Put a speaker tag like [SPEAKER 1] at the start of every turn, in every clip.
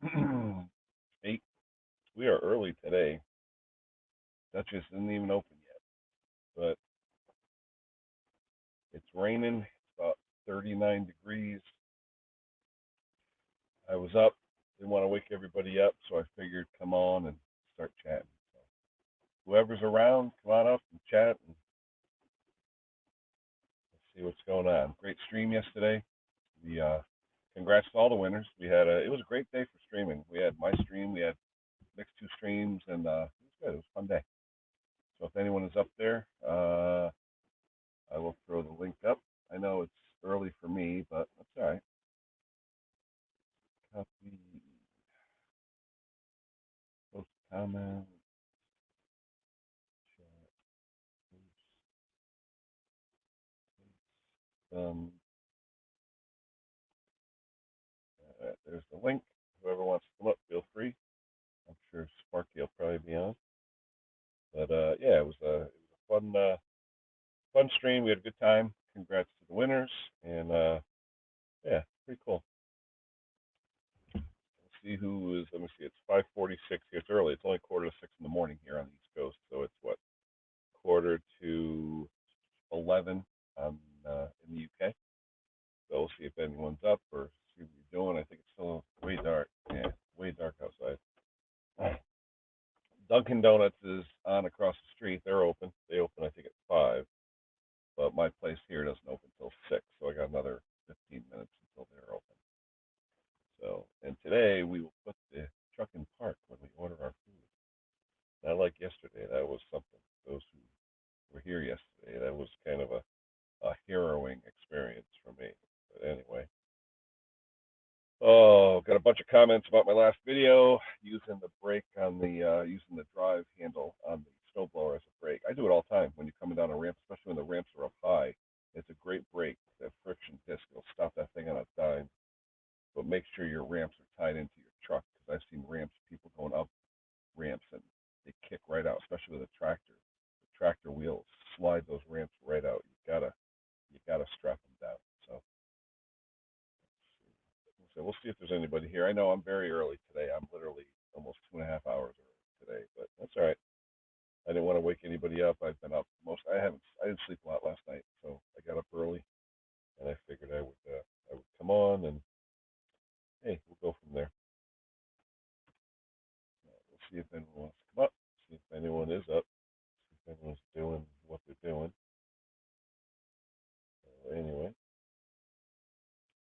[SPEAKER 1] 8. We are early today. Dutchess isn't even open yet, but it's raining. It's about 39 degrees. I was up. Didn't want to wake everybody up, so I figured come on and start chatting. So whoever's around, come on up and chat and let's see what's going on. Great stream yesterday. The congrats to all the winners. It was a great day for streaming. We had my stream, we had next two streams, and it was good. It was a fun day. So if anyone is up there, I will throw the link up. I know it's early for me, but that's all right. Copy, post comment, chat, post, there's the link. Whoever wants to come up, feel free. I'm sure Sparky will probably be on. But yeah, it was a fun stream. We had a good time. Congrats to the winners, and yeah, pretty cool. Let's see who is. Let me see. It's 5:46 here. It's early. It's only quarter to 6 in the morning here on the East Coast. So it's what, quarter to 11 in the UK. So we'll see if anyone's up or see what you're doing. I think it's still way dark. Yeah, way dark outside. Dunkin' Donuts is on across the street. They're open. They open, I think, at 5. But my place here doesn't open until 6. So I got another 15 minutes until they're open. So, and today we will put the truck in park when we order our food. Not like yesterday. That was something. Those who were here yesterday, that was kind of a harrowing experience for me. But anyway, oh, got a bunch of comments about my last video using the brake on the using the drive handle on the snowblower as a brake. I do it all the time when you're coming down a ramp, especially when the ramps are up high. It's a great brake. That friction disc will stop that thing on a dime. But make sure your ramps are tied into your truck because I've seen ramps, people going up ramps and they kick right out, especially with a tractor. The tractor wheels slide those ramps right out. You gotta strap them down. So we'll see if there's anybody here. I know I'm very early today. I'm literally almost 2.5 hours early today, but that's all right. I didn't want to wake anybody up. I've been up most. I didn't sleep a lot last night, so I got up early, and I figured I would come on and hey, we'll go from there. We'll see if anyone wants to come up. See if anyone is up. See if anyone's doing what they're doing. Anyway,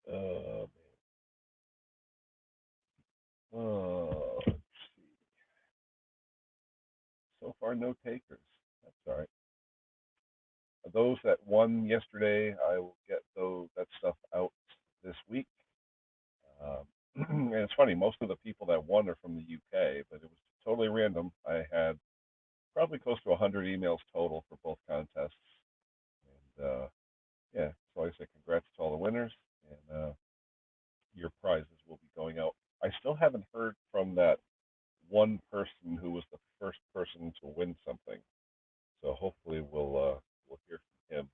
[SPEAKER 1] uh, let's see. So far, no takers. That's all right. Those that won yesterday, I will get that stuff out this week. And it's funny, most of the people that won are from the UK, but it was totally random. I had probably close to 100 emails total for both contests, and yeah, so I say congrats to all the winners, and your prizes will be going out. I still haven't heard from that one person who was the first person to win something, so hopefully we'll hear from him.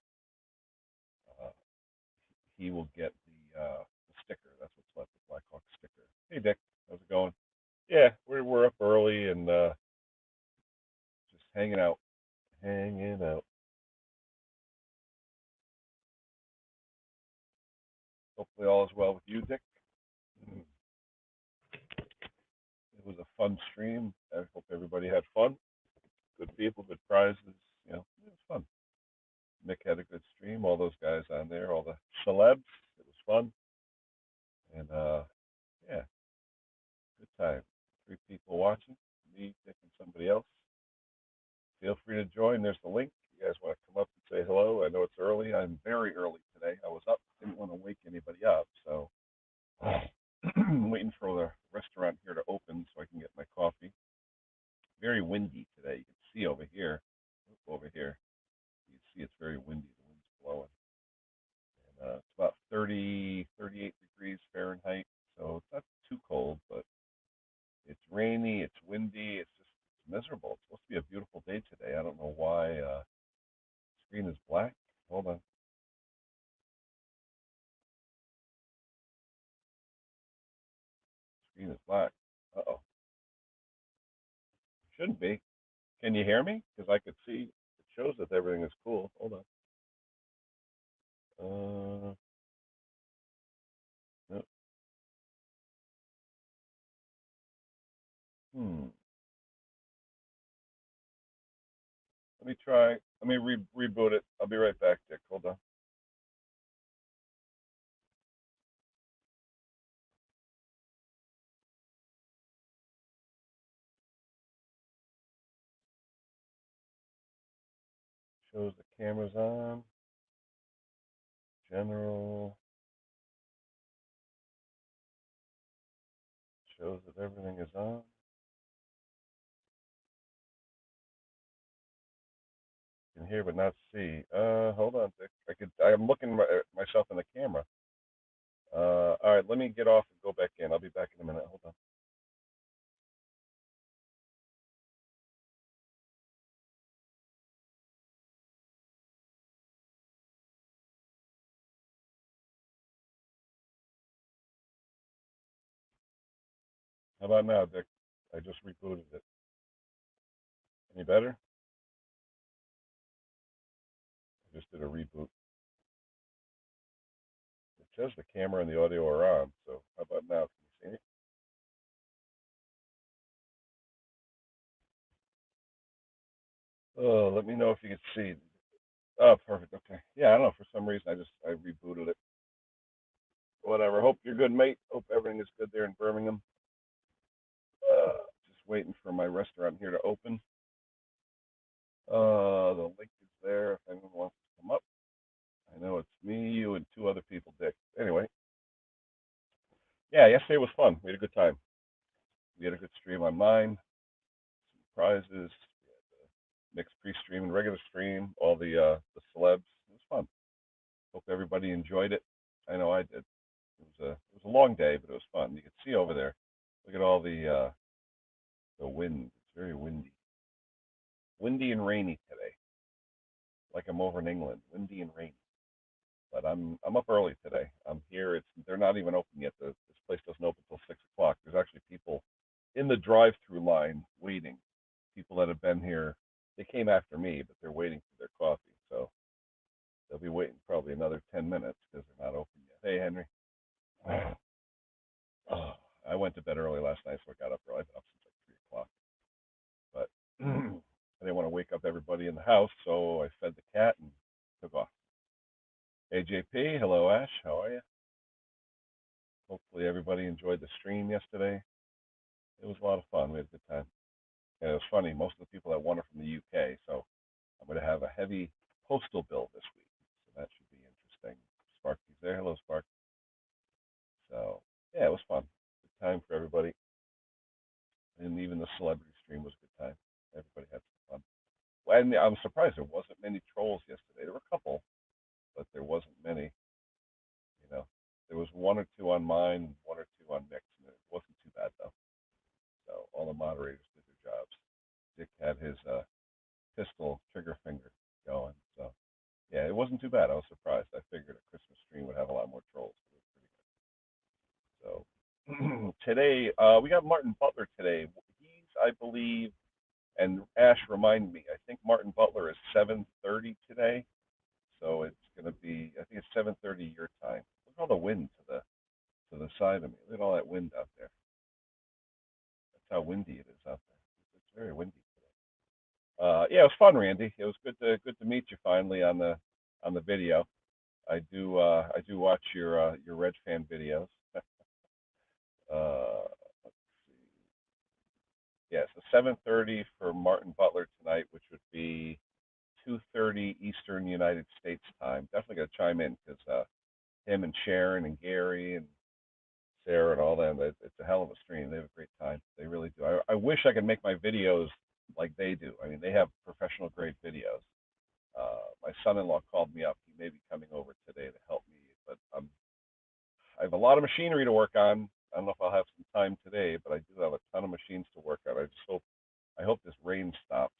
[SPEAKER 1] Uh, he will get the sticker. That's what's left, the Blackhawk sticker. Hey Dick, how's it going? Yeah, we're up early and just hanging out, hanging out. Hopefully all is well with you, Dick. It was a fun stream. I hope everybody had fun. Good people, good prizes. It was fun. Mick had a good stream. All those guys on there, all the celebs. It was fun, and yeah, good time. 3 people watching. Me, Dick, and somebody else. Feel free to join. There's the link. You guys want to come up and say hello? I know it's early. I'm very early today. I was up. Didn't want to wake anybody up, so I'm waiting for the restaurant here to open so I can get my coffee. Very windy today. You can see over here. Over here. You can see it's very windy. The wind's blowing. And it's about 30, 38 degrees Fahrenheit. So it's not too cold, but it's rainy. It's windy. It's miserable. It's supposed to be a beautiful day today. I don't know why the screen is black. Hold on. Screen is black. Shouldn't be. Can you hear me? Because I could see it shows that everything is cool. Hold on. No. Hmm. Let me try. Let me reboot it. I'll be right back, Dick. Hold on. Shows the camera's on. General. Shows that everything is on. Can hear but not see. Hold on, Dick. I'm looking myself in the camera. All right. Let me get off and go back in. I'll be back in a minute. Hold on. How about now, Dick? I just rebooted it. Any better? I just did a reboot. It says the camera and the audio are on. So how about now? Can you see me? Oh, let me know if you can see. Oh, perfect. Okay. Yeah, I don't know. For some reason, I rebooted it. Whatever. Hope you're good, mate. Hope everything is good there in Birmingham. Just waiting for my restaurant here to open. The link is there if anyone wants to come up. I know it's me, you, and two other people, Dick. Anyway, yeah, yesterday was fun. We had a good time. We had a good stream on mine, some prizes, mixed pre-stream and regular stream, all the celebs. It was fun. Hope everybody enjoyed it. I know I did. It was a long day, but it was fun. You can see over there. Look at all the wind. It's very windy and rainy today. Like I'm over in England, windy and rainy. But I'm up early today. I'm here. They're not even open yet. This place doesn't open until 6 o'clock. There's actually people in the drive-through line waiting. People that have been here. They came after me, but they're waiting for their coffee. So they'll be waiting probably another 10 minutes because they're not open yet. Hey, Henry. Oh, I went to bed early last night, so I got up early. I've been up since like 3 o'clock. But I didn't want to wake up everybody in the house, so I fed the cat and took off. AJP, hello Ash, how are you? Hopefully everybody enjoyed the stream yesterday. It was a lot of fun. We had a good time. And it was funny. Most of the people that won are from the UK, so I'm going to have a heavy postal bill this week. So that should be interesting. Sparky's there. Hello, Spark. So yeah, it was fun. Good time for everybody. And even the celebrity stream was a good time. Everybody had some fun. And I'm surprised there wasn't many trolls yesterday. There were a couple, but there wasn't many. You know, there was one or two on mine, one or two on Nick's, and it wasn't too bad though. So all the moderators did their jobs. Dick had his pistol trigger finger going. So yeah, it wasn't too bad. I was surprised. I figured a Christmas stream would have a lot more trolls. But it was pretty good. So today we got Martin Butler today. He's, I believe, and Ash reminded me. I think Martin Butler is 7:30 today. So it's going to be. I think it's 7:30 your time. Look at all the wind to the side of me. Look at all that wind out there. That's how windy it is out there. It's very windy today. Yeah, it was fun, Randy. It was good to meet you finally on the video. I do watch your Red fan videos. Let's see. Yeah, so 7:30 for Martin Butler tonight, which would be 2:30 Eastern United States time. Definitely got to chime in because him and Sharon and Gary and Sarah and all them. It's a hell of a stream. They have a great time. They really do. I wish I could make my videos like they do. I mean, they have professional grade videos. My son-in-law called me up. He may be coming over today to help me, but I have a lot of machinery to work on. I don't know if I'll have some time today, but I do have a ton of machines to work on. I hope this rain stops.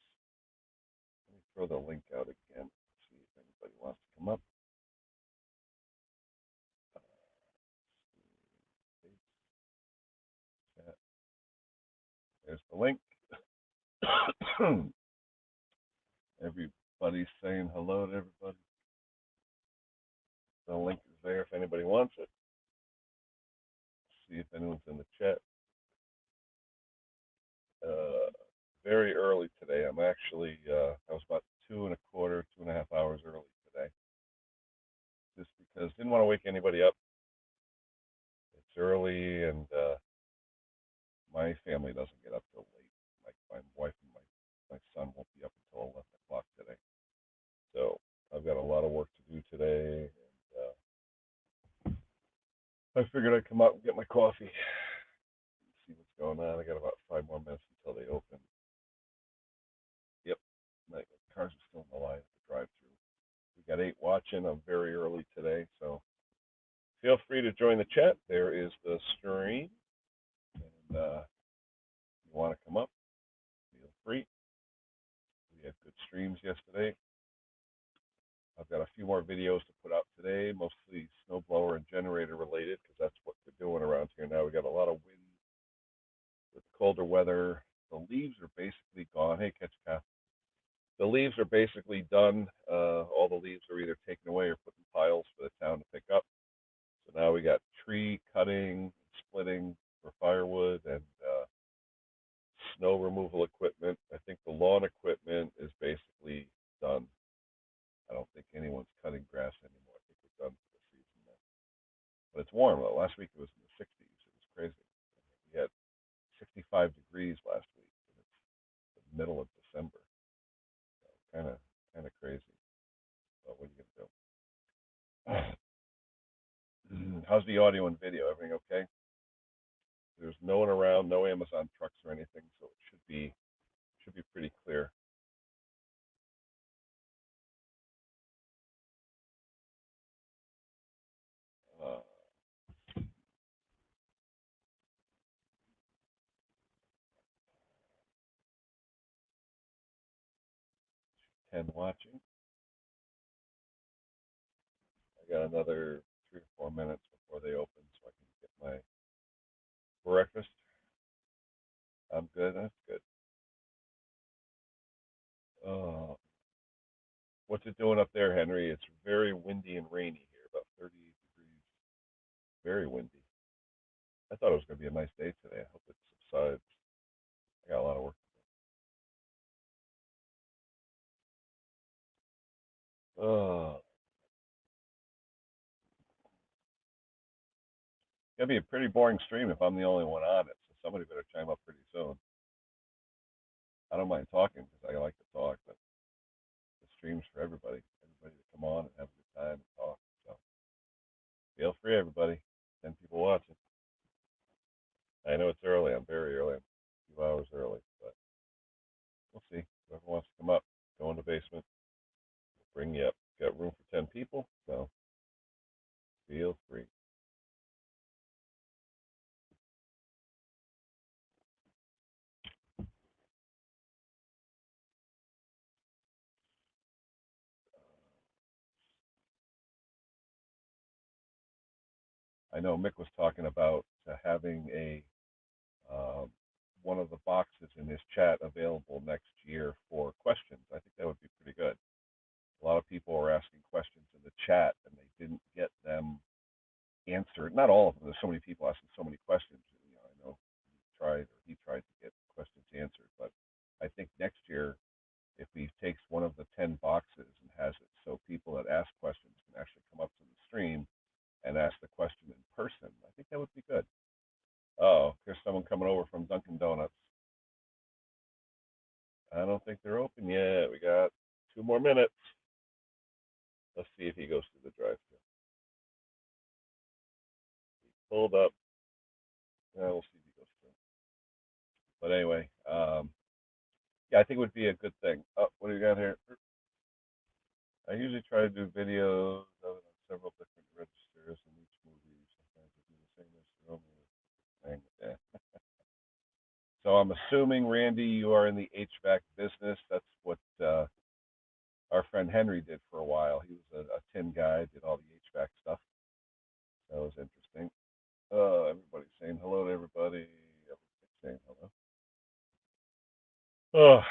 [SPEAKER 1] Let me throw the link out again. See if anybody wants to come up. There's the link. Everybody's saying hello to everybody. The link is there if anybody wants it. See if anyone's in the chat. Very early today. I'm actually, I was about 2.25, 2.5 hours early today. Just because didn't want to wake anybody up. It's early, and my family doesn't get up till late. Like my wife and my son won't be up until 11 o'clock today. So I've got a lot of work to do today, and I figured I'd come out and get my coffee, see what's going on. I got about 5 more minutes until they open. Yep, my cars are still in the line at the drive-through. We got 8 watching. I'm very early today, so feel free to join the chat. There is the stream, and if you want to come up, feel free. We had good streams yesterday. I've got a few more videos to put out today, mostly snowblower and generator related, because that's what we're doing around here now. We got a lot of wind with colder weather. The leaves are basically gone. Hey, catch cow. The leaves are basically done. All the leaves are either taken away or put in piles for the town to pick up. So now we got tree cutting, splitting for firewood, and snow removal equipment. I think the lawn equipment is basically done. I don't think anyone's cutting grass anymore. I think we're done for the season now. But it's warm though. Last week it was in the 60s. It was crazy. We had 65 degrees last week, and it's the middle of December. So kind of crazy. But what are you gonna do? How's the audio and video? Everything okay? There's no one around, no Amazon trucks or anything, so it should be pretty clear. Uh, 10 watching. I got another 3 or 4 minutes before they open, so I can get my breakfast. I'm good. That's good. Uh, what's it doing up there, Henry? It's very windy and rainy here, about 38 degrees. Very windy. I thought it was going to be a nice day today. I hope it subsides. I got a lot of work to do. It's going to be a pretty boring stream if I'm the only one on it, so somebody better chime up pretty soon. I don't mind talking because I like to talk, but the stream's for everybody. Everybody to come on and have a good time and talk. So feel free, everybody. 10 people watching. I know it's early. I'm very early. I'm a few hours early, but we'll see. Whoever wants to come up, go in the basement. We'll bring you up. Got room for 10 people, so feel free. I know Mick was talking about having a one of the boxes in his chat available next year for questions. I think that would be pretty good. A lot of people are asking questions in the chat and they didn't get them answered. Not all of them. There's so many people asking so many questions. I know he tried to get questions answered, but I think next year, if he takes one of the 10 boxes and has it so people that ask questions can actually come up to the stream and ask the question in person, I think that would be good. Oh, there's someone coming over from Dunkin' Donuts. I don't think they're open yet. We got 2 more minutes. Let's see if he goes through the drive-thru. He pulled up. We'll see if he goes through. But anyway, yeah, I think it would be a good thing. Oh, what do we got here? I usually try to do videos on several different registers in each movie. Sometimes I do the same as the Romeo thing. Yeah. So I'm assuming, Randy, you are in the HVAC business. That's what our friend Henry did for a while. He was a tin guy, did all the HVAC stuff. That was interesting. Everybody's saying hello to everybody. Everybody's saying hello. Oh,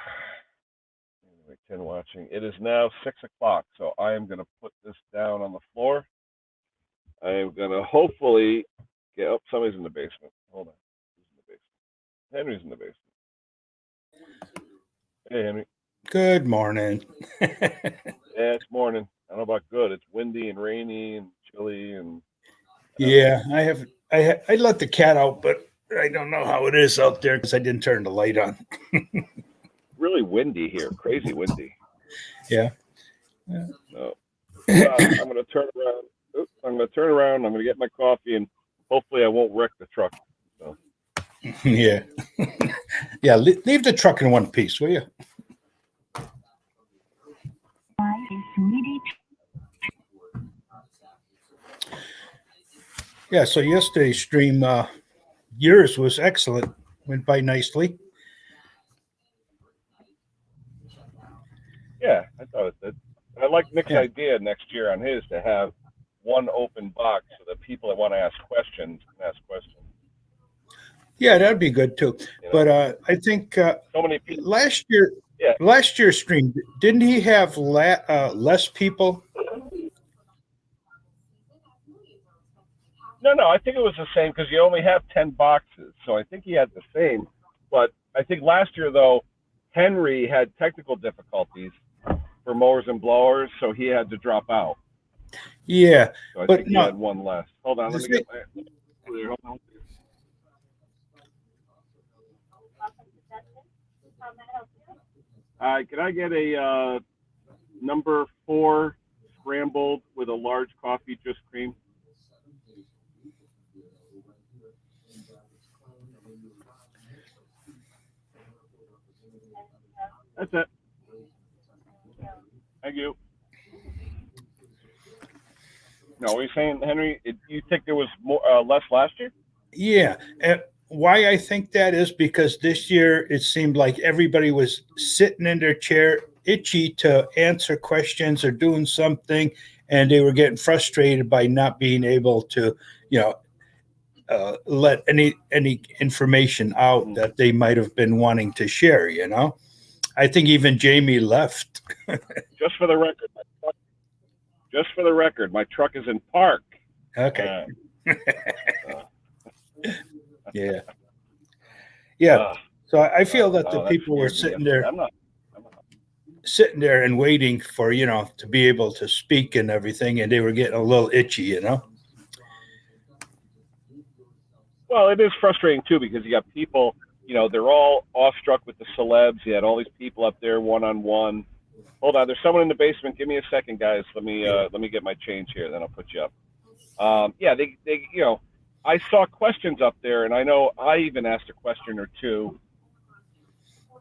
[SPEAKER 1] anyway, 10 watching. It is now 6 o'clock, so I am going to put this down on the floor. I am going to hopefully get up. Somebody's in the basement. Hold on. Who's in the basement? Henry's in the basement. Hey, Henry.
[SPEAKER 2] Good morning.
[SPEAKER 1] Yeah, it's morning. I don't know about good. It's windy and rainy and chilly and.
[SPEAKER 2] Yeah, I let the cat out, but I don't know how it is out there because I didn't turn the light on.
[SPEAKER 1] Really windy here. Crazy windy.
[SPEAKER 2] Yeah.
[SPEAKER 1] So, I'm going to turn around. Oops, I'm going to turn around. I'm going to get my coffee and hopefully I won't wreck the truck. So.
[SPEAKER 2] Yeah. Yeah, leave the truck in one piece, will you? Yeah, so yesterday's stream, yours was excellent. Went by nicely.
[SPEAKER 1] Yeah, I thought it did. I like Nick's idea next year on his to have one open box so that people that want to ask questions can ask questions.
[SPEAKER 2] Yeah, that'd be good too. You know? But I think
[SPEAKER 1] so many people.
[SPEAKER 2] last year's stream, didn't he have less people?
[SPEAKER 1] No, I think it was the same because you only have 10 boxes. So I think he had the same. But I think last year, though, Henry had technical difficulties for mowers and blowers, so he had to drop out.
[SPEAKER 2] Yeah.
[SPEAKER 1] So I think he had one less. Hold on, let me get my. Hold on. Can I get a number 4 scrambled with a large coffee, just cream? That's it. Thank you. No, what are you saying, Henry? You think there was more less last year?
[SPEAKER 2] Yeah. Why I think that is because this year it seemed like everybody was sitting in their chair, itchy to answer questions or doing something, and they were getting frustrated by not being able to, let any information out that they might have been wanting to share. I think even Jamie left.
[SPEAKER 1] Just for the record, my truck is in park.
[SPEAKER 2] Okay. Yeah. Yeah. So I feel that the people were sitting there. Sitting there and waiting for, to be able to speak and everything, and they were getting a little itchy,
[SPEAKER 1] Well, it is frustrating too because you got people, they're all awestruck with the celebs. You had all these people up there one-on-one. Hold on, there's someone in the basement. Give me a second, guys. Let me get my change here, then I'll put you up. Yeah, they I saw questions up there, and I know I even asked a question or two.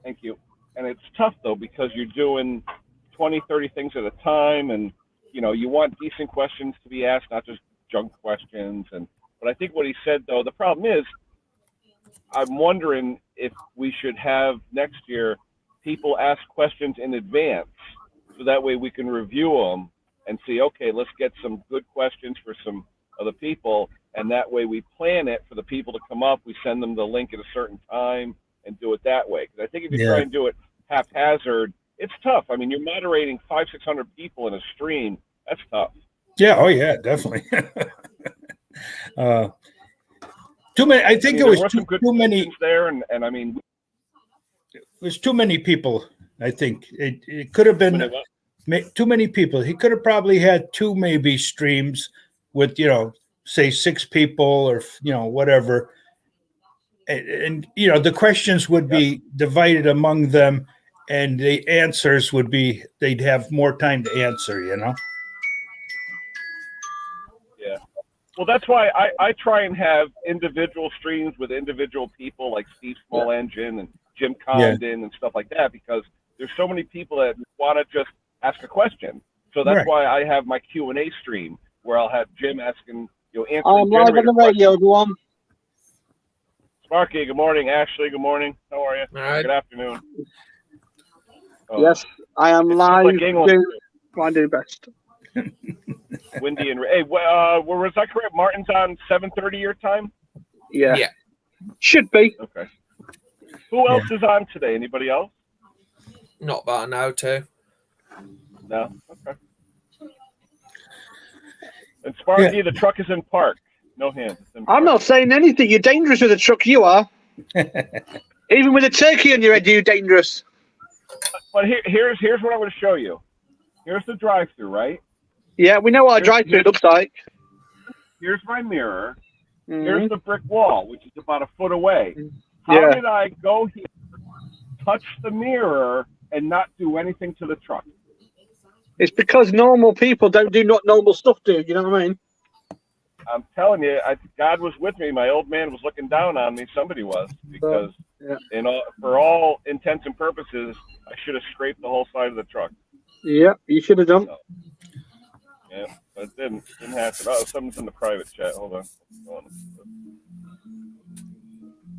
[SPEAKER 1] Thank you. And it's tough though because you're doing 20, 30 things at a time, and you want decent questions to be asked, not just junk questions. But I think what he said though, the problem is, I'm wondering if we should have next year people ask questions in advance, so that way we can review them and see, okay, let's get some good questions for some other people, and that way we plan it for the people to come up. We send them the link at a certain time and do it that way. Because I think if you try and do it haphazard, it's tough. I mean, you're moderating 500-600 people in a stream. That's tough.
[SPEAKER 2] Yeah. Oh, yeah, definitely. Too many. I think it was too many
[SPEAKER 1] there, and I mean,
[SPEAKER 2] it was too many people. I think it could have been too many people. He could have probably had 2 maybe streams with say 6 people or whatever, and the questions would be divided among them, and the answers would be they'd have more time to answer.
[SPEAKER 1] Yeah. Well, that's why I try and have individual streams with individual people like Steve Small Engine and Jim Condon and stuff like that, because there's so many people that want to just ask a question. So that's why I have my Q&A stream where I'll have Jim asking, answering.
[SPEAKER 3] I'm live on the radio, everyone.
[SPEAKER 1] Sparky, good morning. Ashley, good morning. How are you?
[SPEAKER 4] Right.
[SPEAKER 1] Good afternoon.
[SPEAKER 3] Yes, I am live. Trying to do best.
[SPEAKER 1] Windy and hey, was I correct? Martin's on 7:30 your time.
[SPEAKER 3] Yeah. Should be.
[SPEAKER 1] Okay. Who else is on today? Anybody else?
[SPEAKER 4] Not that I know to.
[SPEAKER 1] No? Okay. And Sparky, the truck is in park. No hands.
[SPEAKER 3] I'm not saying anything. You're dangerous with a truck, you are. Even with a turkey on your head, you're dangerous.
[SPEAKER 1] But here's what I'm going to show you. Here's the drive-through, right?
[SPEAKER 3] Yeah, we know what a drive-through looks like.
[SPEAKER 1] Here's my mirror.
[SPEAKER 3] Mm-hmm.
[SPEAKER 1] Here's the brick wall, which is about a foot away. How did I go here, touch the mirror, and not do anything to the truck?
[SPEAKER 3] It's because normal people don't do what normal stuff do. You know what I mean?
[SPEAKER 1] I'm telling you, God was with me. My old man was looking down on me. Somebody was, because for all intents and purposes, I should have scraped the whole side of the truck.
[SPEAKER 3] Yeah, you should have done.
[SPEAKER 1] So, yeah, but it didn't happen. Oh, something's in the private chat. Hold on.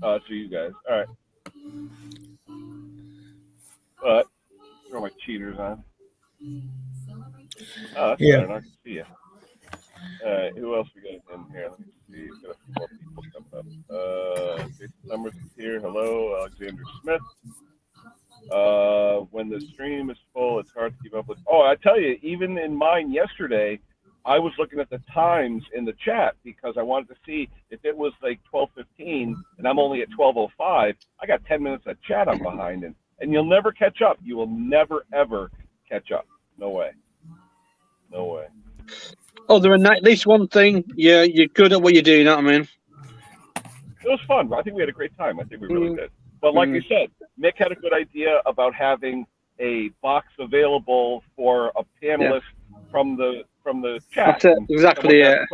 [SPEAKER 1] Oh, it's for you guys. All right. But throw my cheaters on. Oh, that's better. I can see you. All right, who else we got in here? Let me see. We've got a few more people coming up. Jason Summers is here. Hello, Alexander Smith. When the stream is full, it's hard to keep up with. Oh, I tell you, even in mine yesterday, I was looking at the times in the chat because I wanted to see if it was like 12:15 and I'm only at 12:05. I got 10 minutes of chat I'm behind, and you'll never catch up. You will never ever catch up. No way. No way.
[SPEAKER 3] Oh, there are at least one thing. Yeah, you're good at what you do. You know what I mean?
[SPEAKER 1] It was fun. I think we had a great time. I think we really did. But like you said, Mick had a good idea about having a box available for a panelist from the chat.
[SPEAKER 3] That's it. Exactly. Yeah.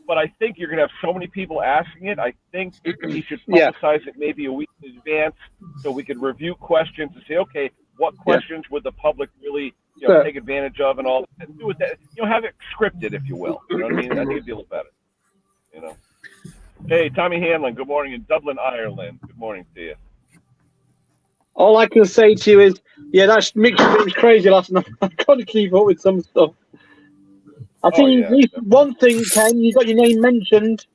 [SPEAKER 1] But I think you're going to have so many people asking it. I think he should publicize it maybe a week in advance so we could review questions and say, okay, what questions would the public really take advantage of and all that. Do it that, have it scripted, if you will. You know what I mean? I think it'd be a little better. Hey, Tommy Hanlon, good morning in Dublin, Ireland. Good morning to you.
[SPEAKER 3] All I can say to you is, that mixture was crazy last night. I couldn't keep up with some stuff. I think at least one thing, Ken, you got your name mentioned.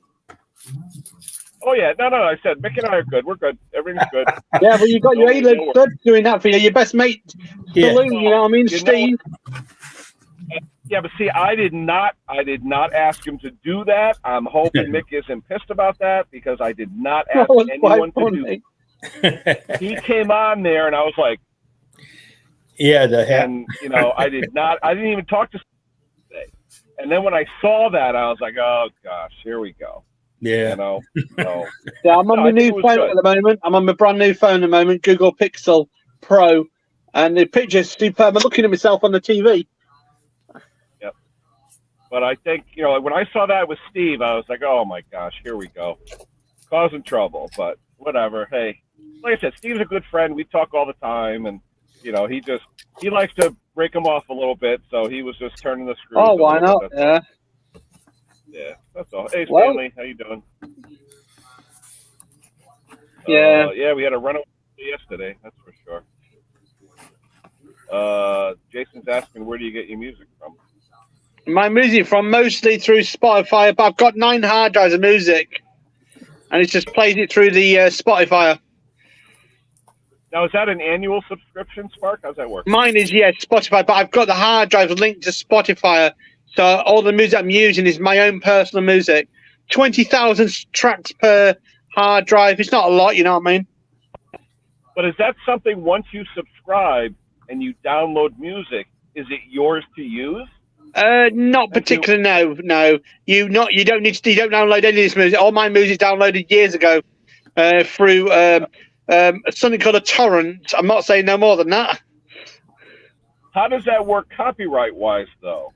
[SPEAKER 1] Oh, yeah. No. I said Mick and I are good. We're good. Everything's good.
[SPEAKER 3] Yeah, but you got your A-list good doing that for you. Your best mate, Saloon, you know what I mean, Steve.
[SPEAKER 1] Yeah, but see, I did not ask him to do that. I'm hoping Mick isn't pissed about that because I did not ask anyone to do that. He came on there, and I was like, and I didn't even talk to him today. And then when I saw that, I was like, oh gosh, here we go.
[SPEAKER 2] Yeah.
[SPEAKER 1] So,
[SPEAKER 3] yeah, I'm on my new phone at the moment. I'm on my brand new phone at the moment, Google Pixel Pro, and the picture's superb. I'm looking at myself on the TV.
[SPEAKER 1] Yep. But I think, when I saw that with Steve, I was like, oh my gosh, here we go. Causing trouble, but whatever. Hey, like I said, Steve's a good friend. We talk all the time, and he likes to break him off a little bit, so he was just turning the screws.
[SPEAKER 3] Oh, why not? Yeah.
[SPEAKER 1] Yeah, that's all. Hey, Stanley, how you doing?
[SPEAKER 3] Yeah.
[SPEAKER 1] We had a runaway yesterday, that's for sure. Jason's asking, where do you get your music from?
[SPEAKER 3] My music from mostly through Spotify, but I've got 9 hard drives of music, and it's just played it through the Spotify.
[SPEAKER 1] Now, is that an annual subscription, Spark? How's that work?
[SPEAKER 3] Mine is, Spotify, but I've got the hard drive linked to Spotify. So all the music I'm using is my own personal music. 20,000 tracks per hard drive. It's not a lot, you know what I mean?
[SPEAKER 1] But is that something, once you subscribe and you download music, is it yours to use?
[SPEAKER 3] Not particularly. No. You don't download any of this music. All my music downloaded years ago through something called a torrent. I'm not saying no more than that.
[SPEAKER 1] How does that work copyright-wise, though?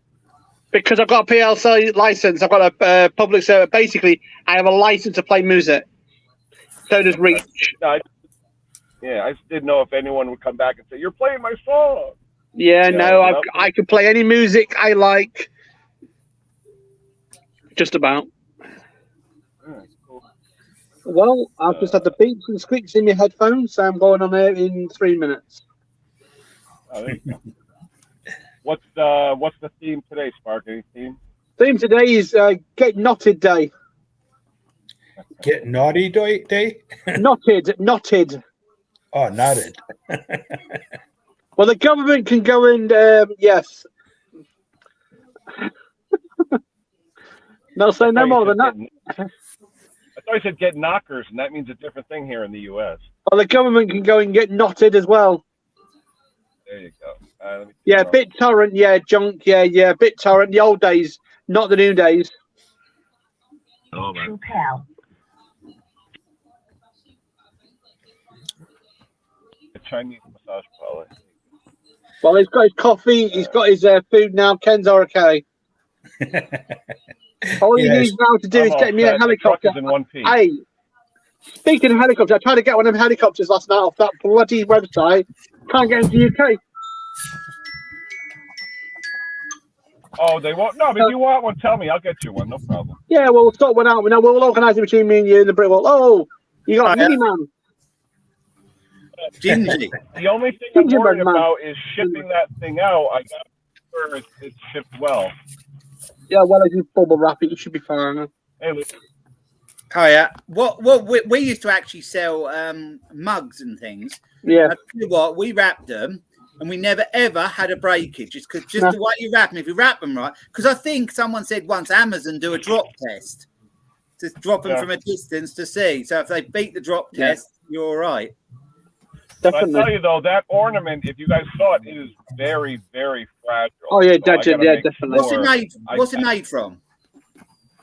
[SPEAKER 3] Because I've got a PLC license. I've got a public server. Basically, I have a license to play music. So does Reach.
[SPEAKER 1] I just didn't know if anyone would come back and say, you're playing my song.
[SPEAKER 3] Yeah, no, I can play any music I like. Just about.
[SPEAKER 1] Cool.
[SPEAKER 3] Well, I've just had the beeps and squeaks in my headphones, so I'm going on there in 3 minutes.
[SPEAKER 1] Oh, there you go. What's the theme today, Spark? Any theme?
[SPEAKER 3] Theme today is Get Knotted Day.
[SPEAKER 2] Get Naughty Day?
[SPEAKER 3] Knotted.
[SPEAKER 2] Oh, nodded.
[SPEAKER 3] Well, the government can go in. Yes. No, say no more than that.
[SPEAKER 1] I thought you said get knockers, and that means a different thing here in the U.S.
[SPEAKER 3] Well, the government can go and get knotted as well.
[SPEAKER 1] There you go. Let me see
[SPEAKER 3] Yeah,
[SPEAKER 1] wrong.
[SPEAKER 3] BitTorrent, yeah, junk, yeah, BitTorrent, the old days, not the new days.
[SPEAKER 1] Oh, man. A Chinese massage parlor.
[SPEAKER 3] Well, he's got his coffee, he's got his food now. Ken's okay. All he
[SPEAKER 2] Yes.
[SPEAKER 3] needs now to do
[SPEAKER 1] I'm
[SPEAKER 3] is
[SPEAKER 1] all
[SPEAKER 3] get me a
[SPEAKER 1] set. The truck
[SPEAKER 3] helicopter.
[SPEAKER 1] is in one piece.
[SPEAKER 3] Hey, speaking of helicopters, I tried to get one of them helicopters last night off that bloody website. Can't get into the UK.
[SPEAKER 1] Oh, they won't. No, but if you want one, tell me. I'll get you one. No problem.
[SPEAKER 3] Yeah, well, we'll sort one out. We'll organise it between me and you and the Brickwall. Oh, you got Mini Man.
[SPEAKER 4] Gingy.
[SPEAKER 1] The only thing I'm
[SPEAKER 3] Gingerbread
[SPEAKER 1] worried
[SPEAKER 3] man.
[SPEAKER 1] about is shipping that thing out. I got to make sure it's shipped well.
[SPEAKER 3] Yeah, well, if you bubble wrap it, you should be fine.
[SPEAKER 1] Hey, listen,
[SPEAKER 4] Hiya. What we used to actually sell mugs and things.
[SPEAKER 3] Yeah.
[SPEAKER 4] I tell you what, we wrapped them and we never ever had a breakage. Just
[SPEAKER 3] No.
[SPEAKER 4] the way you wrap them, if you wrap them right. Because I think someone said once Amazon do a drop test to drop them from a distance to see. So if they beat the drop test, you're all right.
[SPEAKER 1] but I
[SPEAKER 3] Definitely.
[SPEAKER 1] tell you though, that ornament, if you guys saw it, it is very, very fragile.
[SPEAKER 3] Oh, yeah,
[SPEAKER 1] So I gotta
[SPEAKER 3] yeah,
[SPEAKER 1] make
[SPEAKER 3] definitely.
[SPEAKER 4] What's it
[SPEAKER 1] sure
[SPEAKER 4] made?
[SPEAKER 1] I-
[SPEAKER 4] What's it made from?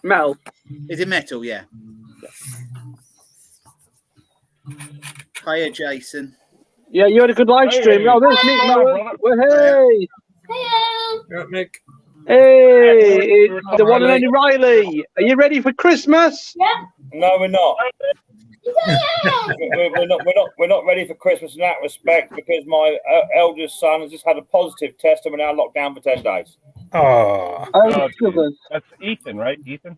[SPEAKER 3] Metal.
[SPEAKER 4] Is it metal? Yeah. Hiya, Jason.
[SPEAKER 3] Yeah, you had a good live stream.
[SPEAKER 1] Hey.
[SPEAKER 3] Oh, there's Nick.
[SPEAKER 1] Hello,
[SPEAKER 3] Mower.
[SPEAKER 1] brother.
[SPEAKER 3] Well, hey.
[SPEAKER 5] Right, Mick.
[SPEAKER 3] Hey,
[SPEAKER 1] We were
[SPEAKER 3] it's the one and
[SPEAKER 5] Riley.
[SPEAKER 3] only Riley. Are you ready for Christmas?
[SPEAKER 5] No, we're not. We're not ready for Christmas in that respect because my eldest son has just had a positive test and we're now locked down for 10 days.
[SPEAKER 2] Oh,
[SPEAKER 3] Oh,
[SPEAKER 1] geez.
[SPEAKER 3] goodness.
[SPEAKER 1] That's Ethan, right? Ethan?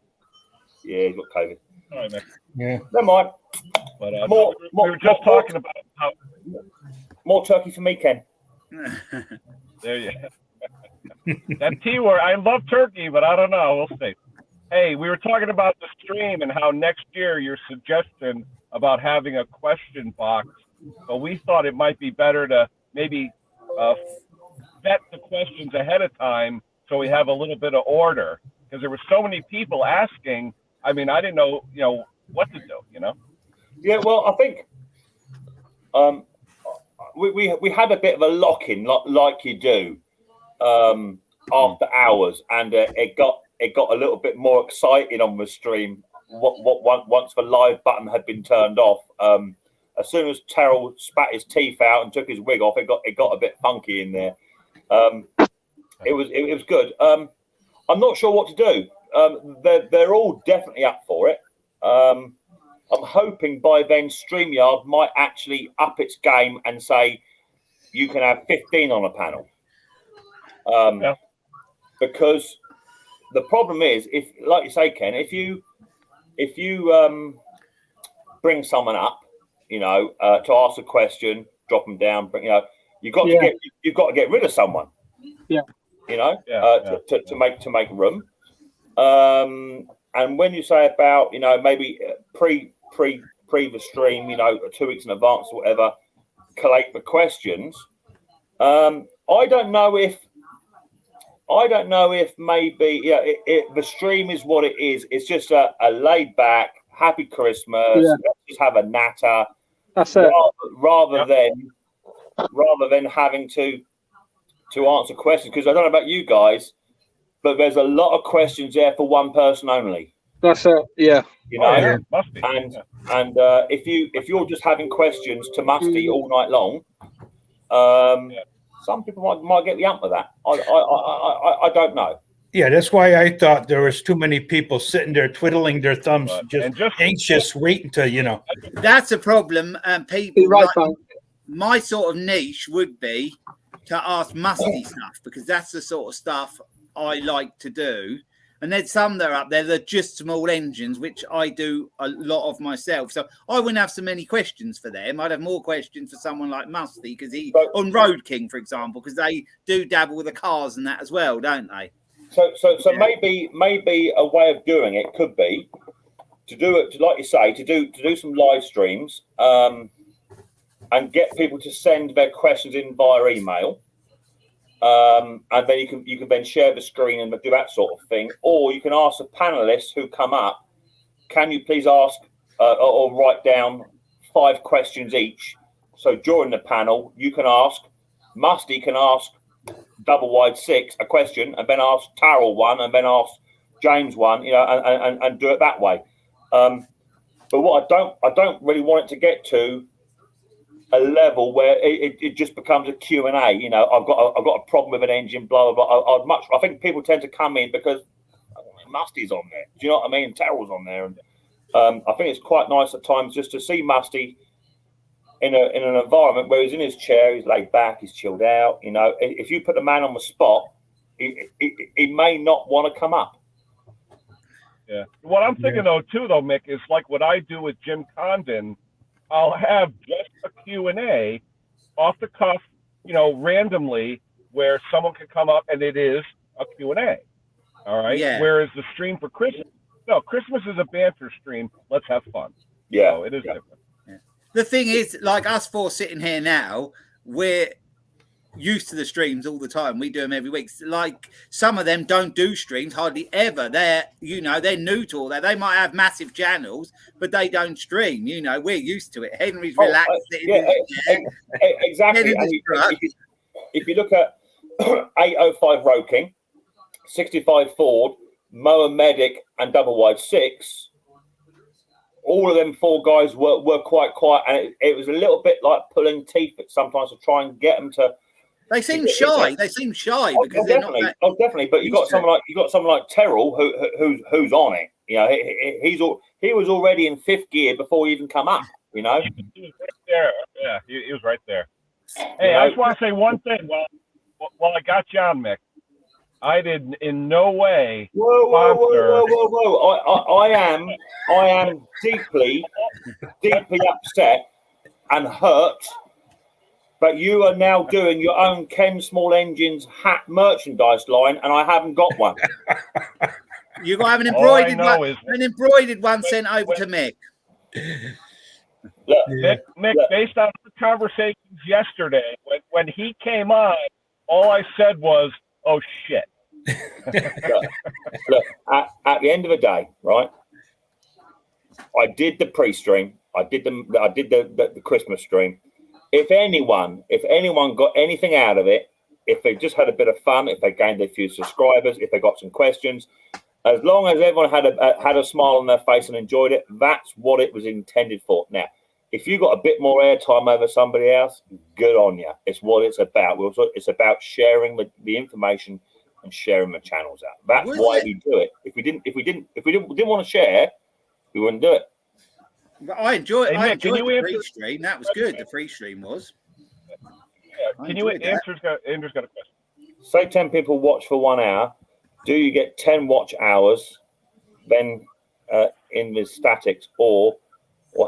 [SPEAKER 5] Yeah, he's got COVID.
[SPEAKER 1] All right, man.
[SPEAKER 2] yeah.
[SPEAKER 5] Never mind.
[SPEAKER 1] But
[SPEAKER 5] More-
[SPEAKER 1] we were just
[SPEAKER 5] more-
[SPEAKER 1] talking about how.
[SPEAKER 5] More turkey for me, Ken.
[SPEAKER 1] There you that T word. I love turkey, but I don't know. We'll see. Hey, we were talking about the stream and how next year your suggestion about having a question box, but we thought it might be better to maybe vet the questions ahead of time so we have a little bit of order because there were so many people asking. I mean, I didn't know, what to do,
[SPEAKER 5] Yeah, well, I think we had a bit of a lock-in like you do after hours, and it got a little bit more exciting on the stream. Once the live button had been turned off, as soon as Terrell spat his teeth out and took his wig off, it got a bit funky in there. It was good. I'm not sure what to do. They're all definitely up for it. I'm hoping by then StreamYard might actually up its game and say you can have 15 on a panel. Because the problem is, if, like you say, Ken, if you bring someone up, to ask a question, drop them down, you've got to get rid of someone.
[SPEAKER 3] Yeah.
[SPEAKER 5] To make room. And when you say about maybe pre the stream, 2 weeks in advance or whatever, collate the questions. I don't know if maybe the stream is what it is. It's just a laid back happy Christmas.
[SPEAKER 3] Yeah.
[SPEAKER 5] Let's just have a natter.
[SPEAKER 3] That's it.
[SPEAKER 5] Rather than having to answer questions, because I don't know about you guys, but there's a lot of questions there for one person only.
[SPEAKER 3] That's it. Yeah.
[SPEAKER 1] Must be.
[SPEAKER 5] And if you're just having questions to musty all night long, some people might get the ump of that. I don't know.
[SPEAKER 2] Yeah, that's why I thought there was too many people sitting there twiddling their thumbs,
[SPEAKER 1] And
[SPEAKER 2] just anxious, waiting to,
[SPEAKER 4] That's a problem. People
[SPEAKER 3] You're right,
[SPEAKER 4] like,
[SPEAKER 3] Frank.
[SPEAKER 4] my sort of niche would be to ask musty stuff because that's the sort of stuff I like to do. And there's some that are up there that are just small engines, which I do a lot of myself. So I wouldn't have so many questions for them. I'd have more questions for someone like Musty because on Road King, for example, because they do dabble with the cars and that as well, don't they?
[SPEAKER 5] So maybe a way of doing it could be to do it, like you say, to do some live streams. and get people to send their questions in via email. And then you can then share the screen and do that sort of thing. Or you can ask the panelists who come up, can you please ask or write down 5 questions each? So during the panel, you can ask, Musty can ask Double Wide 6 a question, and then ask Tarrell one, and then ask James one, and do it that way. But what I don't really want it to get to a level where it just becomes a Q&A. I've got a problem with an engine, blah blah blah. I think people tend to come in because Musty's on there. Do you know what I mean? Tarrell's on there, and I think it's quite nice at times just to see Musty in an environment where he's in his chair, he's laid back, he's chilled out. If you put the man on the spot, he may not want to come up.
[SPEAKER 1] Yeah. What I'm thinking though, Mick, is like what I do with Jim Condon. I'll have just a Q&A off the cuff, randomly, where someone can come up and it is a Q&A. All right.
[SPEAKER 4] Yeah.
[SPEAKER 1] Whereas the stream for Christmas, Christmas is a banter stream. Let's have fun.
[SPEAKER 5] Yeah.
[SPEAKER 1] So it is different.
[SPEAKER 4] The thing is, like us 4 sitting here now, we're used to the streams all the time. We do them every week. Like some of them don't do streams hardly ever. They're new to all that. They might have massive channels, but they don't stream. We're used to it. Henry's relaxed.
[SPEAKER 5] Exactly. If you look at 805 Roking, 65 Ford, Mower Medic, and Double Wide 6, all of them 4 guys were quite quiet, and it was a little bit like pulling teeth sometimes to try and get them to.
[SPEAKER 4] They seem shy. They seem shy because they're
[SPEAKER 5] definitely.
[SPEAKER 4] not.
[SPEAKER 5] Definitely. But you got someone like Terrell who's on it. He was already in 5th gear before he even come up.
[SPEAKER 1] He was right there. Yeah, he was right there. Hey, I just want to say one thing. While I got you on, Mick, I did in no way sponsor.
[SPEAKER 5] Whoa! I am deeply upset and hurt. But you are now doing your own Ken Small Engines hat merchandise line, and I haven't got one.
[SPEAKER 4] You got an embroidered one sent over to Mick.
[SPEAKER 5] Look,
[SPEAKER 1] Mick, based on the conversations yesterday, when he came on, all I said was, "Oh shit."
[SPEAKER 5] look at the end of the day, right? I did the pre-stream. I did the Christmas stream. If anyone got anything out of it, if they just had a bit of fun, if they gained a few subscribers, if they got some questions, as long as everyone had a smile on their face and enjoyed it, that's what it was intended for. Now, if you got a bit more airtime over somebody else, good on you. It's what it's about. It's about sharing the information and sharing the channels out. That's why we do it. If we didn't want to share, we wouldn't do it.
[SPEAKER 4] But I enjoyed the pre-stream. That was good. The pre-stream was.
[SPEAKER 1] Yeah. Can you answer? Andrew's got a question.
[SPEAKER 5] Say 10 people watch for 1 hour. Do you get 10 watch hours then in the statics, or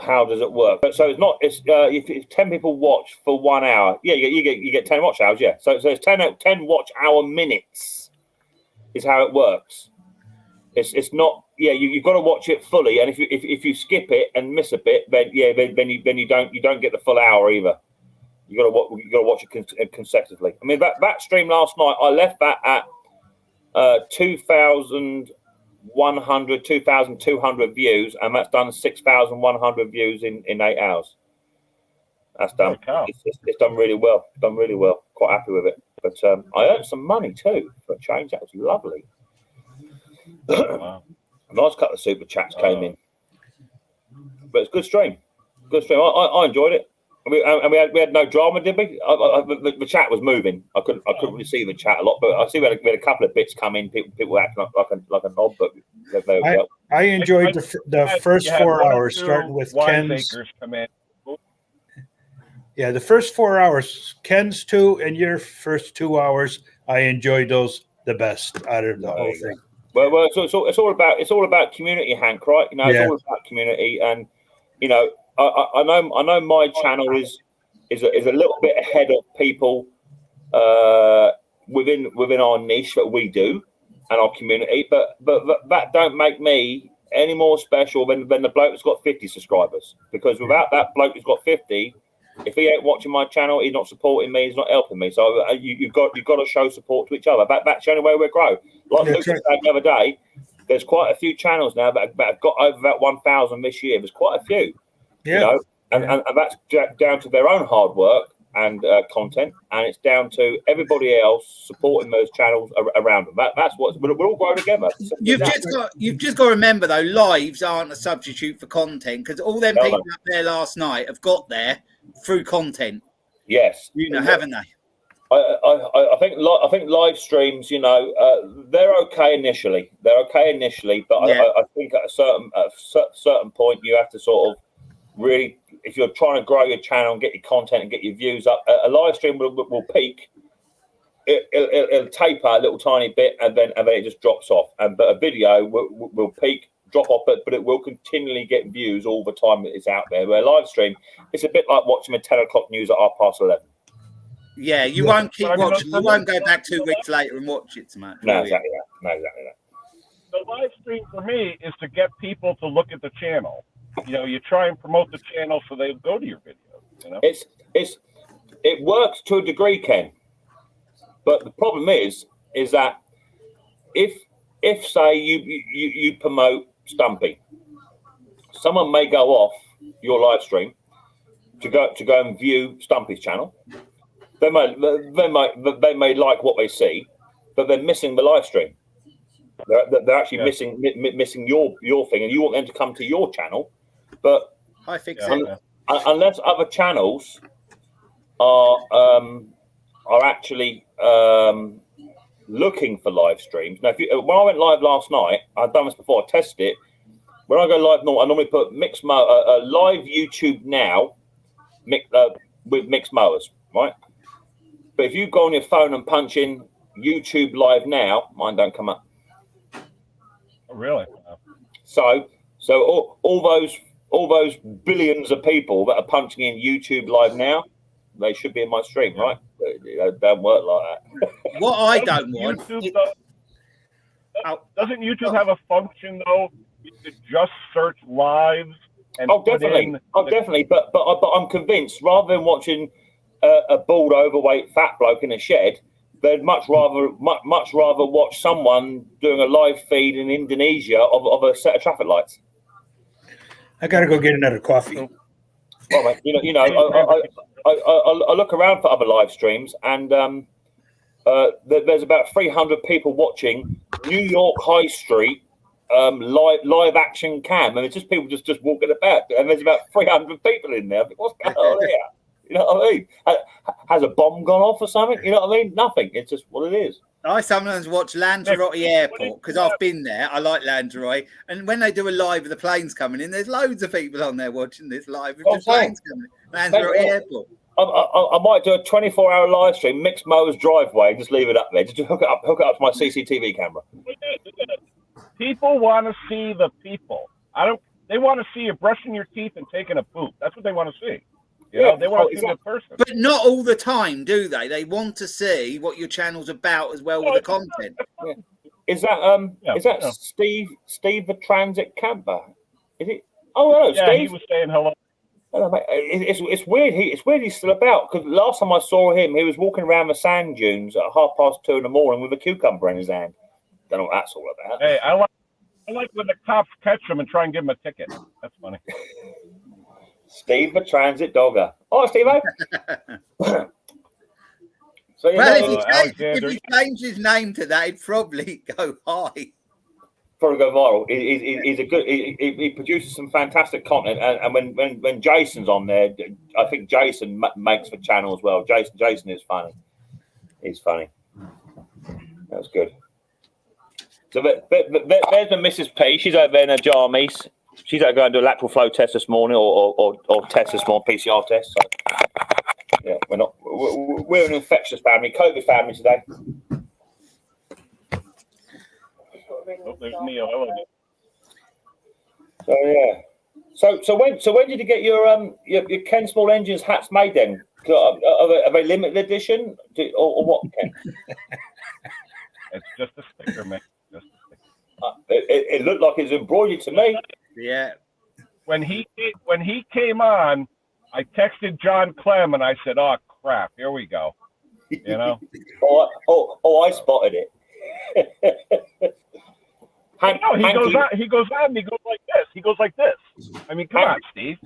[SPEAKER 5] how does it work? So it's not. It's if 10 people watch for 1 hour, yeah, you get 10 watch hours. Yeah. So it's 10 watch hour minutes is how it works. It's not. Yeah, you've got to watch it fully, and if you skip it and miss a bit, then you don't get the full hour either. You got to watch it consecutively. I mean that stream last night, I left that at 2,200 views, and that's done 6,100 views in 8 hours. That's done.
[SPEAKER 1] Oh,
[SPEAKER 5] it's done really well. Quite happy with it. But I earned some money too for a change. That was lovely.
[SPEAKER 1] Wow.
[SPEAKER 5] A nice couple of super chats came in, but it's a good stream. I enjoyed it. We had no drama, did we? The chat was moving. I couldn't really see the chat a lot, but I see we had a couple of bits come in. People acting like a knob, but
[SPEAKER 2] I enjoyed the first 4 hours, starting with Ken's. Yeah, the first 4 hours, Ken's 2 and your first 2 hours. I enjoyed those the best out of the whole thing.
[SPEAKER 5] Well, so it's all about community, Hank, right? It's all about community, and I know my channel is a little bit ahead of people within our niche that we do and our community, but that don't make me any more special than the bloke that's got 50 subscribers, because without that bloke who's got 50, If he ain't watching my channel, he's not supporting me. He's not helping me. So you've got to show support to each other. That's the only way we grow. Like Luke said the other day, there's quite a few channels now that have got over about 1,000 this year. There's quite a few, you know, and that's down to their own hard work and content, and it's down to everybody else supporting those channels around them. That's what we'll all grow together.
[SPEAKER 4] You've just got to remember though, lives aren't a substitute for content, because all them people up there last night have got there through content.
[SPEAKER 5] Yes,
[SPEAKER 4] you know, haven't they?
[SPEAKER 5] I think live streams, you know, they're okay initially. But I think at a certain point you have to sort of really, if you're trying to grow your channel and get your content and get your views up, a live stream will peak. It'll taper a little tiny bit, and then it just drops off. But a video will peak, drop off, but it will continually get views all the time that it's out there. Where a live stream, it's a bit like watching the 10 o'clock news at 11:30.
[SPEAKER 4] Yeah, you won't keep watching. You won't go back 2 weeks later and watch it so much.
[SPEAKER 5] No, exactly that.
[SPEAKER 1] The live stream for me is to get people to look at the channel. You know, you try and promote the channel so they go to your videos. You know,
[SPEAKER 5] it works to a degree, Ken. But the problem is that if say you promote Stumpy, someone may go off your live stream to go and view Stumpy's channel. They may like what they see, but they're missing the live stream. They're actually missing your thing, and you want them to come to your channel. But unless other channels are actually looking for live streams. Now, when I went live last night, I've done this before. I tested it. When I go live, I normally put live YouTube now with mixed mowers, right? But if you go on your phone and punch in YouTube live now, mine don't come up.
[SPEAKER 1] Oh, really?
[SPEAKER 5] So all those billions of people that are punching in YouTube live now, they should be in my stream, right? It don't work like that.
[SPEAKER 4] What I don't want.
[SPEAKER 1] Doesn't YouTube have a function though? You could just search lives and
[SPEAKER 5] definitely. But I'm convinced, rather than watching a bald, overweight, fat bloke in a shed, they'd much rather watch someone doing a live feed in Indonesia of a set of traffic lights.
[SPEAKER 2] I gotta go get another coffee.
[SPEAKER 5] Well, mate, you know, I look around for other live streams, and there's about 300 people watching New York High Street live action cam, and it's just people just walking about, and there's about 300 people in there. I think, what's going on here? You know what I mean? Has a bomb gone off or something? You know what I mean? Nothing. It's just what it is.
[SPEAKER 4] I sometimes watch Lanzarote Airport because I've been there. I like Lanzarote, and when they do a live with the planes coming in, there's loads of people on there watching this live with the planes coming in. Lanzarote Airport.
[SPEAKER 5] I might do a 24-hour live stream, mixed Mower's driveway, just leave it up there, just hook it up to my CCTV camera.
[SPEAKER 1] People want to see the people. They want to see you brushing your teeth and taking a poop. That's what they want to see. You know, they want to see the person.
[SPEAKER 4] But not all the time, do they? They want to see what your channel's about as well with the content.
[SPEAKER 5] Yeah. Is that Steve the Transit Camper? Is it? Oh, hello, Steve.
[SPEAKER 1] He was saying hello.
[SPEAKER 5] Hello, mate. It's weird. It's weird he's still about, because last time I saw him, he was walking around the sand dunes at 2:30 in the morning with a cucumber in his hand. Don't know what that's all about.
[SPEAKER 1] Hey, I like when the cops catch him and try and give him a ticket. That's funny.
[SPEAKER 5] Steve the Transit Dogger. Oh, Steve. So,
[SPEAKER 4] if he changed his name to that, he'd probably go high.
[SPEAKER 5] Probably go viral. He's a good. He produces some fantastic content, and when Jason's on there, I think Jason makes the channel as well. Jason is funny. He's funny. That was good. So there's the Mrs. P. She's over there in her jammies. She's out going to do a lateral flow test this morning, or test this morning, PCR test. So, yeah, we're an infectious family, COVID family today.
[SPEAKER 1] Oh, there's Neo.
[SPEAKER 5] So yeah. So when did you get your Ken Small Engines hats made then? Are they limited edition or what, Ken?
[SPEAKER 1] It's just a sticker, man.
[SPEAKER 5] It looked like it was embroidered to me.
[SPEAKER 4] Yeah.
[SPEAKER 1] When he came on, I texted John Clem and I said, "Oh crap, here we go." You know.
[SPEAKER 5] I spotted it. Hank,
[SPEAKER 1] No, he
[SPEAKER 5] Hank
[SPEAKER 1] goes
[SPEAKER 5] even,
[SPEAKER 1] out. He goes out and he goes like this. He goes like this. I mean, come on, Steve.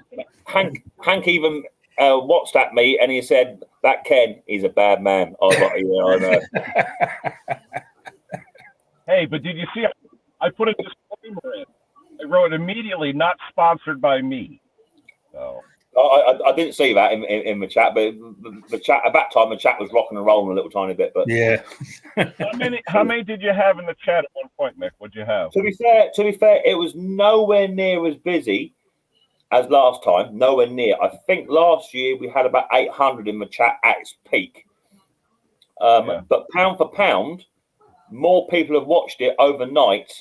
[SPEAKER 5] Hank even WhatsApped me and he said that Ken, he's a bad man. I was like, yeah, I know.
[SPEAKER 1] Hey, but did you see? I put a disclaimer in. I wrote immediately, not sponsored by me. So
[SPEAKER 5] I didn't see that in the chat, but the chat at that time the chat was rocking and rolling a little tiny bit. But
[SPEAKER 2] yeah.
[SPEAKER 1] how many did you have in the chat at one point, Mick? What'd you have?
[SPEAKER 5] To be fair, it was nowhere near as busy as last time. Nowhere near. I think last year we had about 800 in the chat at its peak. But pound for pound, more people have watched it overnight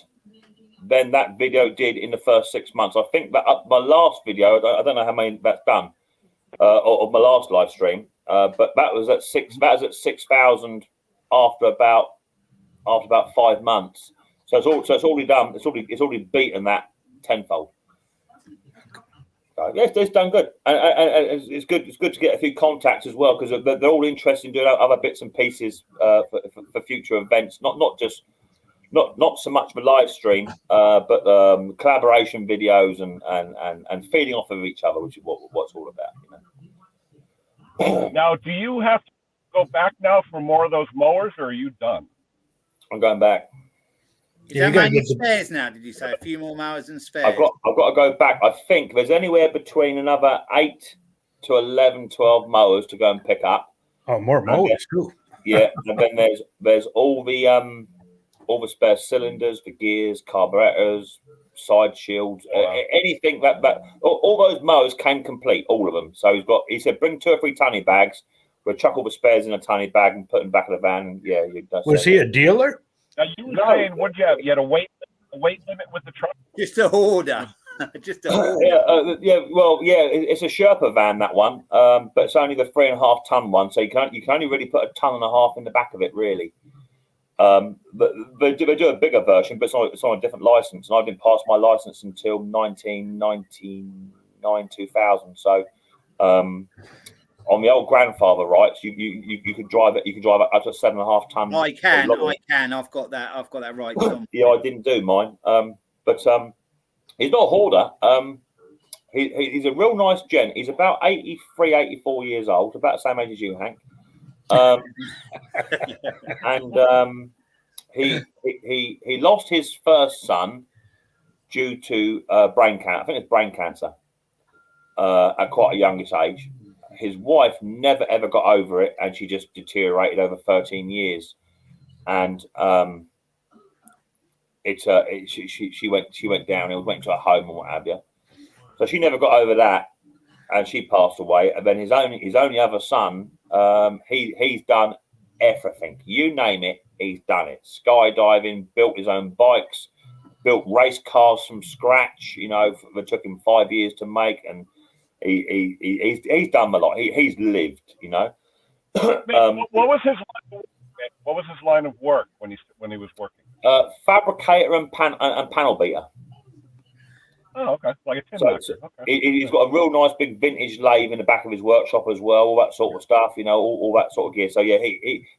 [SPEAKER 5] than that video did in the first 6 months. I think that up my last video, I don't know how many that's done, or my last live stream, but that was at 6,000 after about 5 months. So it's already done. It's already beaten that tenfold. So yes, it's done good, and it's good. It's good to get a few contacts as well because they're all interested in doing other bits and pieces for future events. Not so much the live stream, but collaboration videos and feeding off of each other, which is what it's all about. You know?
[SPEAKER 1] Now, do you have to go back now for more of those mowers, or are you done?
[SPEAKER 5] I'm going back.
[SPEAKER 4] Is that many spares now? Did you say a few more mowers and spares?
[SPEAKER 5] I've got to go back. I think there's anywhere between another 8 to 11, 12 mowers to go and pick up.
[SPEAKER 2] Oh, more mowers too.
[SPEAKER 5] Yeah, and then there's all the spare cylinders, the gears, carburetors, side shields, anything that all those mowers came complete, all of them. So he said bring 2 or 3 tunny bags. We'll chuck all the spares in a tunny bag and put them back in the van. And yeah,
[SPEAKER 2] was he a dealer?
[SPEAKER 1] Now you were saying, what'd you have? You had a weight limit with the truck?
[SPEAKER 4] Just a hoarder. Just a hoarder.
[SPEAKER 5] It's a Sherpa van, that one, but it's only the 3.5 ton one, so you can only really put 1.5 tons in the back of it, really. But they do a bigger version, but it's on a different license, and I didn't pass my license until 1999, 2000. So on the old grandfather rights, you could drive it. You can drive it up to 7.5 ton.
[SPEAKER 4] I can. I've got that right.
[SPEAKER 5] Yeah, I didn't do mine. But he's not a hoarder. He's a real nice gent. He's about 83, 84 years old, about the same age as you, Hank. And he lost his first son due to brain cancer. I think it's brain cancer at quite a youngish age. His wife never ever got over it, and she just deteriorated over 13 years. And she went down. Went to a home and what have you. So she never got over that, and she passed away. And then his only other son, he's done everything. You name it, he's done it. Skydiving, built his own bikes, built race cars from scratch. You know, it took him 5 years to make, and he's done a lot. He's lived. You know.
[SPEAKER 1] What was his line of work when he was working?
[SPEAKER 5] Fabricator and panel beater.
[SPEAKER 1] Oh, okay. Like a tin box. Okay.
[SPEAKER 5] He's got a real nice big vintage lathe in the back of his workshop as well. All that sort of stuff, you know, all that sort of gear. So yeah,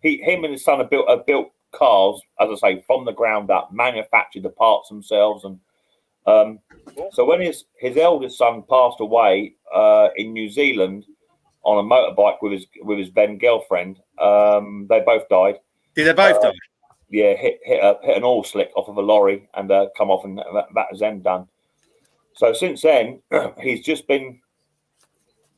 [SPEAKER 5] him and his son have built cars, as I say, from the ground up, manufactured the parts themselves, and so when his eldest son passed away in New Zealand on a motorbike with his then girlfriend, they both died.
[SPEAKER 4] Did they both die?
[SPEAKER 5] Yeah, hit an oil slick off of a lorry and come off, and that was then done. So since then, he's just been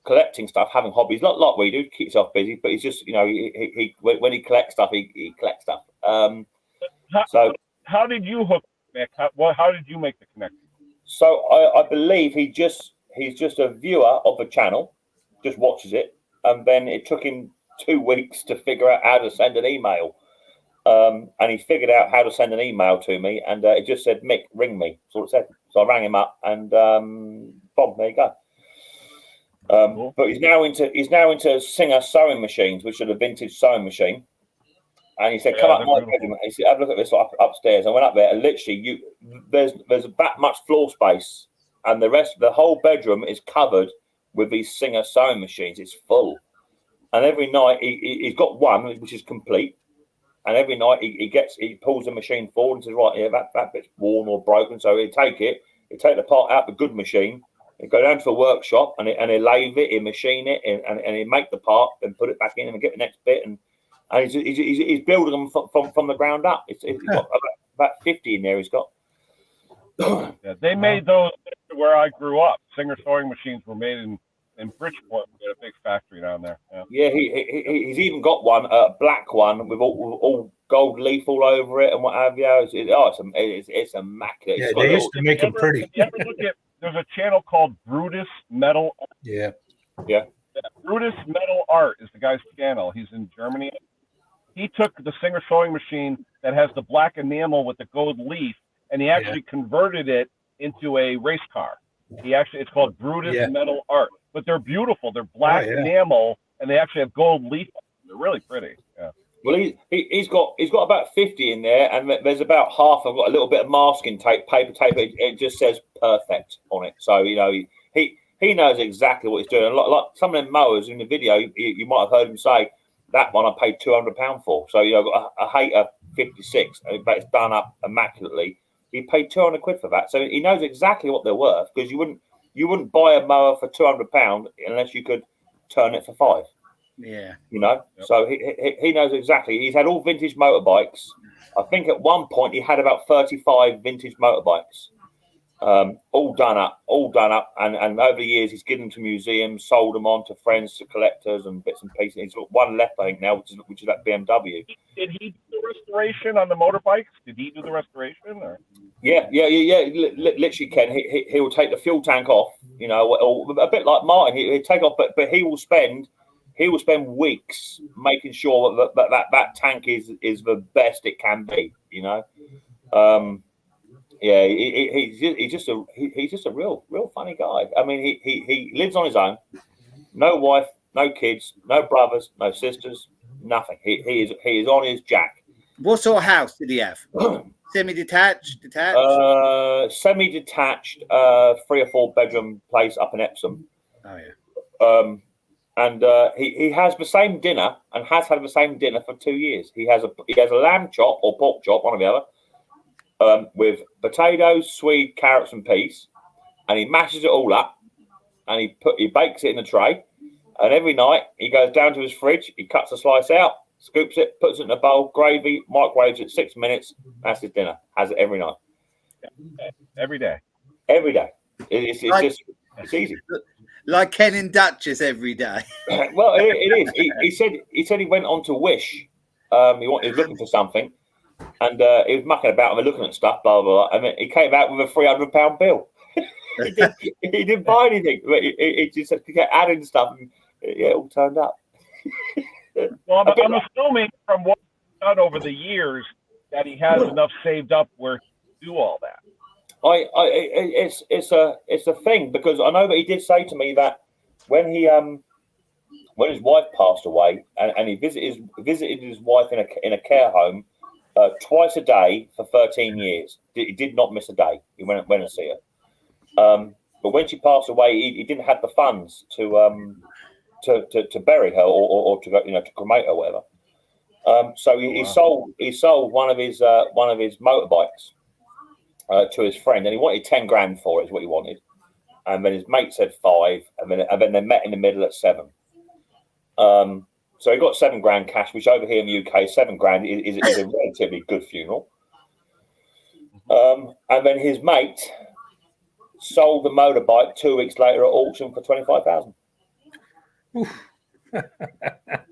[SPEAKER 5] collecting stuff, having hobbies, like we do, keep yourself busy. But he's just, you know, he when he collects stuff, he collects stuff.
[SPEAKER 1] How did you hook, Mick? How did you make the connection?
[SPEAKER 5] So I believe he's just a viewer of the channel, just watches it, and then it took him 2 weeks to figure out how to send an email. And he figured out how to send an email to me, and it just said, "Mick, ring me." That's all it said. So I rang him up, and boom, there you go.
[SPEAKER 1] Cool.
[SPEAKER 5] But he's now into Singer sewing machines, which are the vintage sewing machine. And he said, "Come up my bedroom." He said, "Have a look at this upstairs." I went up there, and literally, there's that much floor space, and the whole bedroom is covered with these Singer sewing machines. It's full, and every night he's got one which is complete. And every night he pulls the machine forward and says, right, yeah, that bit's worn or broken. So he'd take the part out the good machine, he'd go down to the workshop and he'd lathe it, he'd machine it, and he'd make the part and put it back in and get the next bit. And he's building them from the ground up. He's got about 50 in there. He's got.
[SPEAKER 1] Yeah, they made those where I grew up. Singer sewing machines were made in Bridgeport. We had a big factory down there.
[SPEAKER 5] Yeah, he's even got one, a black one with all gold leaf all over it and what have you. It's immaculate.
[SPEAKER 2] Yeah, they used to make them pretty.
[SPEAKER 1] There's a channel called Brutus Metal.
[SPEAKER 2] Yeah.
[SPEAKER 1] Brutus Metal Art is the guy's channel. He's in Germany. He took the Singer sewing machine that has the black enamel with the gold leaf, and he actually converted it into a race car. It's called Brutus Metal Art, but they're beautiful. They're black enamel, and they actually have gold leaf. They're really pretty. Yeah.
[SPEAKER 5] Well, he's got about 50 in there, and there's about half. I've got a little bit of masking tape, paper tape. It just says perfect on it. So he knows exactly what he's doing. Like some of them mowers in the video, you might have heard him say that one I paid £200 for. So I've got a Hater 56, but it's done up immaculately. He paid £200 for that, so he knows exactly what they're worth, because you wouldn't buy a mower for £200 unless you could turn it for £5.
[SPEAKER 4] Yeah,
[SPEAKER 5] So he knows exactly. He's had all vintage motorbikes. I think at one point he had about 35 vintage motorbikes, all done up, and over the years he's given them to museums, sold them on to friends, to collectors, and bits and pieces. He's got one left, I think, now, which is that BMW.
[SPEAKER 1] Did he do the restoration on the motorbikes? Did he do the restoration? Or?
[SPEAKER 5] Yeah. Literally, Ken. He will take the fuel tank off, or a bit like Martin. He'll take off, but he will spend weeks making sure that tank is the best it can be. Yeah, he's just a real funny guy. I mean, he lives on his own, no wife, no kids, no brothers, no sisters, nothing. He is on his jack.
[SPEAKER 4] What sort of house did he have? Semi-detached, detached?
[SPEAKER 5] Semi-detached, 3 or 4 bedroom place up in Epsom.
[SPEAKER 4] Oh yeah.
[SPEAKER 5] And he has the same dinner, and has had the same dinner for 2 years. He has a lamb chop or pork chop, one or the other, with potatoes, swede, carrots, and peas, and he mashes it all up, and he bakes it in a tray. And every night he goes down to his fridge, he cuts a slice out, scoops it, puts it in a bowl, gravy, microwaves it 6 minutes. That's his dinner. Has it every night.
[SPEAKER 1] Every day.
[SPEAKER 5] Every day. It's easy.
[SPEAKER 4] Like Ken and Duchess every day.
[SPEAKER 5] Well, it is. He said he went on to Wish. He was looking for something, and he was mucking about and looking at stuff, blah blah blah. And then he came out with a £300 bill. he didn't buy anything. But he just kept adding stuff, and it all turned up.
[SPEAKER 1] Well, I'm assuming from what he's done over the years that he has enough saved up where he can do all that.
[SPEAKER 5] It's a thing, because I know that he did say to me that when his wife passed away, and he visited his wife in a care home twice a day for 13 years. He did not miss a day. He went and see her. But when she passed away, he didn't have the funds to bury her or to go, to cremate her, or whatever. So he sold one of his motorbikes to his friend, and he wanted 10 grand for it, is what he wanted. And then his mate said 5, and then they met in the middle at 7. So he got 7 grand cash, which over here in the UK, 7 grand is a relatively good funeral. And then his mate sold the motorbike 2 weeks later at auction for 25,000.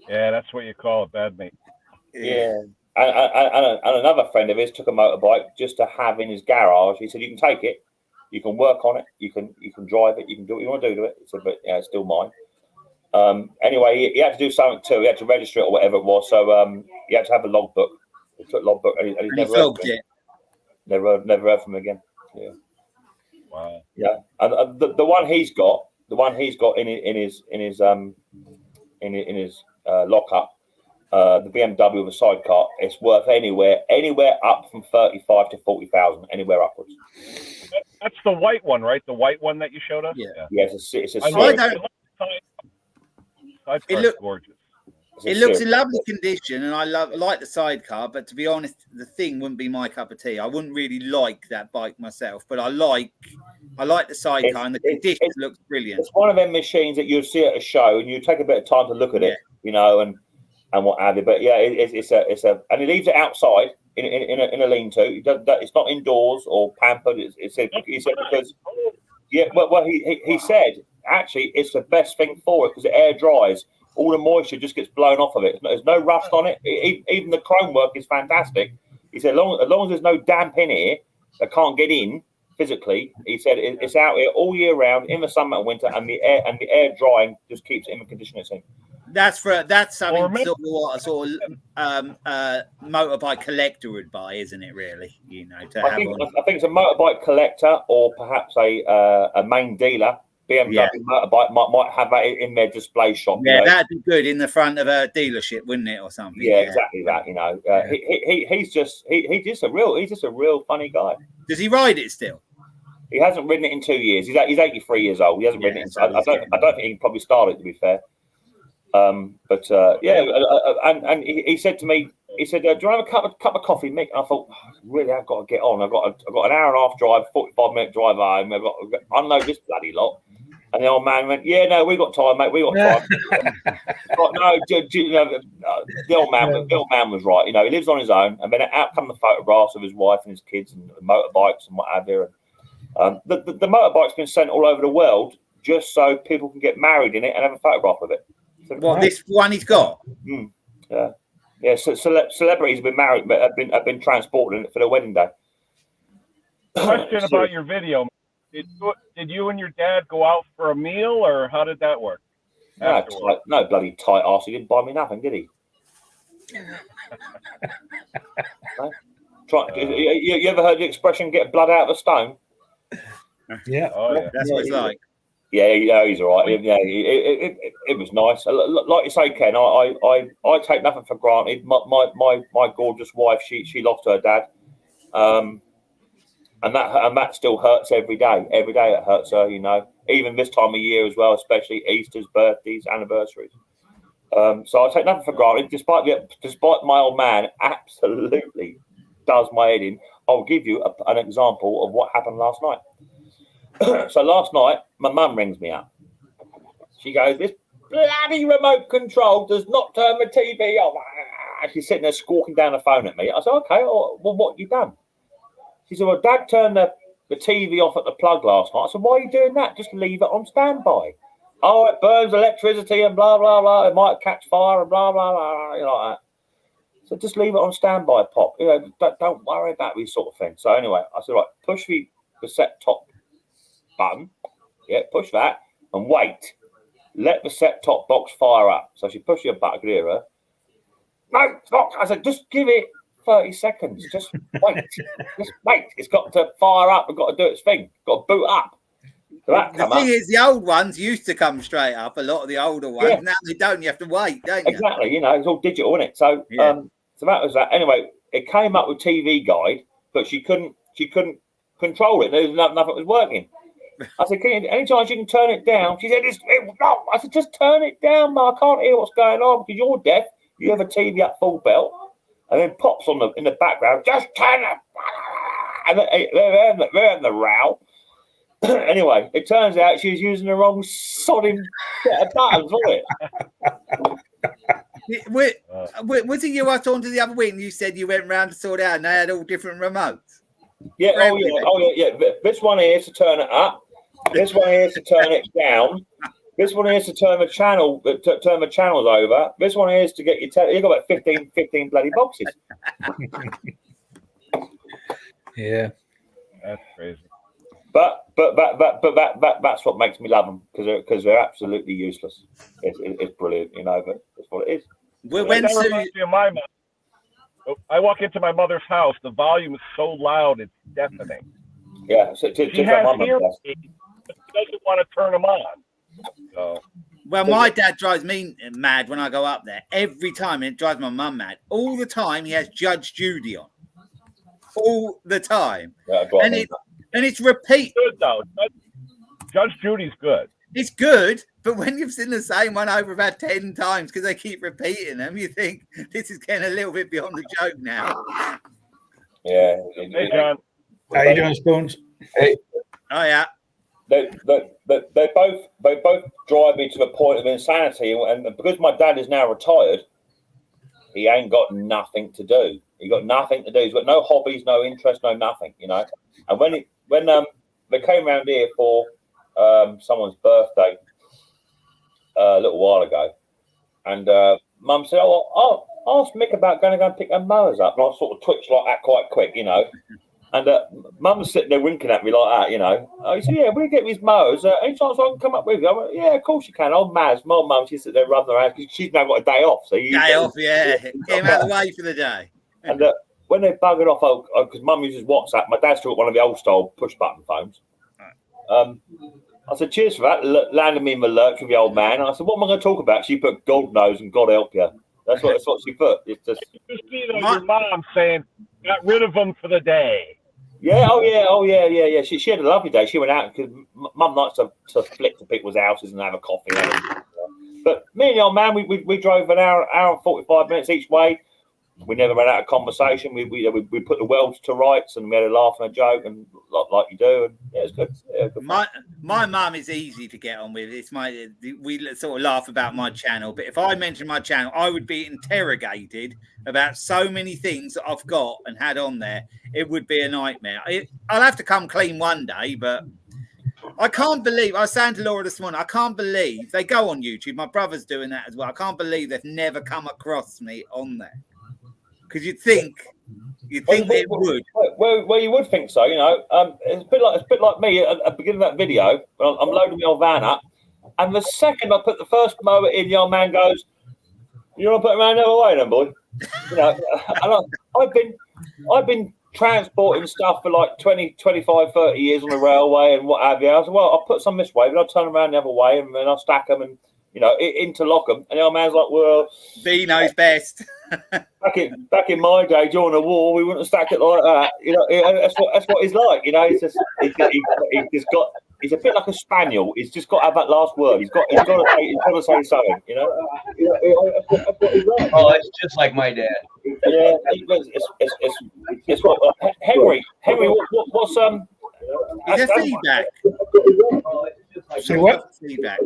[SPEAKER 1] Yeah, that's what you call a bad mate.
[SPEAKER 5] Yeah. And another friend of his took a motorbike just to have in his garage. He said, "You can take it, you can work on it, you can drive it, you can do what you want to do to it." He said, "But it's still mine." Anyway, he had to do something too. He had to register it or whatever it was. So he had to have a logbook. He took logbook, and he never heard from him. Never heard from him again. Yeah.
[SPEAKER 1] Wow.
[SPEAKER 5] Yeah. And the one he's got in his lockup. The BMW with a sidecar, it's worth anywhere up from 35 to 40,000, anywhere upwards.
[SPEAKER 1] That's the white one, right? The white one that you showed us.
[SPEAKER 4] Yeah.
[SPEAKER 5] Yes, it's a
[SPEAKER 1] I
[SPEAKER 5] series.
[SPEAKER 1] love it. Sidecar's gorgeous.
[SPEAKER 4] It looks in lovely condition, and I like the sidecar. But to be honest, the thing wouldn't be my cup of tea. I wouldn't really like that bike myself, but I like the sidecar, and the condition looks brilliant.
[SPEAKER 5] It's one of them machines that you'll see at a show, and you take a bit of time to look at it, you know, and what have you. But yeah, it's a, and he leaves it outside in a lean-to. It's not indoors or pampered. He said because he said actually it's the best thing for it because it air dries. All the moisture just gets blown off of it. There's no rust on it. Even the chrome work is fantastic. He said, as long as there's no damp in here that can't get in physically, he said it's out here all year round in the summer and winter, and the air drying just keeps it in the condition it's in.
[SPEAKER 4] That's something what a sort of motorbike collector would buy, isn't it? Really, you know. I think
[SPEAKER 5] it's a motorbike collector or perhaps a main dealer. BMW motorbike might have that in their display shop.
[SPEAKER 4] Yeah, that'd be good in the front of a dealership, wouldn't it, or something?
[SPEAKER 5] Yeah, exactly that. You know, he's just a real funny guy.
[SPEAKER 4] Does he ride it still?
[SPEAKER 5] He hasn't ridden it in 2 years. He's 83 years old. He hasn't ridden it. I don't think he can probably start it, to be fair. And he said to me, he said, "Do you want to have a cup of coffee, Mick?" And I thought, really, I've got to get on. I've got an hour and a half drive, 45-minute drive home. I've got to unload this bloody lot. And the old man went, "Yeah, no, we got time, mate. We got time." But no, the old man was right. You know, he lives on his own. And then out come the photographs of his wife and his kids and the motorbikes and what have you. The motorbike's been sent all over the world just so people can get married in it and have a photograph of it.
[SPEAKER 4] What, this one he's got?
[SPEAKER 5] Yeah. So celebrities have been married, but have been transported in it for their wedding day.
[SPEAKER 1] Question about your video. Did you and your dad go out for a meal, or how did that work?
[SPEAKER 5] No bloody tight ass. He didn't buy me nothing, did he? No? You ever heard the expression "get blood out of a stone"?
[SPEAKER 2] Yeah.
[SPEAKER 1] Oh, yeah.
[SPEAKER 4] That's what it's like.
[SPEAKER 5] Yeah, he's all right. Yeah, it was nice. Like you say, Ken, I take nothing for granted. My gorgeous wife, she lost her dad, and that still hurts every day. Every day it hurts her, you know. Even this time of year as well, especially Easter's, birthdays, anniversaries. So I take nothing for granted. Despite my old man absolutely does my head in. I'll give you an example of what happened last night. So last night, my mum rings me up. She goes, "This bloody remote control does not turn the TV off." She's sitting there squawking down the phone at me. I said, "Okay, well, what you done?" She said, "Well, Dad turned the TV off at the plug last night." I said, "Why are you doing that? Just leave it on standby." "Oh, it burns electricity and blah, blah, blah. It might catch fire and blah, blah, blah, you know, like that." So just leave it on standby, Pop. You know, don't worry about these sort of things. So anyway, I said, right, push the set top button. Yeah, push that and wait. Let the set top box fire up. So she pushed the button. I could hear her. "No, stop." I said, "Just give it 30 seconds. Just wait. Just wait. It's got to fire up. We've got to do its thing. Got to boot up." So that
[SPEAKER 4] the thing is, the old ones used to come straight up. A lot of the older ones.
[SPEAKER 5] Yeah.
[SPEAKER 4] Now they don't. You have to wait, don't you?
[SPEAKER 5] Exactly. You know, it's all digital, isn't it? So, so that was that. Anyway, it came up with TV guide, but she couldn't control it. There was nothing was working. I said, "Any chance you can turn it down?" She said, "No." I said, "Just turn it down, Ma. I can't hear what's going on because you're deaf. You have a TV up full belt." And then Pops in the background, "Just turn it." And they're in the row. Anyway, it turns out she was using the wrong sodding set of buttons, wasn't it?
[SPEAKER 4] Was it you I was talking to the other week and you said you went round to sort it out and they had all different remotes?
[SPEAKER 5] Yeah, oh yeah. This one here is to turn it up. This one here is to turn it down. This one here is to turn the channels over. This one here is to get your you've got about 15 bloody boxes.
[SPEAKER 2] Yeah,
[SPEAKER 1] That's crazy.
[SPEAKER 5] But that's what makes me love them because they're absolutely useless. It's brilliant, you know. But that's what it is.
[SPEAKER 1] I walk into my mother's house. The volume is so loud, it's deafening.
[SPEAKER 5] Yeah, so
[SPEAKER 1] she has hearing aids, but she doesn't want to turn them on. So.
[SPEAKER 4] Well, my dad drives me mad when I go up there. Every time, it drives my mum mad. All the time, he has Judge Judy on. All the time.
[SPEAKER 5] Yeah,
[SPEAKER 4] and it's repeat.
[SPEAKER 1] Good though. Judge Judy's good.
[SPEAKER 4] It's good, but when you've seen the same one over about 10 times because they keep repeating them, you think this is getting a little bit beyond the joke now.
[SPEAKER 5] Yeah.
[SPEAKER 1] Hey, John.
[SPEAKER 2] How you doing, Spoons?
[SPEAKER 5] Hey.
[SPEAKER 4] Oh yeah.
[SPEAKER 5] They both drive me to a point of insanity, and because my dad is now retired, he ain't got nothing to do. He got nothing to do. He's got no hobbies, no interest, no nothing. You know. And when they came round here for someone's birthday a little while ago, and Mum said, "Oh, I'll ask Mick about going to go and pick her mowers up." And I sort of twitched like that quite quick, you know. And Mum's sitting there winking at me like that, you know. I said, "Yeah, we'll get these mowers. Any chance I can come up with you?" I went, "Yeah, of course you can." Old Maz, my mum, she's sitting there rubbing her hands because she's now got a day off. So
[SPEAKER 4] day off, yeah. Get him out of the way for the day.
[SPEAKER 5] And when they buggered off, because Mum uses WhatsApp, my dad's still got one of the old style push button phones. I said, "Cheers for that." Landed me in the lurch with the old man. And I said, "What am I going to talk about?" She put "God knows" and "God help you." That's what she put. It's just
[SPEAKER 1] your mom saying, "Got rid of them for the day."
[SPEAKER 5] Yeah, oh yeah. She had a lovely day. She went out because Mum likes to flick to people's houses and have a coffee. But me and the old man, we drove an hour and 45 minutes each way. We never ran out of conversation. We put the worlds to rights, and we had a laugh and a joke, and like you do. And yeah, it's good. Yeah, good
[SPEAKER 4] my mum is easy to get on with. We sort of laugh about my channel, but if I mention my channel, I would be interrogated about so many things that I've got and had on there. It would be a nightmare. I'll have to come clean one day, but I can't believe. I was saying to Laura this morning, I can't believe they go on YouTube. My brother's doing that as well. I can't believe they've never come across me on there. Because you'd think it would.
[SPEAKER 5] Well, you would think so, you know. It's a bit like me at the beginning of that video. I'm loading my old van up, and the second I put the first mower in, the old man goes, "You want to put it around the other way, then, boy?" You know. And I've been transporting stuff for like 20, 25, 30 years on the railway and what have you. I said, "Well, I'll put some this way, but I'll turn around the other way, and then I'll stack them and, you know, interlock them." And the old man's like, "Well,
[SPEAKER 4] B knows best."
[SPEAKER 5] Back in my day during the war, we wouldn't have stacked it like that. You know, that's what he's like. You know, he's a bit like a spaniel. He's just got to have that last word. He's got to say something. You know, that's what he's like.
[SPEAKER 6] Oh, it's just like my dad.
[SPEAKER 5] Yeah, it's what Henry. What's
[SPEAKER 4] Is there feedback?
[SPEAKER 2] Say what?
[SPEAKER 4] Feedback.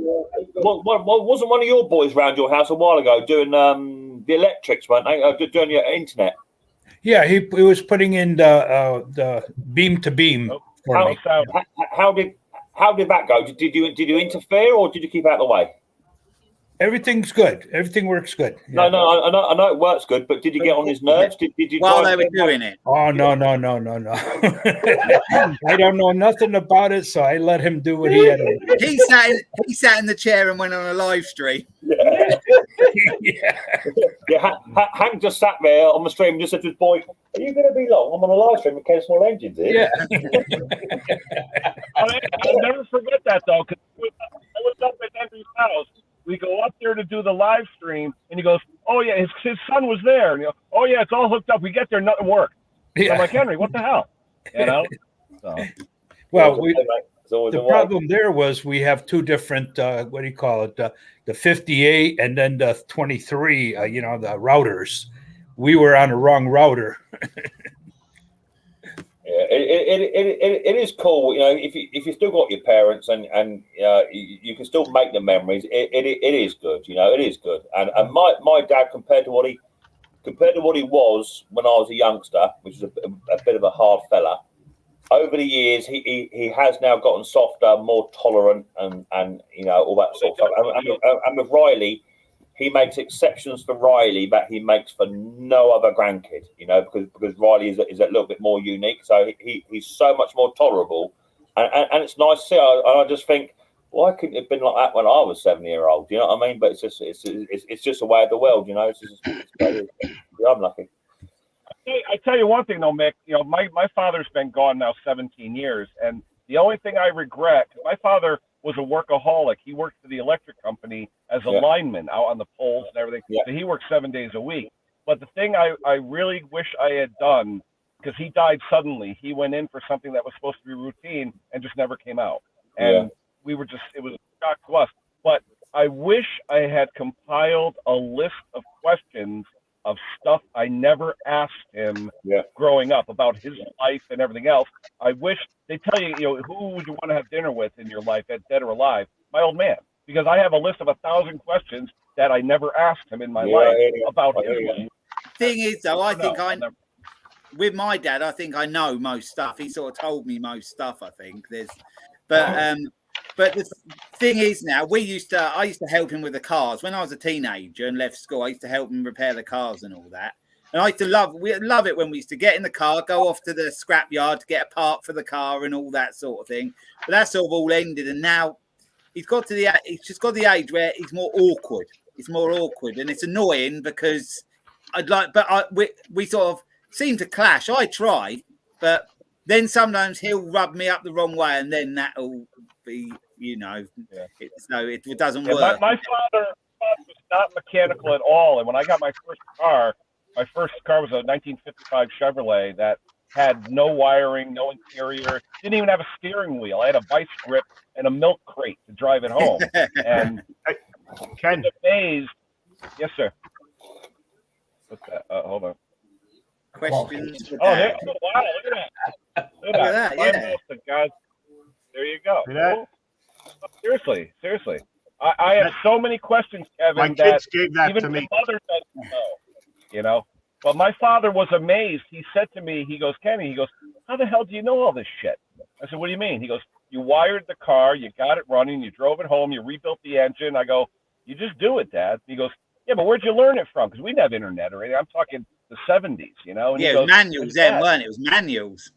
[SPEAKER 5] What wasn't one of your boys around your house a while ago doing the electrics, weren't they? Doing your internet.
[SPEAKER 2] Yeah, he was putting in the beam to beam for me.
[SPEAKER 5] How did that go? Did you interfere, or did you keep out of the way?
[SPEAKER 2] Everything's good. Everything works good.
[SPEAKER 5] Yeah. No, I know it works good, but did you get on his nerves? Did you
[SPEAKER 4] while they were doing it?
[SPEAKER 2] Oh no. I don't know nothing about it, so I let him do what he had to do.
[SPEAKER 4] He sat in the chair and went on a live stream.
[SPEAKER 5] Yeah. Hank just sat there on the stream and just said to his boy, "Are you going to be long? I'm on a live stream with KSE Engines here."
[SPEAKER 2] Yeah.
[SPEAKER 1] I'll never forget that though, because I was up at Henry's house. We go up there to do the live stream, and he goes, "Oh yeah, his son was there." And he goes, "Oh yeah, it's all hooked up." We get there, nothing worked. Yeah. I'm like, "Henry, what the hell?" You know. So.
[SPEAKER 2] Well, the problem there was we have two different. What do you call it? The 58 and then the 23. You know, the routers. We were on the wrong router.
[SPEAKER 5] Yeah, it is cool, you know. If you still got your parents and you can still make the memories, it is good, you know. It is good. And my dad, compared to what he was when I was a youngster, which is a bit of a hard fella, over the years he has now gotten softer, more tolerant, and you know, all that sort of stuff. And with Riley, he makes exceptions for Riley that he makes for no other grandkid, you know, because Riley is a little bit more unique. So he's so much more tolerable, and it's nice to see. I just think, why couldn't it have been like that when I was 7-year-old? You know what I mean? But it's just a way of the world, you know. I'm lucky.
[SPEAKER 1] I tell you one thing though, Mick. You know, my father's been gone now 17 years, and the only thing I regret, my father was a workaholic. He worked for the electric company as a lineman out on the poles and everything. Yeah. So he worked 7 days a week. But the thing I really wish I had done because he died suddenly. He went in for something that was supposed to be routine and just never came out. And we were just, it was a shock to us. But I wish I had compiled a list of questions of stuff I never asked him growing up about his life and everything else. I wish they tell you, who would you want to have dinner with in your life, dead or alive? My old man, because I have a list of 1,000 questions that I never asked him in my life about his life.
[SPEAKER 4] Thing is, though, I think with my dad, I think I know most stuff. He sort of told me most stuff. I think but the thing is now, I used to help him with the cars when I was a teenager and left school. I used to help him repair the cars and all that. And I used to love it when we used to get in the car, go off to the scrapyard to get a part for the car and all that sort of thing. But that sort of all ended, and now he's just got the age where he's more awkward. It's more awkward, and it's annoying because we sort of seem to clash. I try, but then sometimes he'll rub me up the wrong way, and then that'll be, it doesn't work.
[SPEAKER 1] My father was not mechanical at all, and when I got my first car was a 1955 Chevrolet that had no wiring, no interior, didn't even have a steering wheel. I had a vice grip and a milk crate to drive it home. And
[SPEAKER 6] Ken.
[SPEAKER 1] I was amazed. Yes, sir. What's that? Hold on.
[SPEAKER 4] Questions?
[SPEAKER 1] Oh, wow, look at that. Look at that. Yeah. There you go.
[SPEAKER 6] Yeah.
[SPEAKER 1] Seriously. I have so many questions, Kevin,
[SPEAKER 6] my kids gave that
[SPEAKER 1] even
[SPEAKER 6] to me.
[SPEAKER 1] my mother doesn't know, But my father was amazed. He said to me, he goes, Kenny, how the hell do you know all this shit? I said, what do you mean? He goes, you wired the car, you got it running, you drove it home, you rebuilt the engine. I go, you just do it, Dad. He goes, yeah, but where'd you learn it from? Because we didn't have internet or anything. I'm talking the 70s, And
[SPEAKER 4] it was manuals then, weren't it? It was manuals.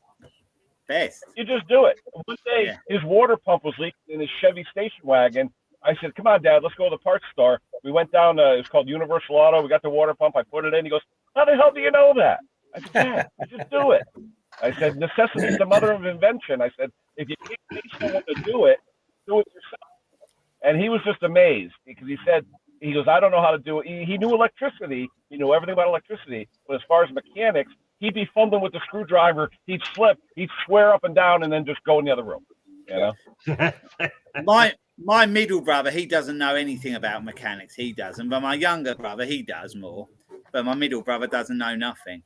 [SPEAKER 4] Best.
[SPEAKER 1] You just do it. One day, his water pump was leaking in his Chevy station wagon. I said, come on, Dad, let's go to the parts store. We went down, it was called Universal Auto. We got the water pump. I put it in. He goes, how the hell do you know that? I said, Dad, you just do it. I said, necessity is the mother of invention. I said, if you can't teach someone to do it yourself. And he was just amazed because he goes, I don't know how to do it. He knew electricity. He knew everything about electricity. But as far as mechanics, he'd be fumbling with the screwdriver. He'd slip. He'd swear up and down and then just go in the other room.
[SPEAKER 4] My middle brother, he doesn't know anything about mechanics. He doesn't. But my younger brother, he does more. But my middle brother doesn't know nothing.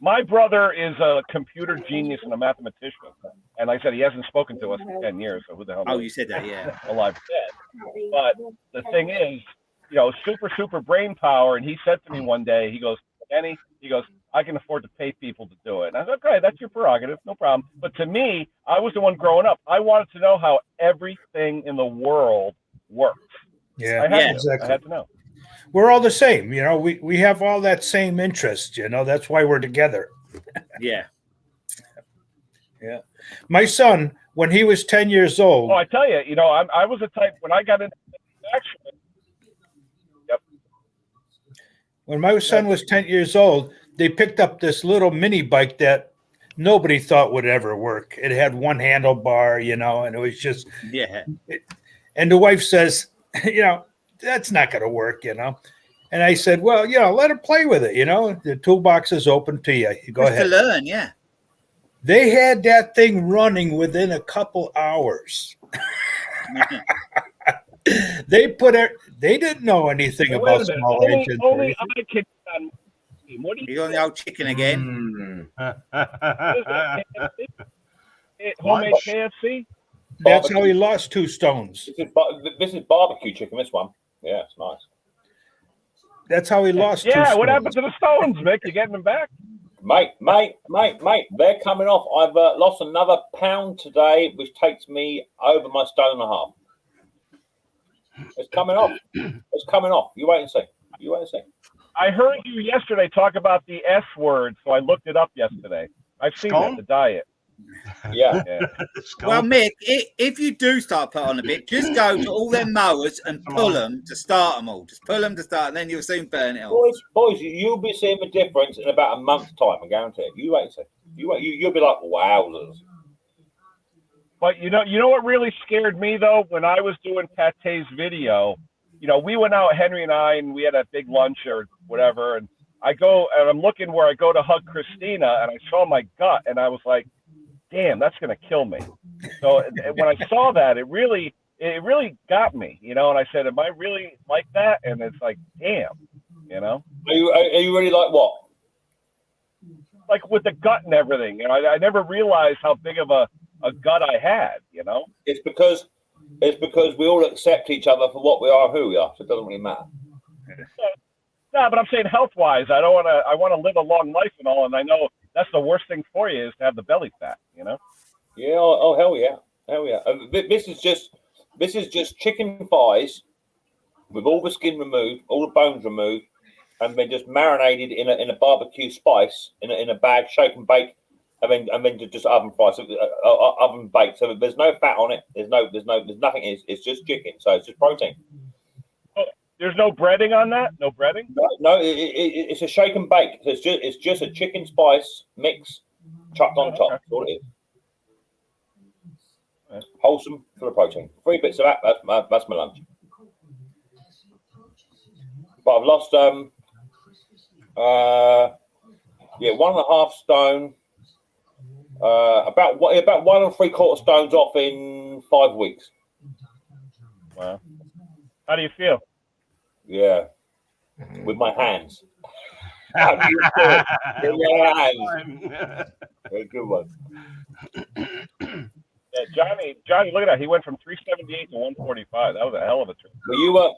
[SPEAKER 1] My brother is a computer genius and a mathematician. And like I said, he hasn't spoken to us in 10 years. So who the hell knows?
[SPEAKER 4] Oh, you said that, yeah.
[SPEAKER 1] Alive dead. But the thing is, super brain power. And he said to me one day, he goes, Kenny, I can afford to pay people to do it. And I said, okay, that's your prerogative, no problem. But to me, I was the one growing up. I wanted to know how everything in the world works.
[SPEAKER 2] Yeah,
[SPEAKER 1] exactly. I had to know.
[SPEAKER 2] We're all the same, we have all that same interest, that's why we're together.
[SPEAKER 4] Yeah.
[SPEAKER 2] Yeah. My son, when he was 10 years old.
[SPEAKER 1] Oh, I tell you, I was a type, when I got into action. Yep.
[SPEAKER 2] When my son was 10 years old, they picked up this little mini bike that nobody thought would ever work. It had one handlebar, and it was just.
[SPEAKER 4] Yeah.
[SPEAKER 2] And the wife says, that's not going to work, And I said, well, let her play with it, The toolbox is open to you. You go ahead.
[SPEAKER 4] To learn, yeah.
[SPEAKER 2] They had that thing running within a couple hours. They didn't know anything about small engines.
[SPEAKER 1] Only I can. What do
[SPEAKER 4] you on the old chicken again?
[SPEAKER 1] Homemade KSE?
[SPEAKER 2] That's how he lost 2 stones.
[SPEAKER 5] This is barbecue chicken, this one. Yeah, it's nice.
[SPEAKER 2] That's how he lost 2 stones.
[SPEAKER 1] Yeah, what happened to the stones, Mick? You getting them back?
[SPEAKER 5] Mate, they're coming off. I've lost another pound today, which takes me over my 1.5 stone. It's coming off. It's coming off. You wait and see.
[SPEAKER 1] I heard you yesterday talk about the S word, so I looked it up yesterday. I've seen that, the diet.
[SPEAKER 5] Yeah.
[SPEAKER 4] Well, Mick, if you do start put on a bit, just go to all them mowers and pull them to start them all. Just pull them to start, and then you'll soon burn it off.
[SPEAKER 5] Boys, you'll be seeing the difference in about a month's time. I guarantee it. You wait and see. You'll be like, wowzers.
[SPEAKER 1] But you know what really scared me though, when I was doing Pate's video, we went out, Henry and I, and we had a big lunch or whatever, and I go and I'm looking where I go to hug Christina, and I saw my gut, and I was like, damn, that's gonna kill me. So when I saw that, it really got me, you know. And I said, am I really like that? And it's like, damn, you know.
[SPEAKER 5] Are you really like what?
[SPEAKER 1] Like with the gut and everything, you know, I never realized how big of a gut I had, you know.
[SPEAKER 5] It's because we all accept each other for what we are, who we are. So it doesn't really matter.
[SPEAKER 1] No, but I'm saying health-wise, I want to live a long life and all, and I know that's the worst thing for you is to have the belly fat, you know.
[SPEAKER 5] Yeah. Oh hell yeah. This is just chicken thighs with all the skin removed, all the bones removed, and then just marinated in a barbecue spice in a bag, shake and bake, and then just oven fry, so, oven baked. So there's no fat on it. There's nothing. It's just chicken. So it's just protein.
[SPEAKER 1] Oh, there's no breading on that. No breading.
[SPEAKER 5] No, it's a shake and bake. So it's just a chicken spice mix chucked on top. That's all it is. Wholesome, full of protein. 3 bits of that. That's my lunch. But I've lost 1.5 stone. About 1 3/4 stones off in 5 weeks.
[SPEAKER 1] Wow. How do you feel?
[SPEAKER 5] Yeah, with my hands. How do you feel? With my hands. Very good one.
[SPEAKER 1] Yeah, Johnny, look at that. He went from 378 to 145. That was a hell of a trip.
[SPEAKER 5] Well, you were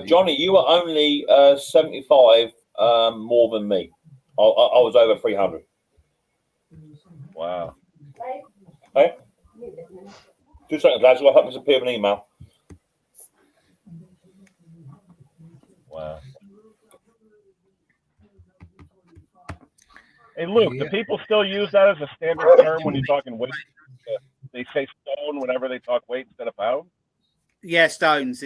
[SPEAKER 5] Johnny. You were only 75 more than me. I was over 300.
[SPEAKER 1] Wow.
[SPEAKER 5] Hey, 2 seconds, lads. What happens to appear an email?
[SPEAKER 1] Wow. Hey, Luke, do people still use that as a standard term when you're talking weight? They say stone whenever they talk weight instead of pound?
[SPEAKER 4] Yeah, stones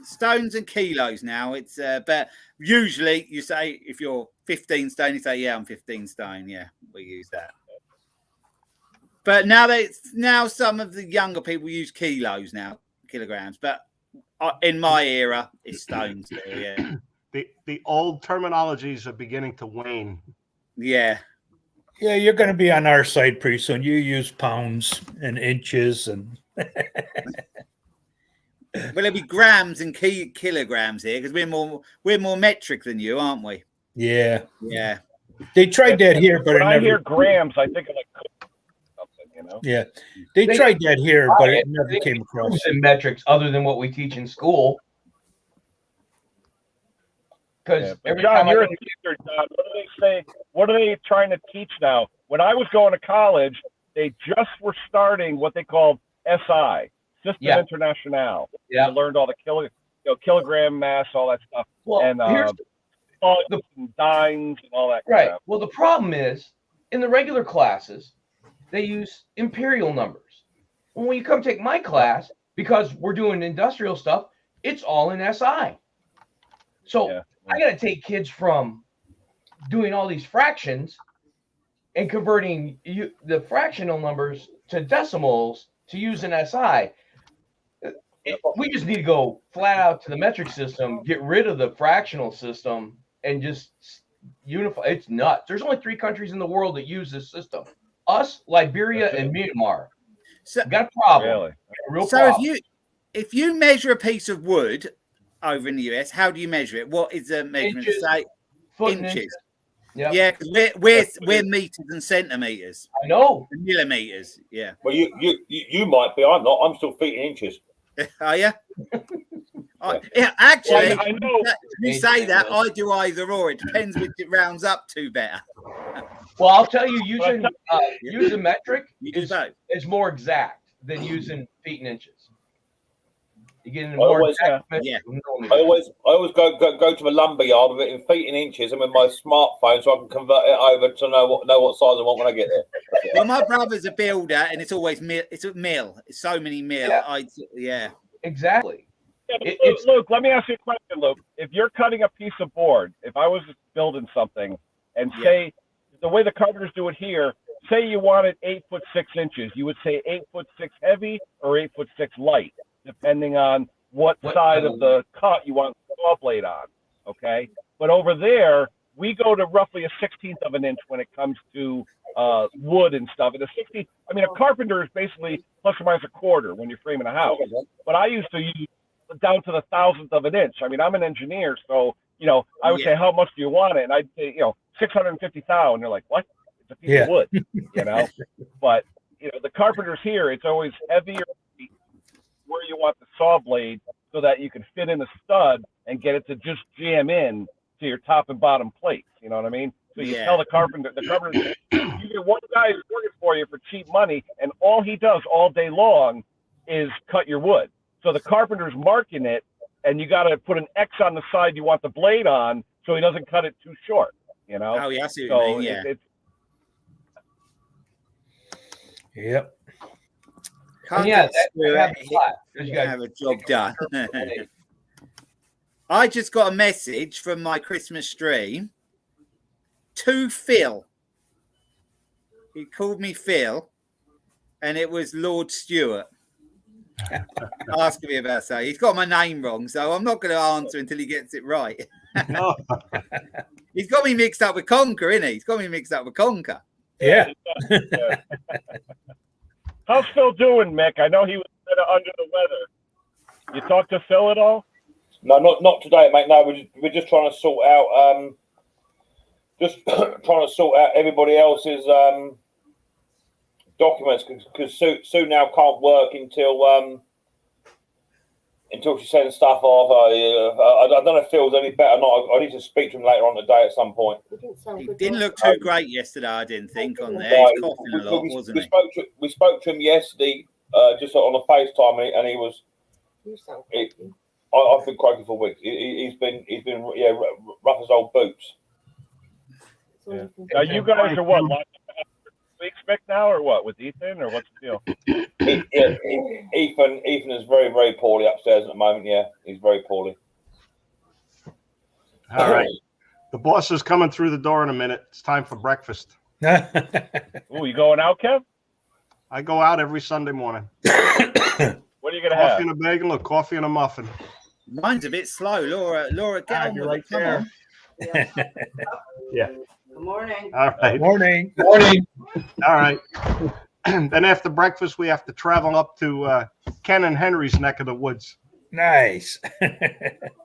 [SPEAKER 4] stones and kilos now. It's but usually you say if you're 15 stone, you say, yeah, I'm 15 stone. Yeah, we use that. But now some of the younger people use kilograms. But in my era, it's stones. So, yeah.
[SPEAKER 6] The old terminologies are beginning to wane.
[SPEAKER 4] Yeah.
[SPEAKER 2] Yeah, you're going to be on our side pretty soon. You use pounds and inches and.
[SPEAKER 4] Well, it'll be grams and kilograms here because we're more metric than you, aren't we?
[SPEAKER 2] Yeah.
[SPEAKER 4] Yeah.
[SPEAKER 2] They tried that here, but
[SPEAKER 1] when
[SPEAKER 2] it
[SPEAKER 1] I
[SPEAKER 2] never.
[SPEAKER 1] hear grams, I think of like something, you know.
[SPEAKER 2] Yeah, they tried that here, but it never came across.
[SPEAKER 7] In metrics other than what we teach in school. Because every
[SPEAKER 1] John,
[SPEAKER 7] time
[SPEAKER 1] you're a teacher, John. What do they say? What are they trying to teach now? When I was going to college, they just were starting what they called SI, System International.
[SPEAKER 7] Yeah.
[SPEAKER 1] I learned all the kilogram mass, all that stuff,
[SPEAKER 7] well,
[SPEAKER 1] and and dynes and all that.
[SPEAKER 7] Right.
[SPEAKER 1] Crap.
[SPEAKER 7] Well, the problem is in the regular classes, they use imperial numbers. When you come take my class, because we're doing industrial stuff, it's all in SI. So I got to take kids from doing all these fractions and converting the fractional numbers to decimals to use an SI. We just need to go flat out to the metric system, get rid of the fractional system, and just unify. It's nuts. There's only 3 countries in the world that use this system: us, Liberia, and Myanmar.
[SPEAKER 4] So,
[SPEAKER 7] got a problem.
[SPEAKER 1] Really?
[SPEAKER 7] A real
[SPEAKER 4] so
[SPEAKER 7] problem.
[SPEAKER 4] if you measure a piece of wood over in the US, how do you measure it? What is the measurement?
[SPEAKER 7] Inches,
[SPEAKER 4] Say
[SPEAKER 7] inches. Yep.
[SPEAKER 4] Yeah, because we're meters and centimeters.
[SPEAKER 7] I know.
[SPEAKER 4] Millimeters. Yeah.
[SPEAKER 5] Well, you might be. I'm not. I'm still feet and inches.
[SPEAKER 4] Are you? Yeah, actually,
[SPEAKER 1] I know.
[SPEAKER 4] you say that, I do either or. It depends which it rounds up to better.
[SPEAKER 7] Well, I'll tell you, using metric is more exact than using feet and inches. You get into more exact
[SPEAKER 5] I always go to the lumber yard with it in feet and inches, and with my smartphone, so I can convert it over to know what size I want when I get there.
[SPEAKER 4] Well, my brother's a builder, and it's always it's a mill. It's so many mill.
[SPEAKER 7] Yeah. Exactly.
[SPEAKER 1] Yeah, Luke, let me ask you a question, Luke. If you're cutting a piece of board, if I was building something, and say the way the carpenters do it here, say you wanted 8'6" you would say 8'6" heavy or 8'6" light, depending on what side of the cut you want the saw blade on. Okay, but over there we go to roughly a 16th of an inch when it comes to wood and stuff. And a 60, I mean, a carpenter is basically plus or minus a quarter when you're framing a house. But I used to use down to the 1,000th of an inch. I mean, I'm an engineer, so I would say, how much do you want it? And I'd say, 650 thou. And they're like, what? It's a piece of wood, But the carpenters here, it's always heavier where you want the saw blade so that you can fit in the stud and get it to just jam in to your top and bottom plates. You know what I mean? So you tell the carpenter, you get one guy who's working for you for cheap money, and all he does all day long is cut your wood. So the carpenter's marking it, and you got to put an X on the side you want the blade on so he doesn't cut it too short.
[SPEAKER 4] Oh, yeah, I see what you mean,
[SPEAKER 2] Yep.
[SPEAKER 4] Can't have a job done. I just got a message from my Christmas stream to Phil. He called me Phil, and it was Lord Stewart asking me about that. He's got my name wrong, so I'm not going to answer until he gets it right. He's got me mixed up with Conker, isn't he? He's got me mixed up with Conker.
[SPEAKER 2] Yeah.
[SPEAKER 1] How's Phil doing, Mick? I know he was kind of under the weather. You talked to Phil at all?
[SPEAKER 5] No, not today, mate. No, we're just trying to sort out everybody else's documents because Sue now can't work until she sends stuff off. I don't know if Phil's any better or not. I need to speak to him later on today at some point.
[SPEAKER 4] He didn't look too great yesterday, I didn't think, on there. He's coughing a lot, wasn't he?
[SPEAKER 5] We spoke to him yesterday, just on a FaceTime, and he was. I've been croaking for weeks. He's been rough as old boots.
[SPEAKER 1] Yeah. Now you guys are what? We expect now, or what, with Ethan, or what's the deal?
[SPEAKER 5] Ethan is very, very poorly upstairs at the moment. Yeah, he's very poorly.
[SPEAKER 6] All right, the boss is coming through the door in a minute. It's time for breakfast.
[SPEAKER 1] Oh, you going out, Kev?
[SPEAKER 6] I go out every Sunday morning.
[SPEAKER 1] What are you gonna have?
[SPEAKER 6] Coffee and a bagel, or coffee and a muffin.
[SPEAKER 4] Mine's a bit slow, Laura. Get on
[SPEAKER 6] you're
[SPEAKER 4] with
[SPEAKER 6] right
[SPEAKER 4] it.
[SPEAKER 6] there. Yeah.
[SPEAKER 8] Good morning.
[SPEAKER 6] All right.
[SPEAKER 2] Morning.
[SPEAKER 6] All right. Then after breakfast, we have to travel up to Ken and Henry's neck of the woods.
[SPEAKER 2] Nice.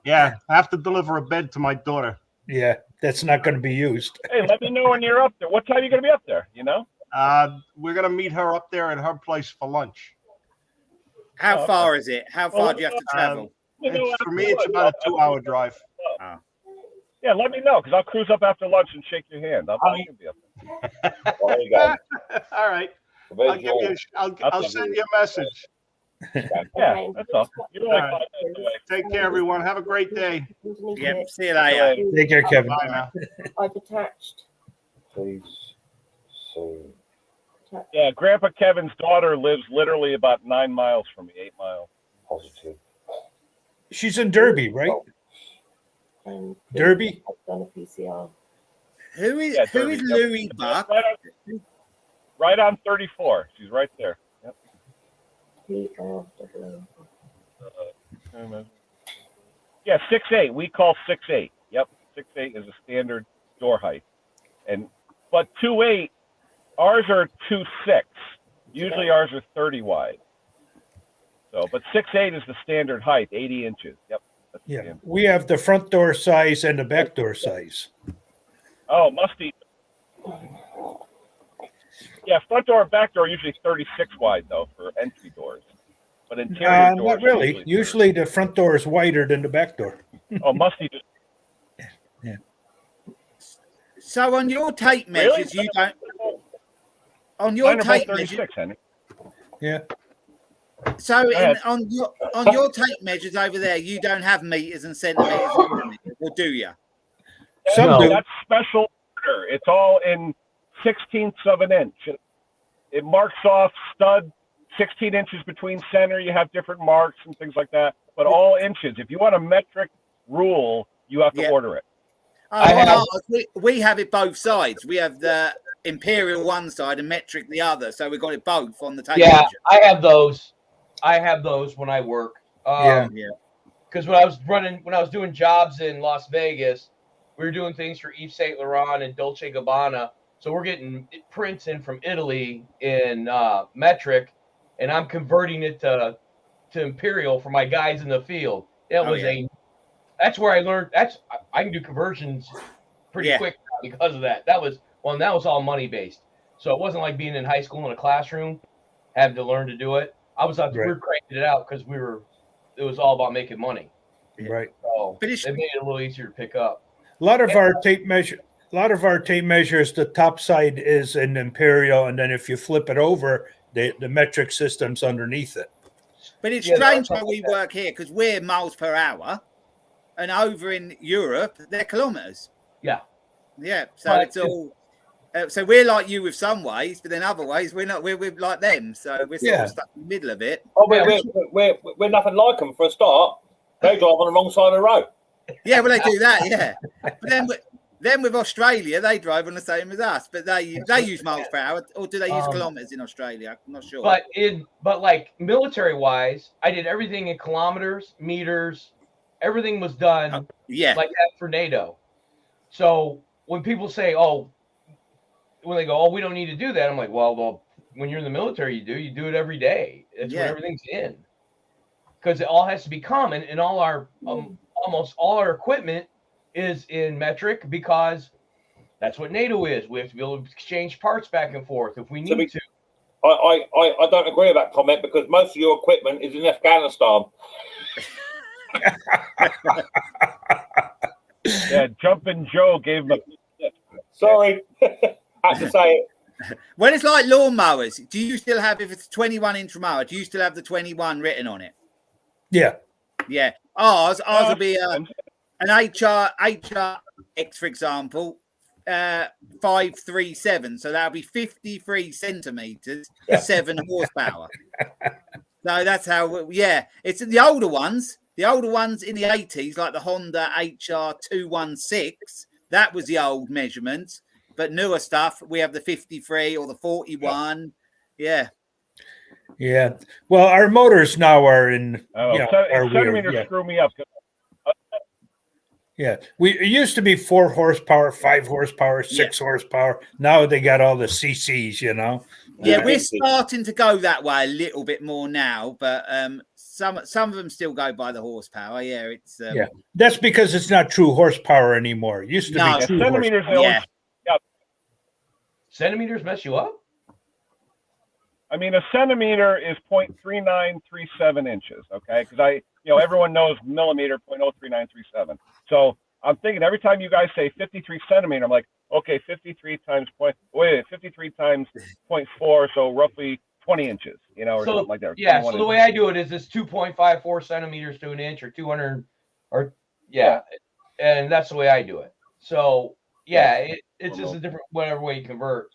[SPEAKER 6] Yeah, I have to deliver a bed to my daughter.
[SPEAKER 2] Yeah, that's not going to be used.
[SPEAKER 1] Hey, let me know when you're up there. What time are you going to be up there?
[SPEAKER 6] We're going to meet her up there at her place for lunch.
[SPEAKER 4] How far is it? How far do you have to travel?
[SPEAKER 6] For me, it's about a 2-hour drive.
[SPEAKER 1] Yeah, let me know, because I'll cruise up after lunch and shake your hand. I'll be up there.
[SPEAKER 5] There you go.
[SPEAKER 6] All right. I'll send you a message.
[SPEAKER 1] Yeah, that's all. You're like 5 minutes away.
[SPEAKER 6] Take care, everyone. Have a great day.
[SPEAKER 4] Yep, see you later.
[SPEAKER 2] Take care, Kevin.
[SPEAKER 6] Bye now.
[SPEAKER 8] I've attached.
[SPEAKER 5] Please. So.
[SPEAKER 1] Yeah, Grandpa Kevin's daughter lives literally about 9 miles from me, 8 miles.
[SPEAKER 5] Positive.
[SPEAKER 2] She's in Derby, right? Derby?
[SPEAKER 8] I've done a PCR.
[SPEAKER 4] Who is
[SPEAKER 1] Derby.
[SPEAKER 4] Louis Buck?
[SPEAKER 1] Right on 34. She's right there. Yep. Yeah, 6'8". We call 6'8". Yep, 6'8" is a standard door height. But 2'8", ours are 2'6". Usually ours are 30 wide. So, but 6'8" is the standard height, 80 inches. Yep.
[SPEAKER 2] Yeah, we have the front door size and the back door size.
[SPEAKER 1] Oh, Musty. Yeah, front door and back door are usually 36 wide, though, for entry doors. But interior doors...
[SPEAKER 2] Not really. Usually the front door is wider than the back door.
[SPEAKER 1] Oh, Musty just...
[SPEAKER 2] Yeah.
[SPEAKER 4] So on your tape measures, you don't... On your tape measures...
[SPEAKER 1] Henry.
[SPEAKER 2] Yeah.
[SPEAKER 4] So on your tape measures over there, you don't have meters and centimeters, or do you?
[SPEAKER 2] Some do.
[SPEAKER 1] That's special order. It's all in 16ths of an inch. It marks off stud 16 inches between center. You have different marks and things like that, but all inches. If you want a metric rule, you have to order it.
[SPEAKER 4] We have it both sides. We have the imperial one side and metric the other, so we've got it both on the tape.
[SPEAKER 7] Yeah, measure. I have those when I work.
[SPEAKER 4] Yeah.
[SPEAKER 7] Because when I was doing jobs in Las Vegas, we were doing things for Yves Saint Laurent and Dolce Gabbana. So we're getting prints in from Italy in metric, and I'm converting it to imperial for my guys in the field. That's where I learned. I can do conversions pretty quick now because of that. That was all money based. So it wasn't like being in high school in a classroom, having to learn to do it. We were cranking it out because it was all about making money.
[SPEAKER 2] Right.
[SPEAKER 7] So it made it a little easier to pick up.
[SPEAKER 2] A lot of our tape measures, the top side is an imperial, and then if you flip it over, the metric system's underneath it.
[SPEAKER 4] But it's strange how we work here because we're miles per hour, and over in Europe they're kilometers.
[SPEAKER 7] Yeah.
[SPEAKER 4] Yeah. So it's all. So we're like you with some ways, but then other ways we're not. We're like them. So we're sort of stuck in the middle of it.
[SPEAKER 5] Oh, we're nothing like them for a start. They drive on the wrong side of the road.
[SPEAKER 4] Yeah, well, they do that, yeah. But then with Australia, they drive on the same as us, but they use miles per hour, or do they use kilometers in Australia? I'm not sure.
[SPEAKER 7] But like military wise, I did everything in kilometers, meters. Everything was done like that for NATO. So when people say, when they go, we don't need to do that, I'm like, well, when you're in the military, you do it every day. It's when everything's in, because it all has to be common, and all our almost all our equipment is in metric because that's what NATO is. We have to be able to exchange parts back and forth if we need to.
[SPEAKER 5] I don't agree with that comment because most of your equipment is in Afghanistan.
[SPEAKER 1] Yeah, Jumpin' Joe gave him a...
[SPEAKER 5] Sorry. Had to say it.
[SPEAKER 4] When it's like lawnmowers, do you still have, if it's a 21-inch mower, do you still have the 21 written on it?
[SPEAKER 2] Yeah.
[SPEAKER 4] Yeah. Ours will be an HRX, for example, 537. So that'll be 53 centimeters, 7 horsepower. So that's how, it's the older ones. The older ones in the 80s, like the Honda HR216, that was the old measurements. But newer stuff, we have the 53 or the 41. Yeah.
[SPEAKER 2] Yeah. Well, our motors now are in.
[SPEAKER 1] Centimeters screw me up.
[SPEAKER 2] Yeah. It used to be 4 horsepower, 5 horsepower, 6 horsepower. Now they got all the CCs,
[SPEAKER 4] Yeah, we're starting to go that way a little bit more now, but some of them still go by the horsepower. Yeah, it's
[SPEAKER 2] That's because it's not true horsepower anymore. It used to be true
[SPEAKER 1] centimeters.
[SPEAKER 7] Centimeters mess you up?
[SPEAKER 1] I mean, a centimeter is 0.3937 inches, okay? Because everyone knows millimeter, 0.03937. So I'm thinking every time you guys say 53 centimeter, I'm like, okay, 53 times 0.4, so roughly 20 inches, or something like that.
[SPEAKER 7] Yeah, so the way I do it is it's 2.54 centimeters to an inch or 200, and that's the way I do it. So, it's just a different, whatever way you convert.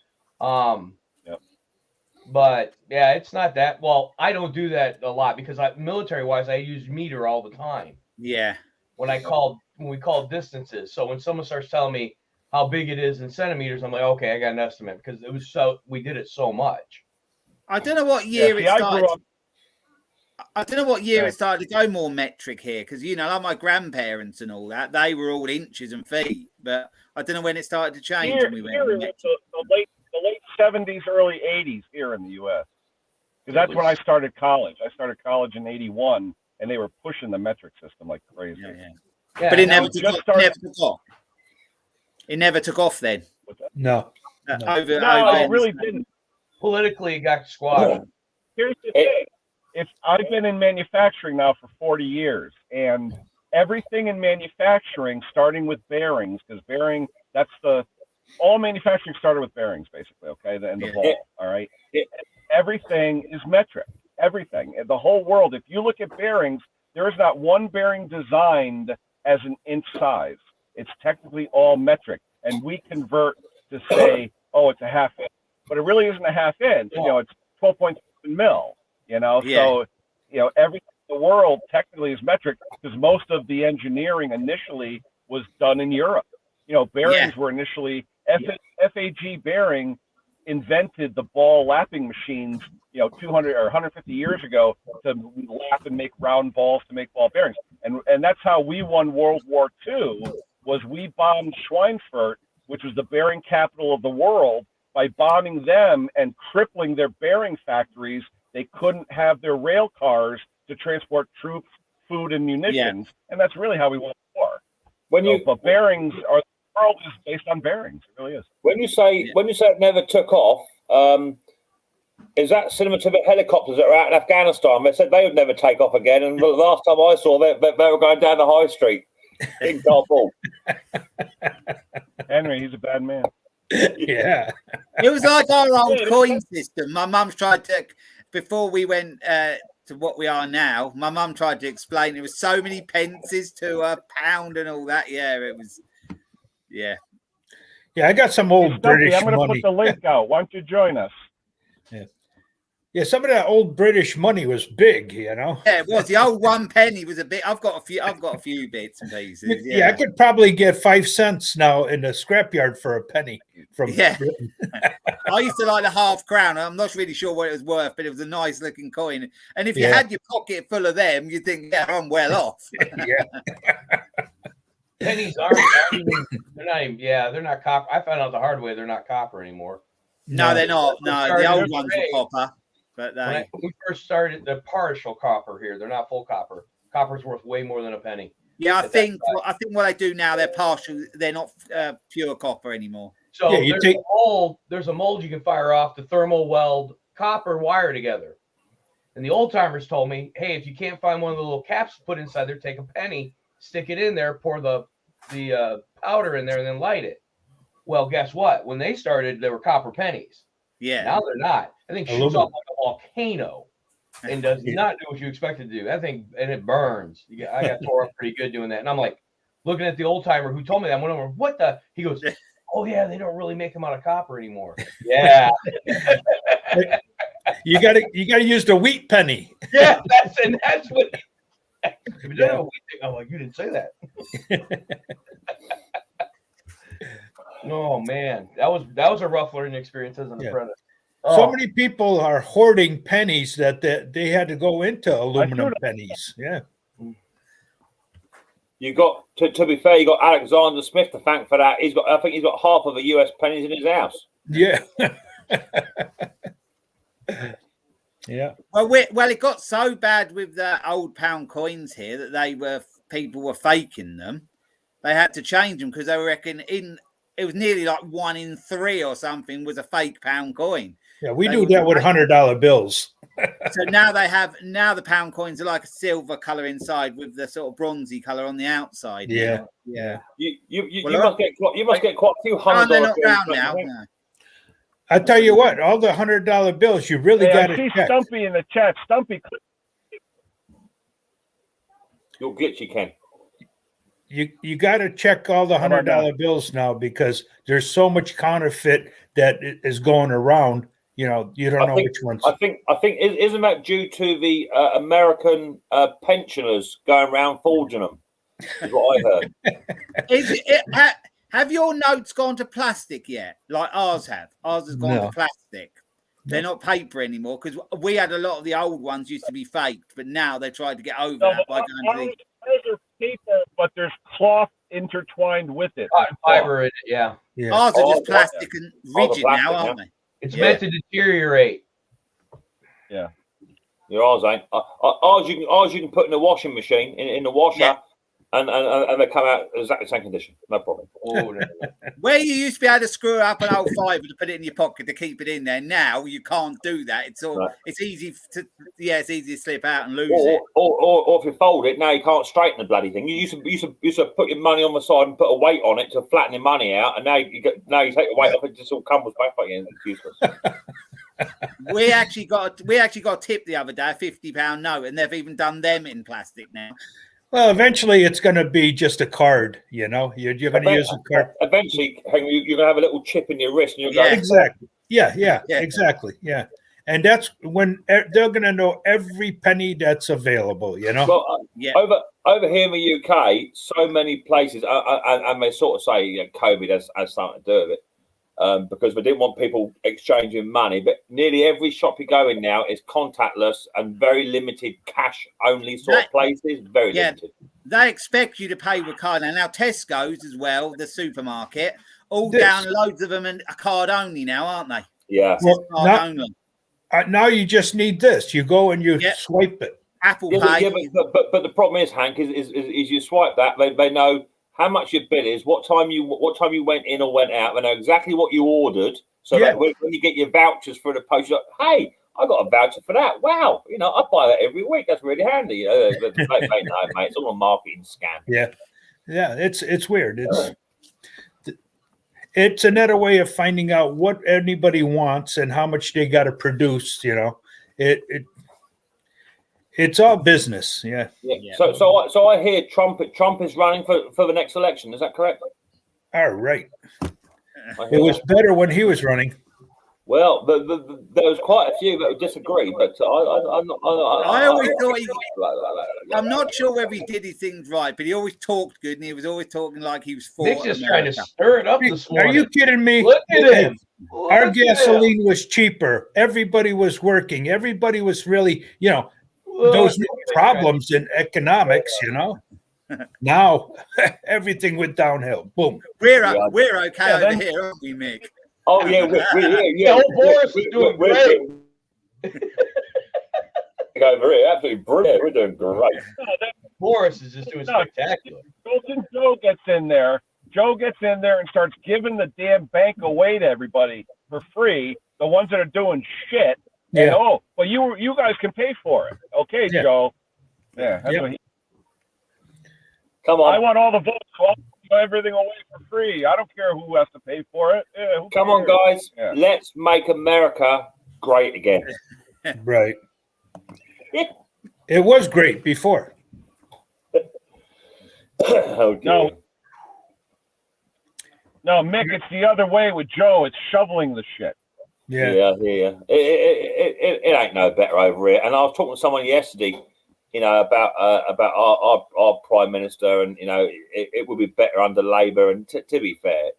[SPEAKER 7] But it's not that. Well, I don't do that a lot because military wise, I use meter all the time.
[SPEAKER 4] Yeah.
[SPEAKER 7] When we call distances. So when someone starts telling me how big it is in centimeters, I'm like, okay, I got an estimate because we did it so much.
[SPEAKER 4] I don't know what year it started. I don't know what year it started to go more metric here because like my grandparents and all that, they were all inches and feet. But I don't know when it started to change.
[SPEAKER 1] Here the late 70s, early 80s here in the U.S. Because that's when I started college. I started college in 81, and they were pushing the metric system like crazy.
[SPEAKER 4] Yeah, but it never took off. It never took off then.
[SPEAKER 2] No.
[SPEAKER 1] It really didn't.
[SPEAKER 7] Politically, it got squashed.
[SPEAKER 1] Here's the thing. I've been in manufacturing now for 40 years, and everything in manufacturing, starting with bearings, because all manufacturing started with bearings, basically, okay, and the ball, all right? Everything is metric, everything. The whole world, if you look at bearings, there is not one bearing designed as an inch size. It's technically all metric, and we convert to say, it's a half inch, but it really isn't a half inch. It's 12.7 mil. So everything in the world technically is metric because most of the engineering initially was done in Europe. Bearings were initially FAG bearing invented the ball lapping machines 200 or 150 years ago to lap and make round balls to make ball bearings, and that's how we won World War II was we bombed Schweinfurt, which was the bearing capital of the world. By bombing them and crippling their bearing factories, they couldn't have their rail cars to transport troops, food, and munitions. And that's really how we won the war. But bearings are, the world is based on bearings. It really is.
[SPEAKER 5] When you say it never took off, is that similar to the helicopters that were out in Afghanistan? They said they would never take off again, and the last time I saw them, they were going down the high street in Kabul.
[SPEAKER 1] Henry, he's a bad man.
[SPEAKER 2] Yeah.
[SPEAKER 4] It was like our old coin system. My mum's tried to, before we went to what we are now, my mum tried to explain it was so many pences to a pound and all that. Yeah, it was. Yeah.
[SPEAKER 2] Yeah, I got some old
[SPEAKER 1] Stumpy,
[SPEAKER 2] British
[SPEAKER 1] I'm going to
[SPEAKER 2] money.
[SPEAKER 1] put the link out. Why don't you join us?
[SPEAKER 2] Yeah, some of that old British money was big, you know.
[SPEAKER 4] Yeah, it was. The old 1 penny was a bit. I've got a few bits and pieces.
[SPEAKER 2] Yeah, I could probably get 5 cents now in the scrapyard for a penny from Britain.
[SPEAKER 4] I used to like the half crown. I'm not really sure what it was worth, but it was a nice looking coin. And if you had your pocket full of them, you'd think, yeah, I'm well off.
[SPEAKER 7] Pennies aren't even, they're not copper. I found out the hard way they're not copper anymore.
[SPEAKER 4] No, they're not. No, the old ones were copper. But
[SPEAKER 7] when we first started, the partial copper here, they're not full copper. Copper's worth way more than a penny.
[SPEAKER 4] Yeah, I think what they do now, they're partial. They're not pure copper anymore.
[SPEAKER 7] So there's a mold you can fire off to thermal weld copper wire together. And the old timers told me, hey, if you can't find one of the little caps to put inside there, take a penny, stick it in there, pour the powder in there, and then light it. Well, guess what? When they started, they were copper pennies.
[SPEAKER 4] Yeah.
[SPEAKER 7] Now they're not. I think shoots off like a volcano and does not do what you expect it to do. That thing, and it burns. I got tore up pretty good doing that. And I'm like, looking at the old timer who told me that. I went over, what the? He goes, oh, yeah, they don't really make them out of copper anymore. Yeah.
[SPEAKER 2] You gotta use the wheat penny.
[SPEAKER 7] Yeah, that's what. I'm like, you didn't say that. Oh man, that was a rough learning experience as an apprentice.
[SPEAKER 2] So many people are hoarding pennies that they had to go into aluminum pennies. Yeah.
[SPEAKER 5] You got to be fair, you got Alexander Smith to thank for that. I think he's got half of the US pennies in his house.
[SPEAKER 2] Yeah. Yeah.
[SPEAKER 4] Well, it got so bad with the old pound coins here that people were faking them. They had to change them because they reckon it was nearly like 1 in 3 or something was a fake pound coin.
[SPEAKER 2] Yeah, we do that with $100 bills.
[SPEAKER 4] So now the pound coins are like a silver color inside with the sort of bronzy color on the outside.
[SPEAKER 2] Yeah.
[SPEAKER 4] Yeah.
[SPEAKER 5] You must get quite a few $100
[SPEAKER 4] they're not round now. No.
[SPEAKER 2] I tell you what, all the $100 bills, you really got to check.
[SPEAKER 1] I see Stumpy in the chat. Stumpy,
[SPEAKER 5] you're glitchy, Ken.
[SPEAKER 2] You got to check all the $100 bills now because there's so much counterfeit that is going around. You know, you don't know which ones.
[SPEAKER 5] I think isn't that due to the American pensioners going around forging them? Is what I heard.
[SPEAKER 4] Have your notes gone to plastic yet? Like ours have. Ours has gone to plastic. They're not paper anymore because we had a lot of the old ones used to be faked, but now they tried to get over that by going to
[SPEAKER 1] those are paper, but there's cloth intertwined with it.
[SPEAKER 7] Fiber in it, yeah.
[SPEAKER 4] Ours are just plastic and rigid now, aren't they?
[SPEAKER 7] It's meant to deteriorate.
[SPEAKER 1] Yeah.
[SPEAKER 5] Your ours ain't. Ours you can put in the washing machine in the washer, and they come out exactly the same condition. No problem.
[SPEAKER 7] Oh, no.
[SPEAKER 4] Where you used to be able to screw up an old fibre to put it in your pocket to keep it in there, now you can't do that. It's easy to slip out and lose it.
[SPEAKER 5] Or if you fold it, now you can't straighten the bloody thing. You used to put your money on the side and put a weight on it to flatten your money out, and now you take the weight off, it just all crumbles back again. It's useless.
[SPEAKER 4] We actually got a tip the other day, a £50 note, and they've even done them in plastic now.
[SPEAKER 2] Well, eventually it's going to be just a card, you know. You're going to use a card.
[SPEAKER 5] Eventually, you're going to have a little chip in your wrist, and you're going.
[SPEAKER 2] Exactly. Yeah, exactly. Yeah, and that's when they're going to know every penny that's available, you know.
[SPEAKER 5] Well, over here in the UK, so many places, and they sort of say COVID has something to do with it. Because we didn't want people exchanging money, but nearly every shop you go in now is contactless and very limited cash only sort of places. Very limited.
[SPEAKER 4] they expect you to pay with card now. Now Tesco's as well, the supermarket, all
[SPEAKER 2] This.
[SPEAKER 4] down loads of them and a card only now, aren't they?
[SPEAKER 5] Yeah.
[SPEAKER 2] Well,
[SPEAKER 4] Card only.
[SPEAKER 2] now you just need this. You go and you
[SPEAKER 4] Yeah.
[SPEAKER 2] swipe it.
[SPEAKER 4] Apple
[SPEAKER 5] Yeah,
[SPEAKER 4] Pay.
[SPEAKER 5] but the problem is, Hank, is you swipe that, they know how much your bill is, what time you went in or went out, they know exactly what you ordered. So that when you get your vouchers for the post, you're like, hey, I got a voucher for that. Wow, I buy that every week. That's really handy. They know, mate. It's all a marketing scam.
[SPEAKER 2] Yeah, it's weird. It's another way of finding out what anybody wants and how much they got to produce. It's all business. Yeah.
[SPEAKER 5] So I hear Trump is running for the next election. Is that correct?
[SPEAKER 2] All right. It was better when he was running.
[SPEAKER 5] Well, there was quite a few that would disagree, but
[SPEAKER 4] I always thought I'm not sure whether he did his things right, but he always talked good, and he was always talking like he was for
[SPEAKER 7] Nick's just trying to
[SPEAKER 4] America.
[SPEAKER 7] stir it up this morning.
[SPEAKER 2] Are you kidding me?
[SPEAKER 7] Look at him.
[SPEAKER 2] Our
[SPEAKER 7] Look at
[SPEAKER 2] gasoline was cheaper. Everybody was working. Everybody was really, those problems in economics, Now everything went downhill. Boom.
[SPEAKER 4] We're okay over here, aren't we, Mick?
[SPEAKER 5] Oh yeah,
[SPEAKER 7] Yeah, Boris is doing great.
[SPEAKER 5] Over here, absolutely brilliant. We're doing great.
[SPEAKER 7] Boris is just doing spectacular.
[SPEAKER 1] Joe gets in there. Joe gets in there and starts giving the damn bank away to everybody for free. The ones that are doing shit.
[SPEAKER 2] Yeah.
[SPEAKER 1] And, well, you guys can pay for it. Okay,
[SPEAKER 2] Yeah.
[SPEAKER 1] Joe. Yeah. That's what
[SPEAKER 5] Come on.
[SPEAKER 1] I want all the votes. So I'll give everything away for free. I don't care who has to pay for it. Yeah, who
[SPEAKER 5] Come on,
[SPEAKER 1] cares?
[SPEAKER 5] guys.
[SPEAKER 1] Yeah.
[SPEAKER 5] Let's make America great again.
[SPEAKER 2] Right. It was great before.
[SPEAKER 5] Oh, dear.
[SPEAKER 1] No, Mick, it's the other way with Joe. It's shoveling the shit.
[SPEAKER 2] Yeah.
[SPEAKER 5] It ain't no better over here. And I was talking to someone yesterday, about our prime minister, and it would be better under Labour. And to be fair,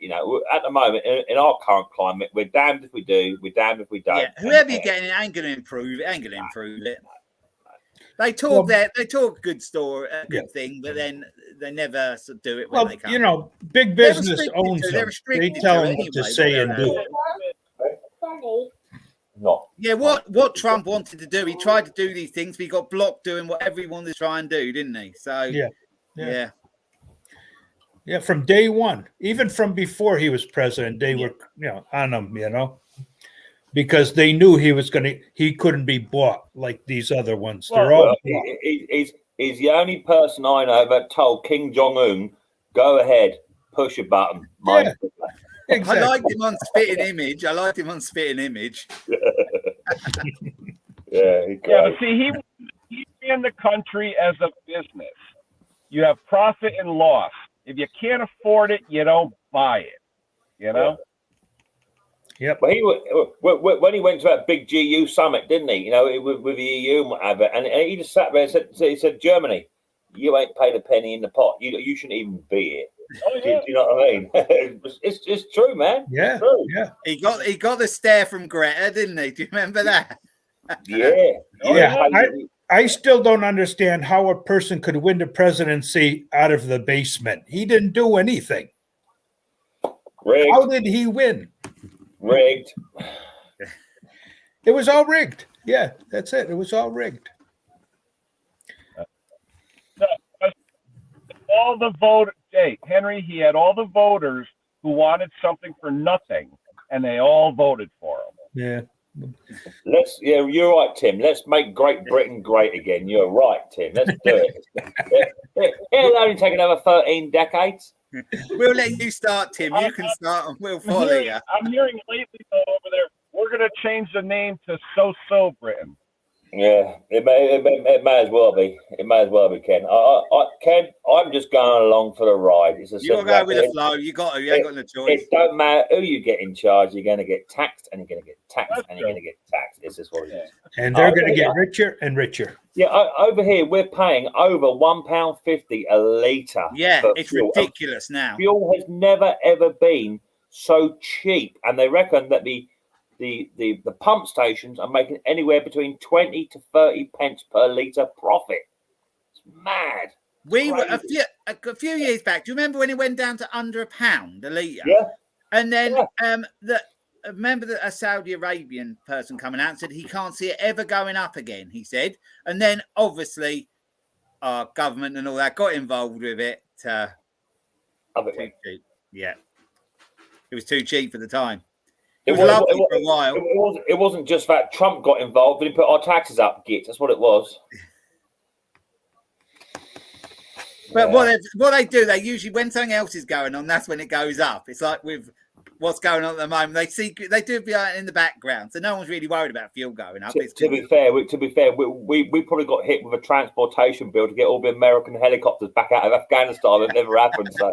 [SPEAKER 5] at the moment in our current climate, we're damned if we do, we're damned if we don't.
[SPEAKER 4] Yeah, whoever you're getting, it ain't going to improve. It ain't going to improve it. They talk they talk a good story, a good thing, but then they never do it when they come.
[SPEAKER 2] Big business owns them. They tell them what to say and do.
[SPEAKER 5] Not.
[SPEAKER 4] Yeah, what Trump wanted to do, he tried to do these things, but he got blocked doing what everyone was trying to do, didn't he? So
[SPEAKER 2] yeah. From day one, even from before he was president, they were on him, because they knew he couldn't be bought like these other ones. They're all
[SPEAKER 5] he's the only person I know that told Kim Jong-un, go ahead, push a button.
[SPEAKER 2] Yeah. Exactly.
[SPEAKER 4] I liked him on Spitting Image.
[SPEAKER 5] Yeah,
[SPEAKER 1] but see, he ran the country as a business. You have profit and loss. If you can't afford it, you don't buy it.
[SPEAKER 2] Yep.
[SPEAKER 5] Well, when he went to that big GU summit, didn't he? With the EU and whatever, and he just sat there and said, Germany, you ain't paid a penny in the pot. You shouldn't even be here.
[SPEAKER 1] Oh, yeah.
[SPEAKER 5] Do you know what I mean? It's true, man.
[SPEAKER 2] Yeah.
[SPEAKER 5] It's true.
[SPEAKER 2] Yeah.
[SPEAKER 4] He got the stare from Greta, didn't he? Do you remember that?
[SPEAKER 5] Yeah.
[SPEAKER 2] I still don't understand how a person could win the presidency out of the basement. He didn't do anything.
[SPEAKER 5] Rigged.
[SPEAKER 2] How did he win?
[SPEAKER 5] Rigged.
[SPEAKER 2] It was all rigged. Yeah, that's it. It was all rigged.
[SPEAKER 1] All the voters, Henry, he had all the voters who wanted something for nothing, and they all voted for him.
[SPEAKER 2] Yeah.
[SPEAKER 5] You're right, Tim. Let's make Great Britain great again. You're right, Tim. Let's do it. It'll only take another 13 decades.
[SPEAKER 4] We'll let you start, Tim. You can start and we'll follow you.
[SPEAKER 1] I'm hearing lately, though, over there, we're going to change the name to So Britain.
[SPEAKER 5] Yeah, it may as well be. It may as well be, Ken. Ken, I'm just going along for the ride. It's
[SPEAKER 4] you got to go with the flow. You ain't got no choice.
[SPEAKER 5] It don't matter who you get in charge. You're going to get taxed, and you're going to get taxed, and you're going to get taxed. It's just what it is.
[SPEAKER 2] And they're going to get richer and richer.
[SPEAKER 5] Yeah, over here we're paying over £1.50 a litre.
[SPEAKER 4] Yeah, it's ridiculous now.
[SPEAKER 5] Fuel has never ever been so cheap, and they reckon that the pump stations are making anywhere between 20 to 30 pence per litre profit. It's mad.
[SPEAKER 4] We were a few years back. Do you remember when it went down to under £1 a litre?
[SPEAKER 5] Yeah.
[SPEAKER 4] And then remember that a Saudi Arabian person coming out and said he can't see it ever going up again, he said. And then obviously our government and all that got involved with it. Too cheap. Yeah. It was too cheap for the time. It was lovely for a while.
[SPEAKER 5] It wasn't just that Trump got involved and he put our taxes up, Git. That's what it was.
[SPEAKER 4] But what they do, they usually, when something else is going on, that's when it goes up. It's like with what's going on at the moment. They do it in the background, so no one's really worried about fuel going up.
[SPEAKER 5] To be fair, we probably got hit with a transportation bill to get all the American helicopters back out of Afghanistan. That never happened. So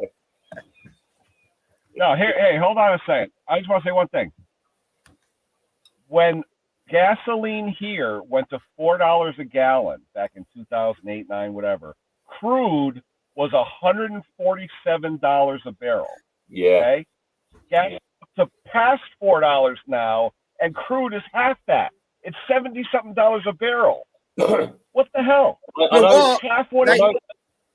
[SPEAKER 1] No, hey, hold on a second. I just want to say one thing. When gasoline here went to $4 a gallon back in 2008, 9, whatever, crude was $147 a barrel.
[SPEAKER 5] Yeah.
[SPEAKER 1] Okay. Gas to past $4 now, and crude is half that. It's $70-something a barrel. What the hell?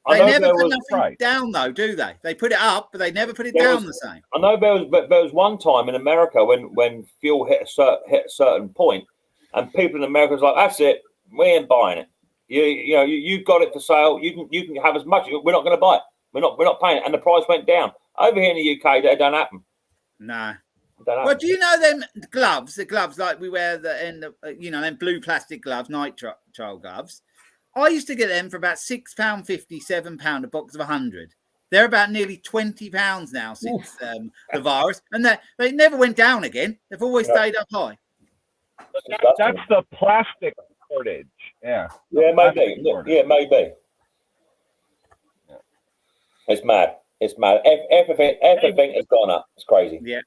[SPEAKER 4] They never put nothing down, though, do they? They put it up, but they never put it down the same.
[SPEAKER 5] I know there was one time in America when fuel hit a certain point, and people in America was like, "That's it, we ain't buying it. You got it for sale. You can have as much. We're not going to buy it. We're not paying it." And the price went down. Over here in the UK, that don't happen.
[SPEAKER 4] No. Well, do you know them gloves? The gloves like we wear them blue plastic gloves, night trial gloves. I used to get them for about £6.50, £7 a box of 100. They're about nearly £20 now since the virus, and they never went down again. They've always stayed up high.
[SPEAKER 1] That's the plastic shortage. Yeah.
[SPEAKER 5] Yeah, maybe. Yeah, maybe. Yeah. It's mad. It's mad. Everything has gone up. It's crazy.
[SPEAKER 4] Yeah.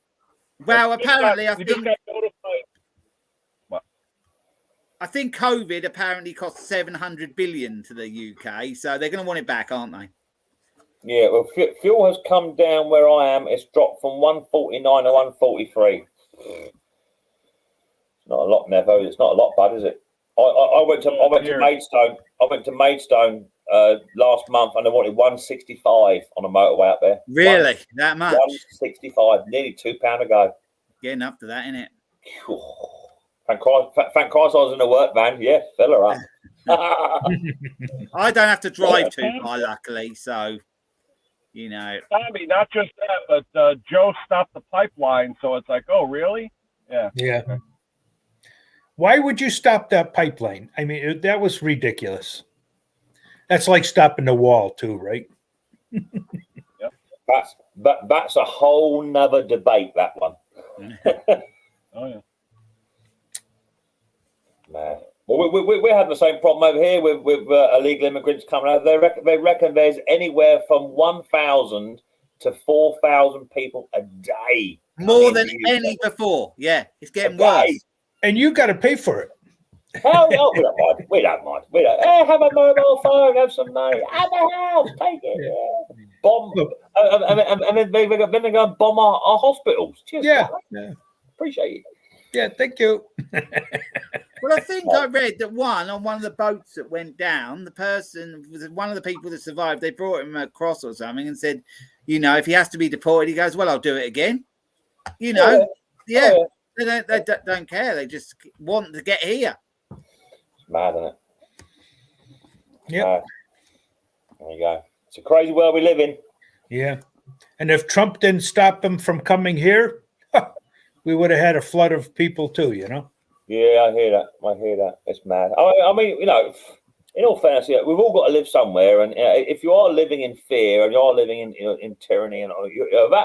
[SPEAKER 4] Well, apparently, I think COVID apparently cost 700 billion to the UK, so they're going to want it back, aren't they?
[SPEAKER 5] Yeah, well, fuel has come down where I am. It's dropped from 149 to 143. It's not a lot, Nevo. It's not a lot, bud, is it? I went to Maidstone. I went to Maidstone last month, and I wanted 165 on a motorway up there.
[SPEAKER 4] Really, that much?
[SPEAKER 5] 165, nearly £2 a go.
[SPEAKER 4] Getting up to that, isn't it?
[SPEAKER 5] Thank Christ I was in a work van. Yeah, fill her up.
[SPEAKER 4] I don't have to drive too far, luckily, so
[SPEAKER 1] Tommy, not just that, but Joe stopped the pipeline, so it's like, oh, really? Yeah.
[SPEAKER 2] Yeah. Okay. Why would you stop that pipeline? I mean, that was ridiculous. That's like stopping the wall, too, right?
[SPEAKER 5] Yep. That's a whole nother debate, that one.
[SPEAKER 1] Oh, yeah.
[SPEAKER 5] Man. Well, we're having the same problem over here with illegal immigrants coming out. They reckon there's anywhere from 1,000 to 4,000 people a day.
[SPEAKER 4] More than any before. Yeah, it's getting worse.
[SPEAKER 2] And you got to pay for it.
[SPEAKER 5] Hell no, we don't mind. Hey, have a mobile phone, have some money, have a house, take it. Yeah. Bomb, and then they're going to bomb our hospitals. Cheers,
[SPEAKER 2] yeah.
[SPEAKER 5] Appreciate it.
[SPEAKER 2] Yeah, thank you.
[SPEAKER 4] Well, I think I read that on one of the boats that went down, the person was one of the people that survived. They brought him across or something and said, if he has to be deported, he goes, well, I'll do it again. They don't care. They just want to get here.
[SPEAKER 5] It's mad, isn't it?
[SPEAKER 2] Yeah.
[SPEAKER 5] There you go. It's a crazy world we live in.
[SPEAKER 2] Yeah. And if Trump didn't stop them from coming here, we would have had a flood of people too,
[SPEAKER 5] Yeah, I hear that. It's mad. I mean, in all fairness, we've all got to live somewhere, and if you are living in fear and you are living in tyranny, and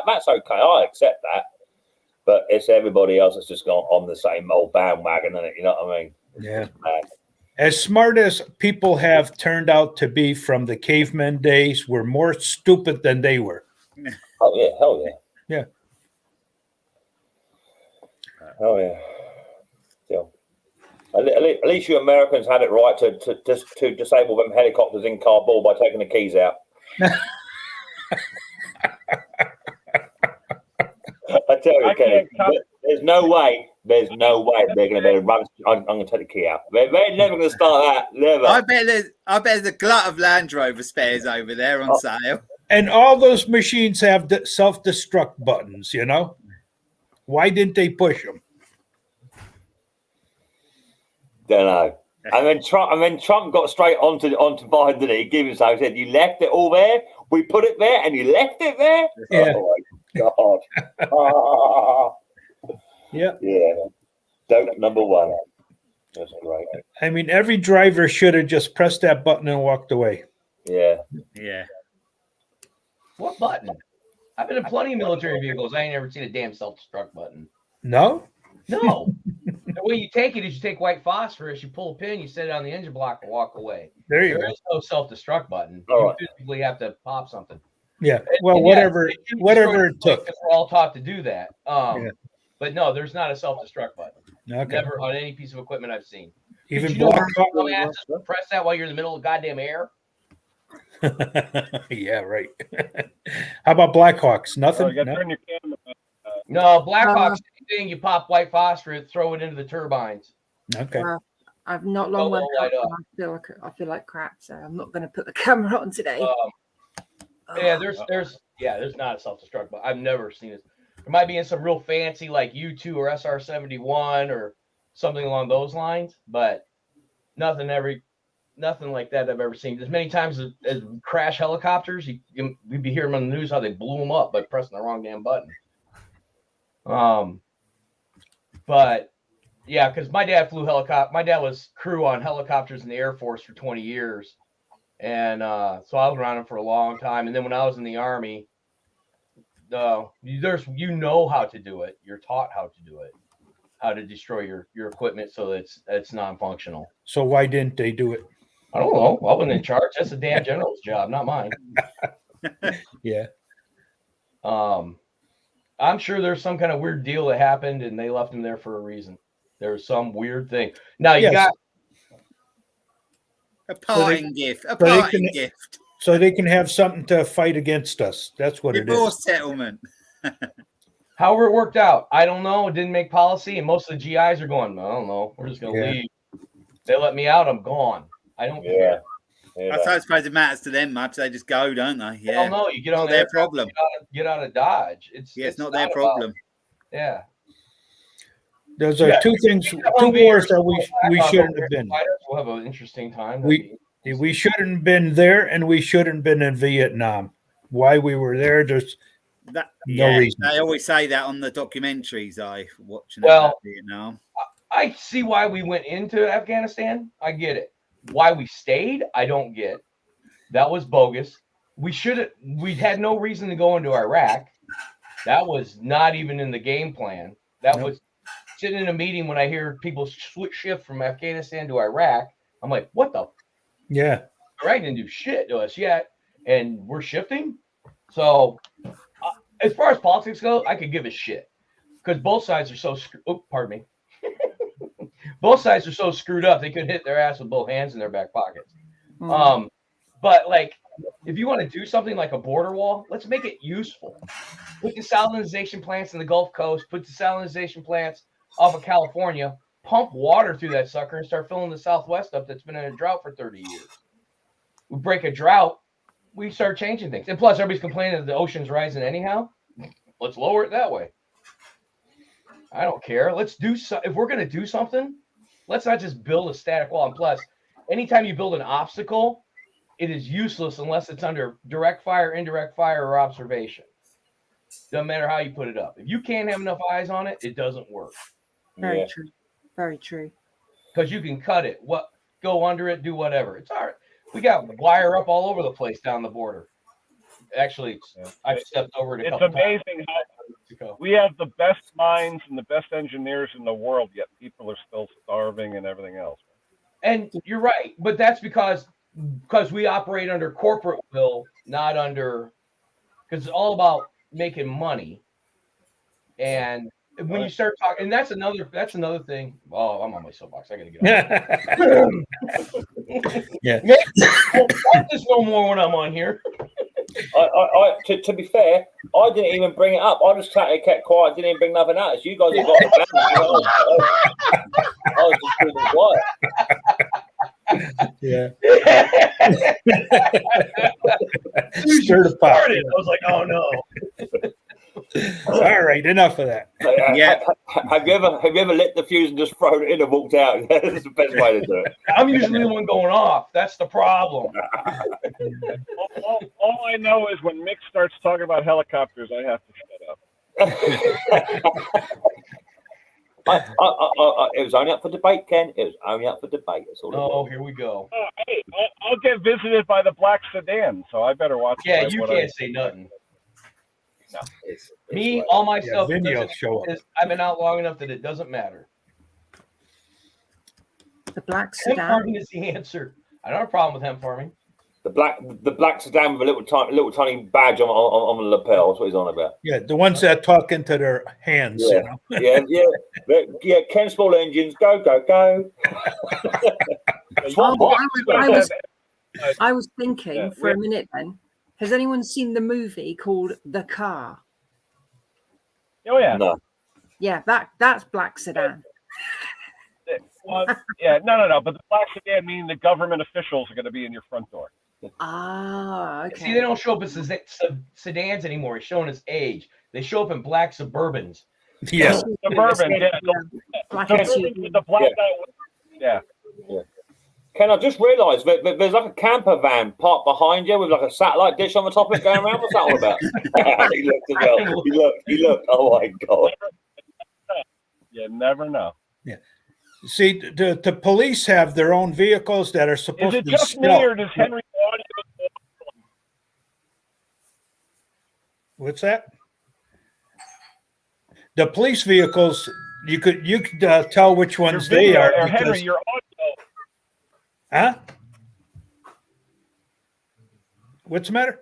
[SPEAKER 5] that's okay. I accept that, but it's everybody else that's just gone on the same old bandwagon, isn't it? You know what I mean?
[SPEAKER 2] Yeah. As smart as people have turned out to be from the caveman days, we're more stupid than they were.
[SPEAKER 5] Oh yeah, hell yeah.
[SPEAKER 2] Yeah.
[SPEAKER 5] Oh yeah. Still, at least you Americans had it right to disable them helicopters in Kabul by taking the keys out. I tell you, Kenny, there's no way There's no way they're going to be able to run. I'm going to take the key out. They're never going to start that. Never.
[SPEAKER 4] I bet there's a glut of Land Rover spares over there on sale.
[SPEAKER 2] And all those machines have self-destruct buttons, you know? Why didn't they push them?
[SPEAKER 5] Don't know. And then Trump got straight onto Biden, didn't he? He gave himself, he said, "You left it all there. We put it there, and you left it there."
[SPEAKER 2] Yeah.
[SPEAKER 5] Oh my God.
[SPEAKER 2] Yeah.
[SPEAKER 5] Yeah. Joke number one. That's great.
[SPEAKER 2] I mean, every driver should have just pressed that button and walked away.
[SPEAKER 5] Yeah.
[SPEAKER 4] Yeah.
[SPEAKER 7] What button? I've been in plenty of military vehicles. I ain't never seen a damn self-destruct button.
[SPEAKER 2] No?
[SPEAKER 7] No. The way you take it is you take white phosphorus, you pull a pin, you set it on the engine block, and walk away.
[SPEAKER 2] There you
[SPEAKER 7] There
[SPEAKER 2] go.
[SPEAKER 7] is no self-destruct button.
[SPEAKER 5] All
[SPEAKER 7] You
[SPEAKER 5] right.
[SPEAKER 7] physically have to pop something.
[SPEAKER 2] Yeah. Well,
[SPEAKER 7] And
[SPEAKER 2] whatever
[SPEAKER 7] they do
[SPEAKER 2] it
[SPEAKER 7] destroy
[SPEAKER 2] took.
[SPEAKER 7] because we're all taught to do that.
[SPEAKER 2] Yeah.
[SPEAKER 7] But no, there's not a self-destruct button.
[SPEAKER 2] Okay.
[SPEAKER 7] Never on any piece of equipment I've seen.
[SPEAKER 2] Even
[SPEAKER 7] Did you know
[SPEAKER 2] Black Hawk?
[SPEAKER 7] dumbasses press that while you're in the middle of goddamn air?
[SPEAKER 2] Yeah, right. How about Blackhawks? Nothing?
[SPEAKER 1] Oh, you got to
[SPEAKER 2] No?
[SPEAKER 1] turn your camera.
[SPEAKER 7] No, Blackhawks, same thing. You pop white phosphorus, throw it into the turbines.
[SPEAKER 2] Okay.
[SPEAKER 8] I've not long
[SPEAKER 7] Go
[SPEAKER 8] woke
[SPEAKER 7] light
[SPEAKER 8] up.
[SPEAKER 7] up.
[SPEAKER 8] And I feel like crap, so I'm not going to put the camera on today.
[SPEAKER 7] Yeah, there's not a self-destruct, but I've never seen it. It might be in some real fancy like U2 or SR-71 or something along those lines, but nothing like that I've ever seen. As many times as crash helicopters, we'd be hearing on the news how they blew them up by pressing the wrong damn button. But yeah, because my dad flew helicopter. My dad was crew on helicopters in the Air Force for 20 years. And so I was around him for a long time. And then when I was in the Army, you know how to do it. You're taught how to do it, how to destroy your equipment so that it's non-functional.
[SPEAKER 2] So why didn't they do it?
[SPEAKER 7] I don't know. I wasn't in charge. That's the damn general's job, not mine.
[SPEAKER 2] Yeah.
[SPEAKER 7] I'm sure there's some kind of weird deal that happened and they left him there for a reason. There was some weird thing. Now you
[SPEAKER 2] Yes.
[SPEAKER 7] got
[SPEAKER 4] A parting gift. A
[SPEAKER 2] so they
[SPEAKER 4] parting
[SPEAKER 2] can-
[SPEAKER 4] gift.
[SPEAKER 2] So they can have something to fight against us. That's what it
[SPEAKER 4] Divorce
[SPEAKER 2] is.
[SPEAKER 4] settlement.
[SPEAKER 7] however it worked out. I don't know. It didn't make policy, and most of the GIs are going, I don't know. We're just gonna leave. They let me out. I'm gone. I don't care.
[SPEAKER 5] Yeah.
[SPEAKER 4] I suppose it matters to them much. They just go, don't they?
[SPEAKER 7] I
[SPEAKER 4] Yeah.
[SPEAKER 7] don't know. You get on
[SPEAKER 4] Not their
[SPEAKER 7] there,
[SPEAKER 4] problem.
[SPEAKER 7] get out of Dodge. It's
[SPEAKER 4] Not their
[SPEAKER 7] about-
[SPEAKER 4] problem.
[SPEAKER 7] yeah.
[SPEAKER 2] Those are two things, two wars that we shouldn't have been.
[SPEAKER 7] We'll have an interesting time.
[SPEAKER 2] We shouldn't have been there, and we shouldn't have been in Vietnam. Why we were there, there's no reason.
[SPEAKER 4] They always say that on the documentaries I watch.
[SPEAKER 7] Well,
[SPEAKER 4] Vietnam.
[SPEAKER 7] I see why we went into Afghanistan. I get it. Why we stayed, I don't get. That was bogus. We had no reason to go into Iraq. That was not even in the game plan. That was sitting in a meeting when I hear people shift from Afghanistan to Iraq. I'm like, what the?
[SPEAKER 2] Yeah.
[SPEAKER 7] Iraq didn't do shit to us yet, and we're shifting. So, as far as politics go, I could give a shit because both sides are so. Pardon me. Both sides are so screwed up they could hit their ass with both hands in their back pockets. But like, if you want to do something like a border wall, let's make it useful. Put desalinization plants in the Gulf Coast. Put desalinization plants off of California. Pump water through that sucker and start filling the Southwest up that's been in a drought for 30 years. We break a drought, we start changing things. And plus, everybody's complaining that the ocean's rising anyhow. Let's lower it that way. I don't care. Let's do if we're going to do something, let's not just build a static wall. And plus, anytime you build an obstacle, it is useless unless it's under direct fire, indirect fire, or observation. Doesn't matter how you put it up. If you can't have enough eyes on it, it doesn't work.
[SPEAKER 8] Very true. Very true.
[SPEAKER 7] Because you can cut it, go under it, do whatever. It's all right. We got wire up all over the place down the border. Actually, I've stepped over it.
[SPEAKER 1] It's amazing how we have the best minds and the best engineers in the world, yet people are still starving and everything else.
[SPEAKER 7] And you're right, but that's because we operate under corporate will, not under. Because it's all about making money, and when you start talking, and that's another thing. Oh, I'm on my soapbox. I gotta get on.
[SPEAKER 2] Yeah.
[SPEAKER 7] There's no more when I'm on here.
[SPEAKER 5] To be fair, I didn't even bring it up. I just kept quiet. Didn't even bring nothing out. It's you guys have got the plan. I was just keeping quiet.
[SPEAKER 2] Yeah.
[SPEAKER 7] Stir the pot. I was like, oh no.
[SPEAKER 2] All right, enough of that.
[SPEAKER 4] Yeah.
[SPEAKER 5] Have you ever lit the fuse and just thrown it in and walked out? That's the best way to do it.
[SPEAKER 7] I'm usually the one going off. That's the problem.
[SPEAKER 1] All I know is when Mick starts talking about helicopters, I have to shut up.
[SPEAKER 5] It was only up for debate, Ken. It was only up for debate. That's all.
[SPEAKER 7] Oh, here we go.
[SPEAKER 1] Hey, I'll get visited by the black sedan, so I better watch.
[SPEAKER 7] Yeah, you can't say nothing.
[SPEAKER 5] No, it's
[SPEAKER 7] Me,
[SPEAKER 5] right.
[SPEAKER 7] all my stuff.
[SPEAKER 2] Video show up.
[SPEAKER 7] I've been out long enough that it doesn't matter.
[SPEAKER 8] The black
[SPEAKER 7] Hemp
[SPEAKER 8] sedan.
[SPEAKER 7] farming is the answer. I don't have a problem with hemp farming.
[SPEAKER 5] The black sedan with a little tiny badge on the lapel. That's what he's on about.
[SPEAKER 2] Yeah, the ones that talk into their hands.
[SPEAKER 5] Yeah,
[SPEAKER 2] You know?
[SPEAKER 5] yeah. Ken Small engines, go.
[SPEAKER 8] I was thinking for a minute then, has anyone seen the movie called The Car?
[SPEAKER 1] Oh yeah.
[SPEAKER 5] No.
[SPEAKER 8] Yeah, that's black sedan.
[SPEAKER 1] Well, yeah, no. But the black sedan meaning the government officials are going to be in your front door.
[SPEAKER 8] Ah, okay.
[SPEAKER 7] See, they don't show up as sedans anymore. It's showing as age. They show up in black Suburbans.
[SPEAKER 2] Yeah.
[SPEAKER 1] Suburban, yeah.
[SPEAKER 8] Black
[SPEAKER 1] Suburban with the black yeah.
[SPEAKER 5] Ken, I just realised that there's like a camper van parked behind you with like a satellite dish on the top of it going around. What's that all about? He looked as well. He looked. Oh my god.
[SPEAKER 1] You never know.
[SPEAKER 2] Yeah. See, the police have their own vehicles that are supposed
[SPEAKER 1] Is it
[SPEAKER 2] to
[SPEAKER 1] just me
[SPEAKER 2] stealth.
[SPEAKER 1] or does Henry audio?
[SPEAKER 2] What's that? The police vehicles, you could tell which ones they are.
[SPEAKER 1] Or
[SPEAKER 2] because-
[SPEAKER 1] Henry, your audio.
[SPEAKER 2] Huh? What's the matter?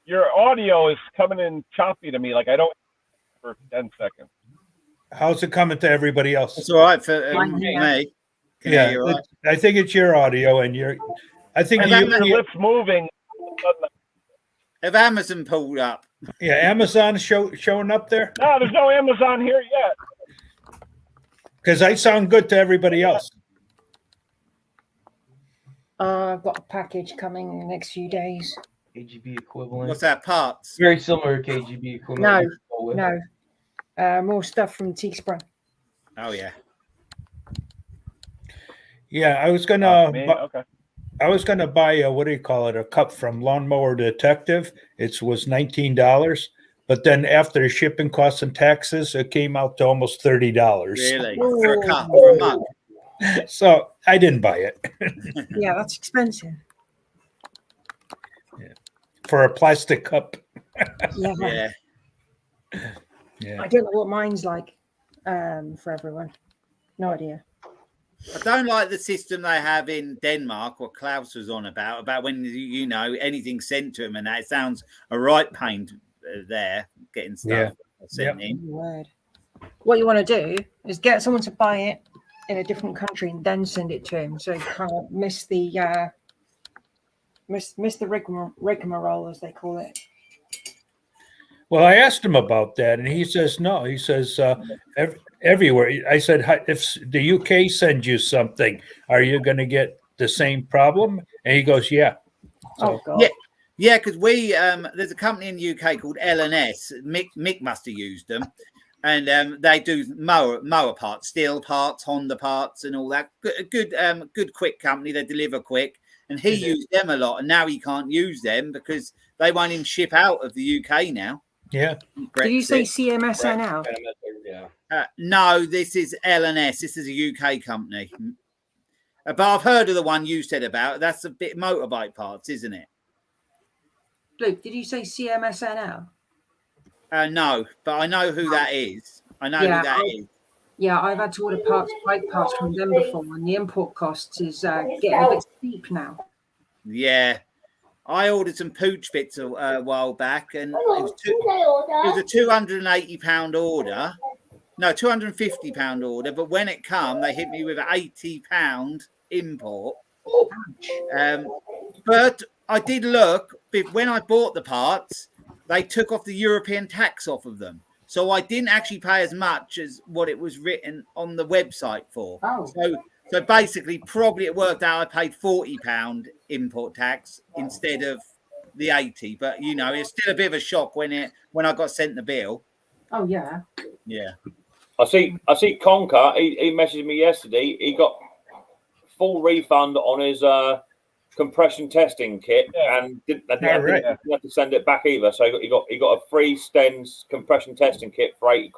[SPEAKER 1] Your audio is coming in choppy to me. Like I don't for 10 seconds.
[SPEAKER 2] How's it coming to everybody else?
[SPEAKER 4] It's all right for
[SPEAKER 8] Mine,
[SPEAKER 4] me.
[SPEAKER 8] yeah.
[SPEAKER 4] Can
[SPEAKER 2] Yeah,
[SPEAKER 4] hear you all right?
[SPEAKER 2] I think it's your audio, and I think
[SPEAKER 1] And then the lips moving.
[SPEAKER 4] Have Amazon pulled up?
[SPEAKER 2] yeah, Amazon showing up there
[SPEAKER 1] No, there's no Amazon here yet.
[SPEAKER 2] because I sound good to everybody else.
[SPEAKER 8] I've got a package coming in the next few days.
[SPEAKER 7] KGB equivalent.
[SPEAKER 4] What's that parts?
[SPEAKER 7] Very similar to KGB equivalent.
[SPEAKER 8] No. More stuff from Teespring.
[SPEAKER 4] Oh yeah.
[SPEAKER 2] Yeah, I was gonna
[SPEAKER 1] Okay.
[SPEAKER 2] buy a cup from Lawnmower Detective. It was $19, but then after the shipping costs and taxes, it came out to almost $30.
[SPEAKER 4] Really? For a cup or a mug?
[SPEAKER 2] So I didn't buy it
[SPEAKER 8] Yeah, that's expensive.
[SPEAKER 2] for a plastic cup.
[SPEAKER 8] Yeah.
[SPEAKER 4] Yeah.
[SPEAKER 2] Yeah.
[SPEAKER 8] I don't know what mine's like for everyone. No idea.
[SPEAKER 4] I don't like the system they have in Denmark, what Klaus was on about when you know anything sent to him, and that it sounds a right pain there getting stuff sent in.
[SPEAKER 8] Word. What you want to do is get someone to buy it in a different country and then send it to him, so you can't miss the rigmarole, as they call it.
[SPEAKER 2] Well, I asked him about that, and he says no. He says everywhere. I said, if the UK sends you something, are you going to get the same problem? And he goes, yeah. So,
[SPEAKER 8] Oh God.
[SPEAKER 4] Yeah, because we there's a company in the UK called L&S. Mick must have used them, and they do mower parts, steel parts, Honda parts, and all that. Good quick company. They deliver quick, and he used them a lot, and now he can't use them because they won't even ship out of the UK now.
[SPEAKER 2] yeah.
[SPEAKER 8] Did you say
[SPEAKER 4] Brexit.
[SPEAKER 8] CMSN now?
[SPEAKER 7] Yeah.
[SPEAKER 4] No, this is L&S. This is a UK company. But I've heard of the one you said about. That's a bit motorbike parts, isn't it?
[SPEAKER 8] Luke, did you say CMSNL?
[SPEAKER 4] No, but I know who that is. I know who that is.
[SPEAKER 8] Yeah, I've had to order bike parts from them before, and the import costs is getting a bit steep now.
[SPEAKER 4] Yeah. I ordered some pooch bits a while back, and it was a £280 order. No, £250 order. But when it come, they hit me with an £80 import. But I did look when I bought the parts. they took off the European tax off of them. So I didn't actually pay as much as what it was written on the website for.
[SPEAKER 8] Oh.
[SPEAKER 4] So basically, probably it worked out I paid £40 import tax instead of the 80. But you know, it's still a bit of a shock when I got sent the bill.
[SPEAKER 8] Oh yeah.
[SPEAKER 4] Yeah.
[SPEAKER 5] I see Conker, he messaged me yesterday. He got full refund on his compression testing kit, and didn't have to send it back either. So he got a free Stens compression testing kit for £80.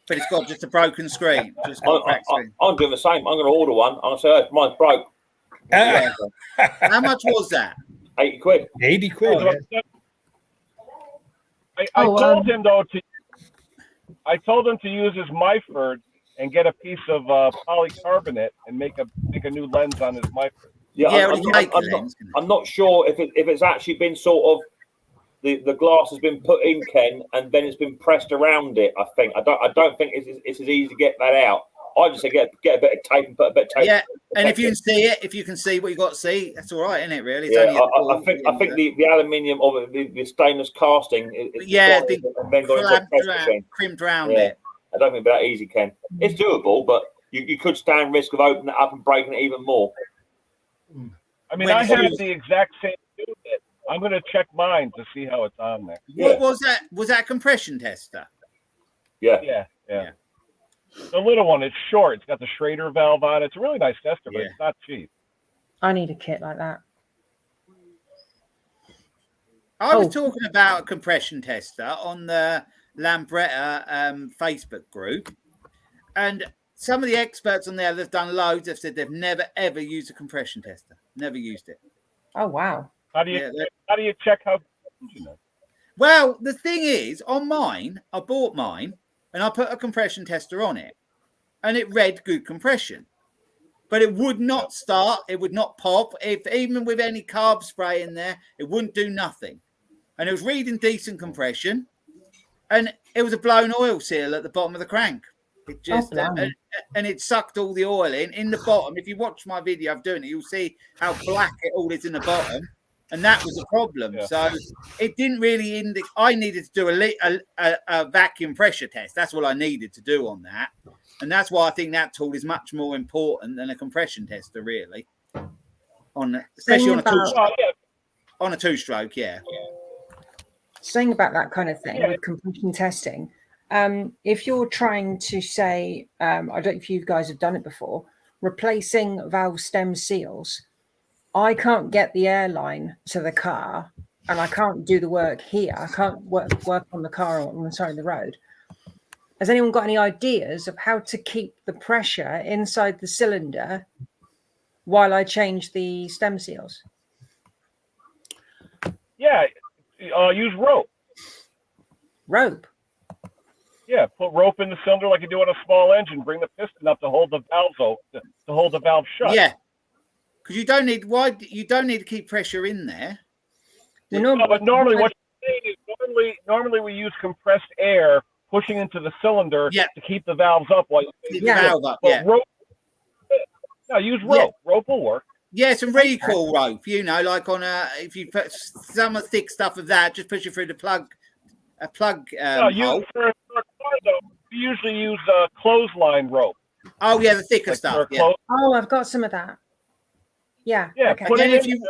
[SPEAKER 4] But it's got just a broken screen.
[SPEAKER 5] I'm doing the same. I'm going to order one. I'm going to say, oh, mine's broke.
[SPEAKER 4] How much was that?
[SPEAKER 5] £80.
[SPEAKER 2] 80 quid.
[SPEAKER 1] I told him though I told him to use his Myford and get a piece of polycarbonate and make a new lens on his Myford.
[SPEAKER 5] Yeah, I'm not sure if it's actually been sort of the glass has been put in, Ken, and then it's been pressed around it. I think I don't think it's as easy to get that out. I just say get a bit of tape and put a bit of tape.
[SPEAKER 4] Yeah, and if you can see it, if you can see what you got to see, that's all right, isn't it? Really? It's
[SPEAKER 5] only I think the aluminium or the stainless casting.
[SPEAKER 4] Crimped around it.
[SPEAKER 5] I don't think it'd be that easy, Ken. It's doable, but you could stand risk of opening it up and breaking it even more.
[SPEAKER 1] I mean, I have the exact same unit. I'm going to check mine to see how it's on there.
[SPEAKER 4] What was that? Was that a compression tester?
[SPEAKER 1] Yeah. The little one, it's short. It's got the Schrader valve on it. It's a really nice tester, but it's not cheap.
[SPEAKER 8] I need a kit like that.
[SPEAKER 4] I was talking about a compression tester on the Lambretta Facebook group, and some of the experts on there that've done loads have said they've never ever used a compression tester. Never used it.
[SPEAKER 8] Oh wow!
[SPEAKER 1] How do you check how?
[SPEAKER 4] Well, the thing is, on mine, I bought mine and I put a compression tester on it, and it read good compression, but it would not start. It would not pop. Even with any carb spray in there, it wouldn't do nothing. And it was reading decent compression, and it was a blown oil seal at the bottom of the crank. It just and it sucked all the oil in the bottom. If you watch my video of doing it, you'll see how black it all is in the bottom, and that was a problem. Yeah. So it didn't really indicate. I needed to do a vacuum pressure test. That's what I needed to do on that, and that's why I think that tool is much more important than a compression tester, really. Especially on a two-stroke, yeah.
[SPEAKER 8] Saying about that kind of thing with compression testing. If you're trying to say, I don't know if you guys have done it before, replacing valve stem seals, I can't get the airline to the car and I can't do the work here. I can't work on the car or on the side of the road. Has anyone got any ideas of how to keep the pressure inside the cylinder while I change the stem seals?
[SPEAKER 1] Yeah, use rope.
[SPEAKER 8] Rope?
[SPEAKER 1] Yeah, put rope in the cylinder like you do on a small engine. Bring the piston up to hold the valves open, to hold the valve shut.
[SPEAKER 4] Yeah, because you don't need to keep pressure in there.
[SPEAKER 1] No, but normally what you're saying is normally we use compressed air pushing into the cylinder to keep the valves up while you
[SPEAKER 4] keep the valve up.
[SPEAKER 1] Rope, use rope. Yeah. Rope will work.
[SPEAKER 4] Yeah, some recoil rope. You know, like if you put some thick stuff of that, just push it through the plug. A plug. Hole.
[SPEAKER 1] For a car, though, we usually use clothesline rope.
[SPEAKER 4] Oh yeah, the thicker stuff. Yeah.
[SPEAKER 8] Oh, I've got some of that. Yeah.
[SPEAKER 1] Yeah.
[SPEAKER 8] Okay.
[SPEAKER 1] Put it in.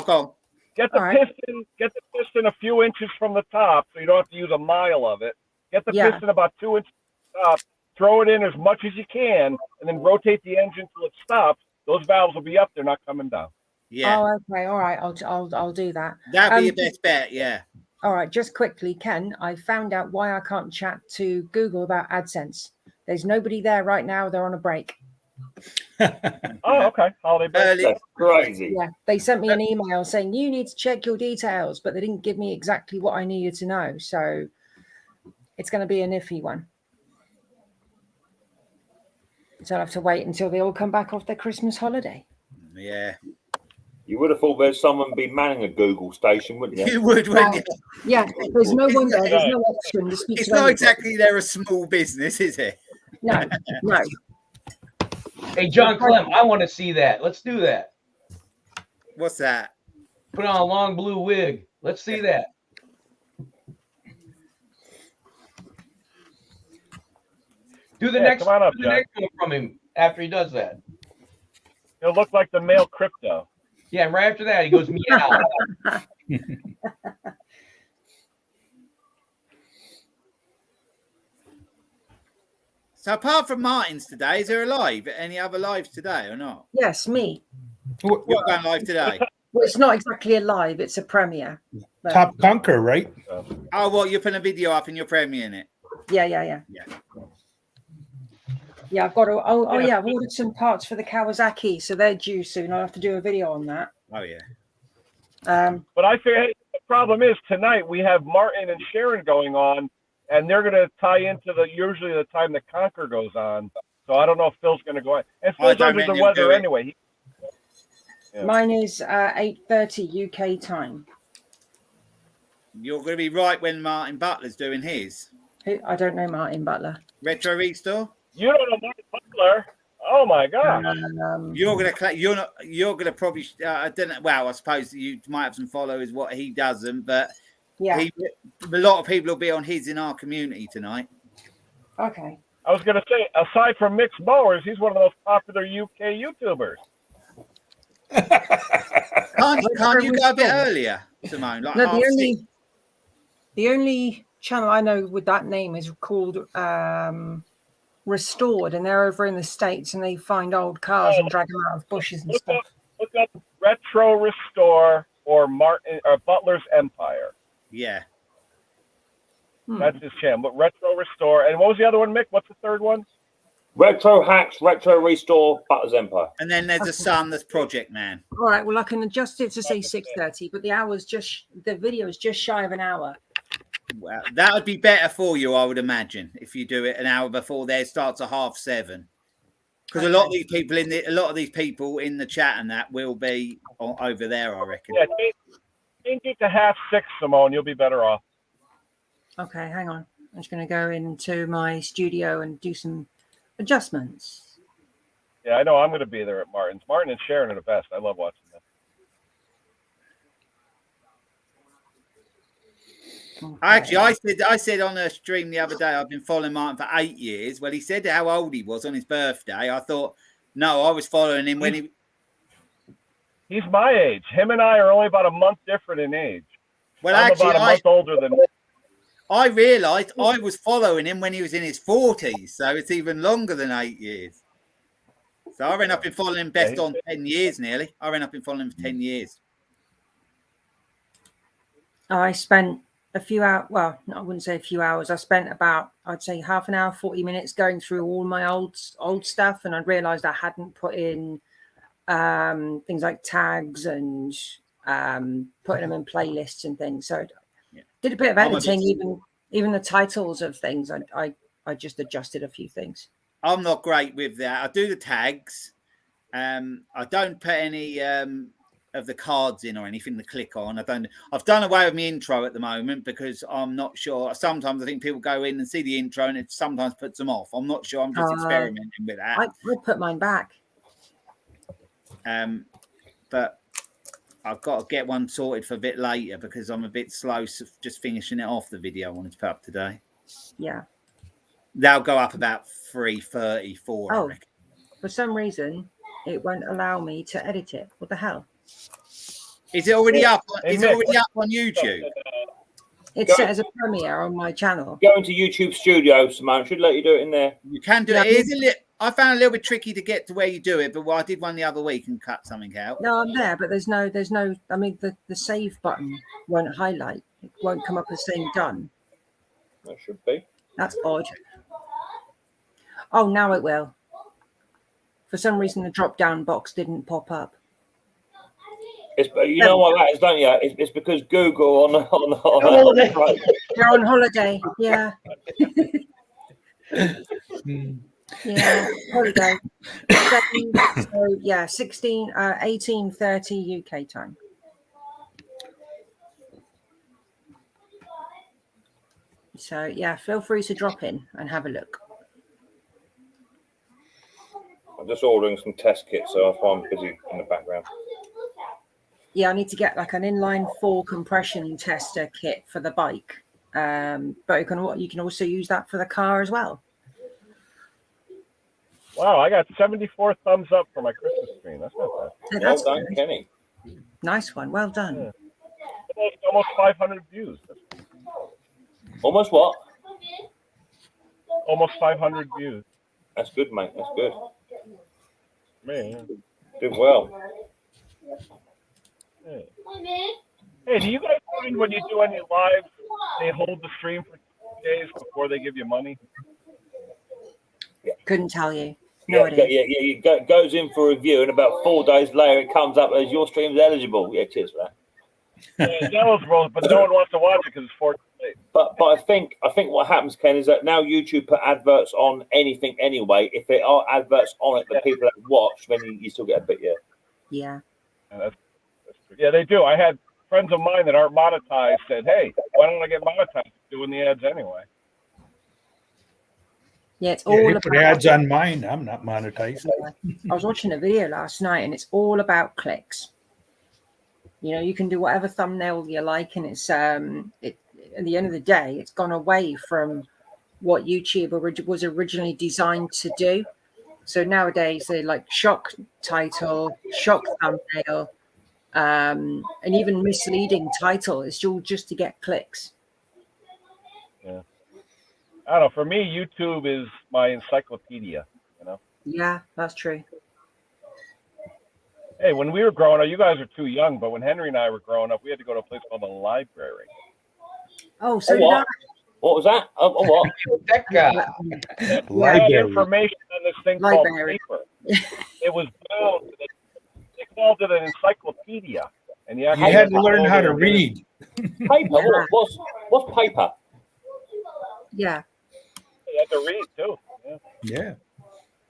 [SPEAKER 4] Go on.
[SPEAKER 1] Get the piston a few inches from the top, so you don't have to use a mile of it. Get the piston about 2 inches from the top. Throw it in as much as you can, and then rotate the engine till it stops. Those valves will be up; they're not coming down.
[SPEAKER 4] Yeah.
[SPEAKER 8] Oh, okay. All right. I'll do that.
[SPEAKER 4] That'd be your best bet. Yeah.
[SPEAKER 8] All right, just quickly, Ken, I found out why I can't chat to Google about AdSense. There's nobody there right now. They're on a break.
[SPEAKER 1] Oh, okay. Holiday break.
[SPEAKER 5] That's crazy.
[SPEAKER 8] Yeah, they sent me an email saying, you need to check your details, but they didn't give me exactly what I needed to know. So it's going to be an iffy one. So I'll have to wait until they all come back off their Christmas holiday.
[SPEAKER 4] Yeah.
[SPEAKER 5] You would have thought there's someone be manning a Google station, wouldn't you?
[SPEAKER 4] You would, wouldn't you?
[SPEAKER 8] Yeah, there's no one there. There's no option to speak to.
[SPEAKER 4] It's not exactly they're a small business, is it?
[SPEAKER 8] No.
[SPEAKER 7] Hey, John Clem, I want to see that. Let's do that.
[SPEAKER 4] What's that?
[SPEAKER 7] Put on a long blue wig. Let's see that. Do the
[SPEAKER 1] Yeah,
[SPEAKER 7] next,
[SPEAKER 1] come on up,
[SPEAKER 7] do the
[SPEAKER 1] John.
[SPEAKER 7] next one from him after he does that.
[SPEAKER 1] He'll look like the male crypto.
[SPEAKER 7] Yeah, and right after that, he goes meow.
[SPEAKER 4] So apart from Martin's today, is there a live? Any other lives today or not?
[SPEAKER 8] Yes, me.
[SPEAKER 4] What going live today?
[SPEAKER 8] Well, it's not exactly a live; it's a premiere. But
[SPEAKER 2] Top Conquer, right?
[SPEAKER 4] Oh, well, you're putting a video up and you're premiering it.
[SPEAKER 8] yeah.
[SPEAKER 4] Yeah.
[SPEAKER 8] Yeah, I've got to. Oh, yeah. I've ordered some parts for the Kawasaki, so they're due soon. I'll have to do a video on that.
[SPEAKER 4] Oh yeah.
[SPEAKER 1] But I figure hey, the problem is tonight we have Martin and Sharon going on, and they're going to tie into usually the time the Conquer goes on. So I don't know if Phil's going to go on. And Phil's under the weather anyway.
[SPEAKER 8] Mine is 8:30 UK time.
[SPEAKER 4] You're going to be right when Martin Butler's doing his.
[SPEAKER 8] I don't know Martin Butler.
[SPEAKER 4] Retro Restore.
[SPEAKER 1] You don't know Martin Butler? Oh my God!
[SPEAKER 4] You're gonna probably. I don't know. Well, I suppose you might have some followers what he doesn't, but
[SPEAKER 8] yeah,
[SPEAKER 4] a lot of people will be on his in our community tonight.
[SPEAKER 8] Okay.
[SPEAKER 1] I was going to say, aside from mixed mowers, he's one of the most popular UK YouTubers.
[SPEAKER 4] Can't you go a bit earlier, Simone? Like
[SPEAKER 8] no, the only channel I know with that name is called Restored, and they're over in the States, and they find old cars and drag them out of bushes and stuff.
[SPEAKER 1] Look up Retro Restore or Martin or Butler's Empire.
[SPEAKER 4] Yeah.
[SPEAKER 1] That's his channel. But Retro Restore. And what was the other one, Mick? What's the third one?
[SPEAKER 5] Retro Hacks, Retro Restore, Butler's Empire.
[SPEAKER 4] And then there's a son that's Project Man.
[SPEAKER 8] All right, well, I can adjust it to say 6:30, but the video is just shy of an hour.
[SPEAKER 4] Well, that would be better for you, I would imagine, if you do it an hour before there starts at 7:30. Because a lot of these people in the chat and that will be over there, I reckon.
[SPEAKER 1] Yeah, change it to 6:30, Simone. You'll be better off.
[SPEAKER 8] Okay, hang on. I'm just going to go into my studio and do some adjustments.
[SPEAKER 1] Yeah, I know I'm going to be there at Martin's. Martin and Sharon are the best. I love watching them.
[SPEAKER 8] Okay.
[SPEAKER 4] Actually, I said on a stream the other day, I've been following Martin for 8 years. Well, he said how old he was on his birthday. I thought, no, I was following him when he...
[SPEAKER 1] He's my age. Him and I are only about a month different in age.
[SPEAKER 4] Well,
[SPEAKER 1] I'm
[SPEAKER 4] actually,
[SPEAKER 1] about a month older than him.
[SPEAKER 4] I realised I was following him when he was in his 40s, so it's even longer than 8 years. So I reckon I've been following him best on 10 years nearly. I reckon I've been following him for 10 years.
[SPEAKER 8] I spent a few hours, well, I wouldn't say a few hours. I spent about, I'd say half an hour, 40 minutes going through all my old stuff, and I realised I hadn't put in things like tags and putting them in playlists and things. So did a bit of editing, even the titles of things. I just adjusted a few things.
[SPEAKER 4] I'm not great with that. I do the tags. I don't put any of the cards in or anything to click on. I've done away with my intro at the moment because I'm not sure. Sometimes I think people go in and see the intro and it sometimes puts them off. I'm not sure. I'm just experimenting with that.
[SPEAKER 8] I put mine back.
[SPEAKER 4] But I've got to get one sorted for a bit later because I'm a bit slow just finishing it off, the video I wanted to put up today.
[SPEAKER 8] Yeah.
[SPEAKER 4] They'll go up about 3:30, 4.
[SPEAKER 8] Oh, for some reason, it won't allow me to edit it. What the hell?
[SPEAKER 4] Is it already up? Is it already up on YouTube?
[SPEAKER 8] It's set as a premiere on my channel.
[SPEAKER 5] Go into YouTube Studio, Simone. Should let you do it in there.
[SPEAKER 4] You can do it. I found it a little bit tricky to get to where you do it, but I did one the other week and cut something out.
[SPEAKER 8] No, I'm there, but there's no. I mean, the save button won't highlight. It won't come up as saying done.
[SPEAKER 5] That should be.
[SPEAKER 8] That's odd. Oh, now it will. For some reason, the drop-down box didn't pop up.
[SPEAKER 5] You know what that is, don't you? It's because Google on
[SPEAKER 8] holiday. They're on holiday. Yeah. Yeah, holiday. So yeah, 18:30 UK time. So yeah, feel free to drop in and have a look.
[SPEAKER 5] I'm just ordering some test kits, so I'm busy in the background.
[SPEAKER 8] Yeah, I need to get like an inline 4 compression tester kit for the bike. But you can also use that for the car as well.
[SPEAKER 1] Wow, I got 74 thumbs up for my Christmas stream. That's not bad.
[SPEAKER 8] So
[SPEAKER 5] Well
[SPEAKER 8] that's
[SPEAKER 5] done,
[SPEAKER 8] good.
[SPEAKER 5] Kenny.
[SPEAKER 8] Nice one. Well done.
[SPEAKER 1] Yeah. Almost 500 views.
[SPEAKER 5] Almost what?
[SPEAKER 1] Almost 500 views.
[SPEAKER 5] That's good, mate. That's good.
[SPEAKER 1] Man.
[SPEAKER 5] Doing well.
[SPEAKER 1] Hey, do you guys find when you do any lives, they hold the stream for 2 days before they give you money?
[SPEAKER 8] Couldn't tell you. No
[SPEAKER 5] Yeah,
[SPEAKER 8] idea.
[SPEAKER 5] it goes in for review, and about 4 days later, it comes up as your stream's eligible. Yeah, cheers for that.
[SPEAKER 1] Yeah, it's eligible, but no one wants to watch it because it's 4 days.
[SPEAKER 5] But I think what happens, Ken, is that now YouTube put adverts on anything anyway. If there are adverts on it that people have watched, then you still get a bit, yeah.
[SPEAKER 8] Yeah.
[SPEAKER 1] That's true. Yeah, they do. I had friends of mine that aren't monetized said, "Hey, why don't I get monetized doing the ads anyway?"
[SPEAKER 8] Yeah, it's
[SPEAKER 2] Yeah,
[SPEAKER 8] all
[SPEAKER 2] you put
[SPEAKER 8] about
[SPEAKER 2] ads on mine. I'm not monetized.
[SPEAKER 8] I was watching a video last night and it's all about clicks. You know, you can do whatever thumbnail you like, and it's at the end of the day, it's gone away from what YouTube was originally designed to do. So nowadays they like shock title, shock thumbnail, and even misleading title. It's all just to get clicks.
[SPEAKER 1] Yeah. I don't know. For me, YouTube is my encyclopedia. You know.
[SPEAKER 8] Yeah, that's true.
[SPEAKER 1] Hey, when we were growing up, you guys are too young, but when Henry and I were growing up, we had to go to a place called the library.
[SPEAKER 8] Oh, so
[SPEAKER 5] what? What was that? What?
[SPEAKER 7] That guy.
[SPEAKER 1] We had
[SPEAKER 2] Library.
[SPEAKER 1] information on this thing
[SPEAKER 8] Library.
[SPEAKER 1] called paper. It was bound. They called it an encyclopedia, and you
[SPEAKER 2] You had to learn how to read.
[SPEAKER 5] Paper? What's paper?
[SPEAKER 8] Yeah.
[SPEAKER 1] You had to read too. Yeah.
[SPEAKER 2] Yeah.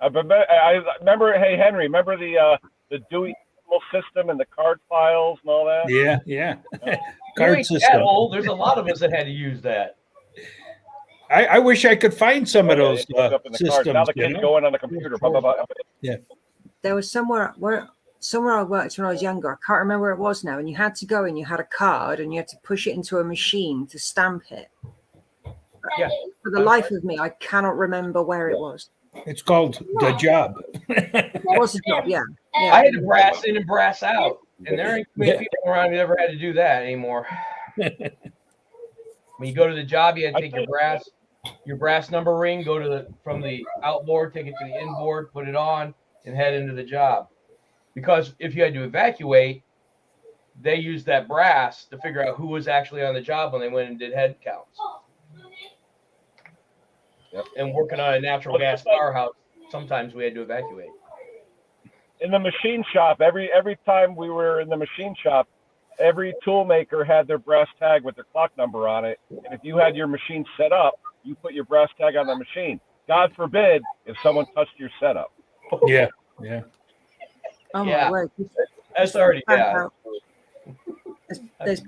[SPEAKER 1] I remember. Hey, Henry, remember the Dewey system and the card files and all that?
[SPEAKER 2] Yeah. Yeah.
[SPEAKER 7] You
[SPEAKER 2] Card
[SPEAKER 7] ain't
[SPEAKER 2] system.
[SPEAKER 7] that old. There's a lot of us that had to use that.
[SPEAKER 2] I wish I could find some of those
[SPEAKER 1] They hook up in the cards.
[SPEAKER 2] systems.
[SPEAKER 1] Now the
[SPEAKER 2] you
[SPEAKER 1] kids
[SPEAKER 2] know?
[SPEAKER 1] go in on the computer. Blah, blah, blah.
[SPEAKER 8] There was somewhere I worked when I was younger. I can't remember where it was now. And you had to go and you had a card and you had to push it into a machine to stamp it.
[SPEAKER 7] Yeah.
[SPEAKER 8] For the life of me, I cannot remember where it was.
[SPEAKER 2] It's called The Job.
[SPEAKER 8] It was a job, yeah.
[SPEAKER 7] I had to brass in and brass out, and there ain't many people around who ever had to do that anymore. When you go to the job, you had to take your brass number ring, go from the outboard, take it to the inboard, put it on, and head into the job. Because if you had to evacuate, they used that brass to figure out who was actually on the job when they went and did head counts.
[SPEAKER 1] Yep.
[SPEAKER 7] And working on a natural gas powerhouse, sometimes we had to evacuate.
[SPEAKER 1] In the machine shop, every time we were in the machine shop, every tool maker had their brass tag with their clock number on it. And if you had your machine set up, you put your brass tag on the machine. God forbid if someone touched your setup.
[SPEAKER 2] Yeah. Yeah.
[SPEAKER 8] Oh
[SPEAKER 7] Yeah.
[SPEAKER 8] my word.
[SPEAKER 7] That's already bad.
[SPEAKER 8] There's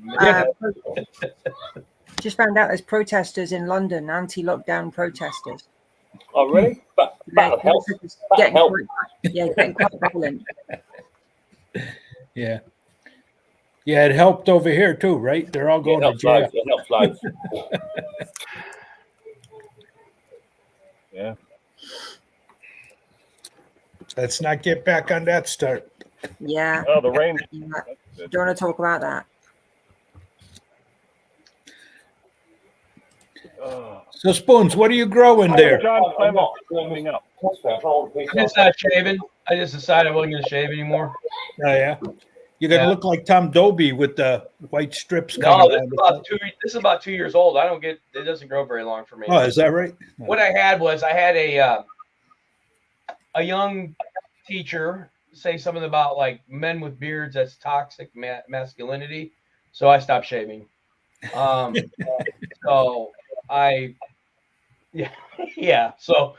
[SPEAKER 8] just found out there's protesters in London, anti-lockdown protesters.
[SPEAKER 5] Oh, really? That'll help.
[SPEAKER 8] Getting
[SPEAKER 5] help.
[SPEAKER 8] getting quite violent.
[SPEAKER 2] Yeah. Yeah, it helped over here too, right? They're all going to jail.
[SPEAKER 5] It helps lives.
[SPEAKER 1] Yeah.
[SPEAKER 2] Let's not get back on that start.
[SPEAKER 8] Yeah.
[SPEAKER 1] Oh, the rain.
[SPEAKER 8] Don't want to talk about that.
[SPEAKER 2] So, Spoons, what are you growing there?
[SPEAKER 1] John Clement coming up.
[SPEAKER 7] I'm just not shaving. I just decided I wasn't going to shave anymore.
[SPEAKER 2] Oh, yeah. You're going to look like Tom Dobie with the white strips
[SPEAKER 7] No,
[SPEAKER 2] coming
[SPEAKER 7] this is about 2 years old. It doesn't grow very long for me.
[SPEAKER 2] Oh, is that right?
[SPEAKER 7] What I had a young teacher say something about like men with beards, that's toxic masculinity. So I stopped shaving. So so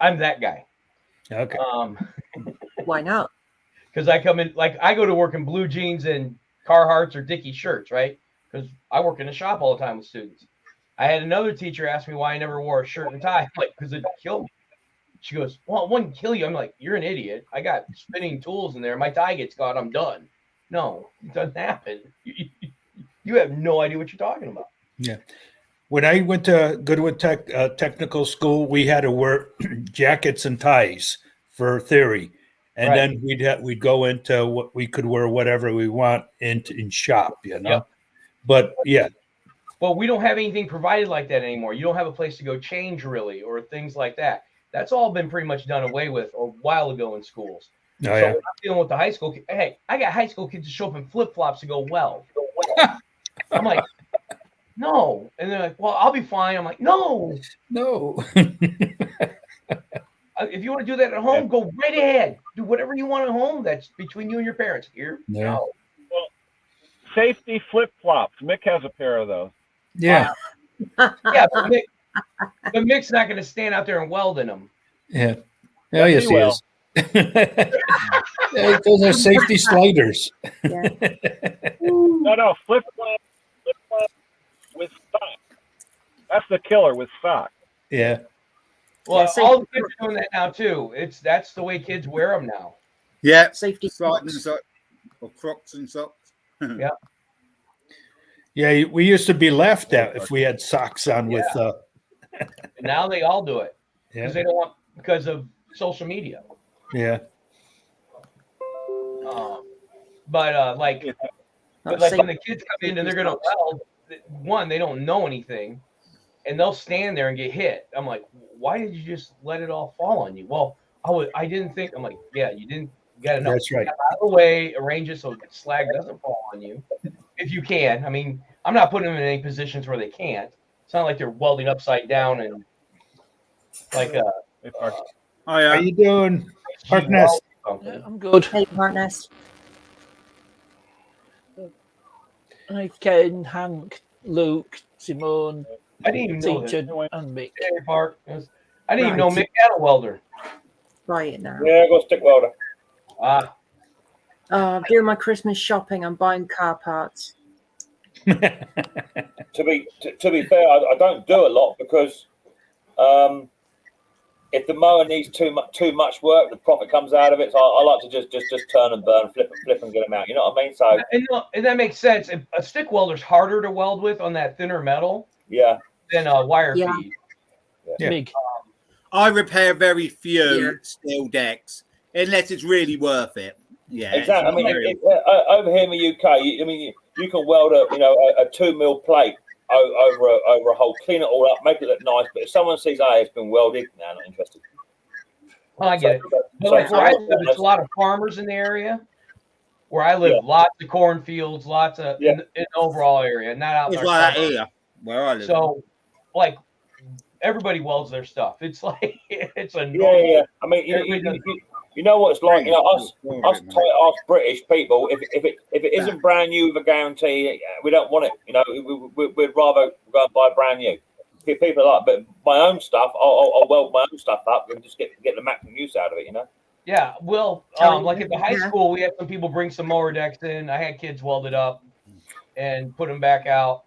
[SPEAKER 7] I'm that guy.
[SPEAKER 2] Okay.
[SPEAKER 8] Why not?
[SPEAKER 7] Because I come in, like I go to work in blue jeans and Carhartts or Dickies shirts, right? Because I work in a shop all the time with students. I had another teacher ask me why I never wore a shirt and tie. I'm like, because it killed me. She goes, well, it wouldn't kill you. I'm like, you're an idiot. I got spinning tools in there. My tie gets caught. I'm done. No, it doesn't happen. You have no idea what you're talking about.
[SPEAKER 2] Yeah. when I went to Goodwood Technical School, we had to wear jackets and ties for theory, and
[SPEAKER 7] Right.
[SPEAKER 2] then we'd go into what we could wear whatever we want in shop, you know.
[SPEAKER 7] Yep.
[SPEAKER 2] But yeah,
[SPEAKER 7] Well, we don't have anything provided like that anymore. You don't have a place to go change really, or things like that. That's all been pretty much done away with a while ago in schools.
[SPEAKER 2] oh,
[SPEAKER 7] So
[SPEAKER 2] yeah.
[SPEAKER 7] when I'm dealing with the high school, hey, I got high school kids to show up in flip flops to go weld. I'm like, no, and they're like, well, I'll be fine. I'm like, no.
[SPEAKER 2] No.
[SPEAKER 7] If you want to do that at home, go right ahead. Do whatever you want at home. That's between you and your parents. Here,
[SPEAKER 2] Yeah.
[SPEAKER 7] no.
[SPEAKER 1] Well, safety flip flops. Mick has a pair of those.
[SPEAKER 2] Yeah.
[SPEAKER 7] Yeah, but Mick's not going to stand out there and weld in them.
[SPEAKER 2] Yeah. Oh, yes, he
[SPEAKER 1] will.
[SPEAKER 2] is. Yeah, those are safety sliders.
[SPEAKER 1] No, flip flop with sock. That's the killer with sock.
[SPEAKER 2] Yeah.
[SPEAKER 7] Well,
[SPEAKER 8] Yeah,
[SPEAKER 7] all the kids are doing that now too. That's the way kids wear them now.
[SPEAKER 4] Yeah,
[SPEAKER 8] Safety
[SPEAKER 4] sliding
[SPEAKER 8] socks.
[SPEAKER 4] socks or Crocs and socks.
[SPEAKER 2] Yeah, we used to be laughed at if we had socks on with
[SPEAKER 7] And now they all do it because
[SPEAKER 2] yeah.
[SPEAKER 7] they don't want because of social media.
[SPEAKER 2] Yeah.
[SPEAKER 7] But like
[SPEAKER 8] That's
[SPEAKER 7] when the kids come in and they're gonna weld, one, they don't know anything, and they'll stand there and get hit. I'm like, why did you just let it all fall on you? Well, I didn't think. I'm like, yeah, you didn't. You got to know.
[SPEAKER 2] That's right.
[SPEAKER 7] Get out of the way, arrange it so that slag doesn't fall on you, if you can. I mean, I'm not putting them in any positions where they can't. It's not like they're welding upside down and like
[SPEAKER 2] How you doing, Harkness?
[SPEAKER 9] Yeah, I'm good.
[SPEAKER 8] Hey, Harkness.
[SPEAKER 9] Hi, Ken, Hank, Luke, Simone,
[SPEAKER 7] I didn't even know
[SPEAKER 9] teacher,
[SPEAKER 7] that.
[SPEAKER 9] and Mick.
[SPEAKER 7] Hey, Mark. I didn't even know Mick had a welder.
[SPEAKER 8] Try it now.
[SPEAKER 5] Yeah, go stick welder.
[SPEAKER 7] Ah,
[SPEAKER 8] I'm doing my Christmas shopping. I'm buying car parts.
[SPEAKER 5] To be fair, I don't do a lot because if the mower needs too much work, the profit comes out of it. So I like to just turn and burn, flip and get them out. You know what I mean? So
[SPEAKER 7] and that makes sense. A stick welder's harder to weld with on that thinner metal
[SPEAKER 5] yeah,
[SPEAKER 7] than a wire
[SPEAKER 8] Yeah.
[SPEAKER 7] feed.
[SPEAKER 2] Yeah.
[SPEAKER 9] Big.
[SPEAKER 4] I repair very few steel decks unless it's really worth it. Yeah,
[SPEAKER 5] exactly. I mean,
[SPEAKER 4] very-
[SPEAKER 5] over here in the UK, you can weld a 2 mil plate over a hole, clean it all up, make it look nice. But if someone sees, it's been welded, nah, not interested.
[SPEAKER 7] I get it. But like where I live, there's a lot of farmers in the area. Where I live, lots of cornfields, lots of in the overall area, not out
[SPEAKER 4] it's
[SPEAKER 7] in our
[SPEAKER 4] like that
[SPEAKER 7] suburbs.
[SPEAKER 4] here where I live.
[SPEAKER 7] So, like, everybody welds their stuff. It's like it's a normal.
[SPEAKER 5] Yeah. I mean, you know what it's like. You know, us British people. If it isn't brand new with a guarantee, we don't want it. You know, we'd rather go and buy brand new. People are like, but my own stuff, I'll weld my own stuff up and just get the maximum use out of it. You know.
[SPEAKER 7] Yeah, well, like at the high school, we had some people bring some mower decks in. I had kids weld it up and put them back out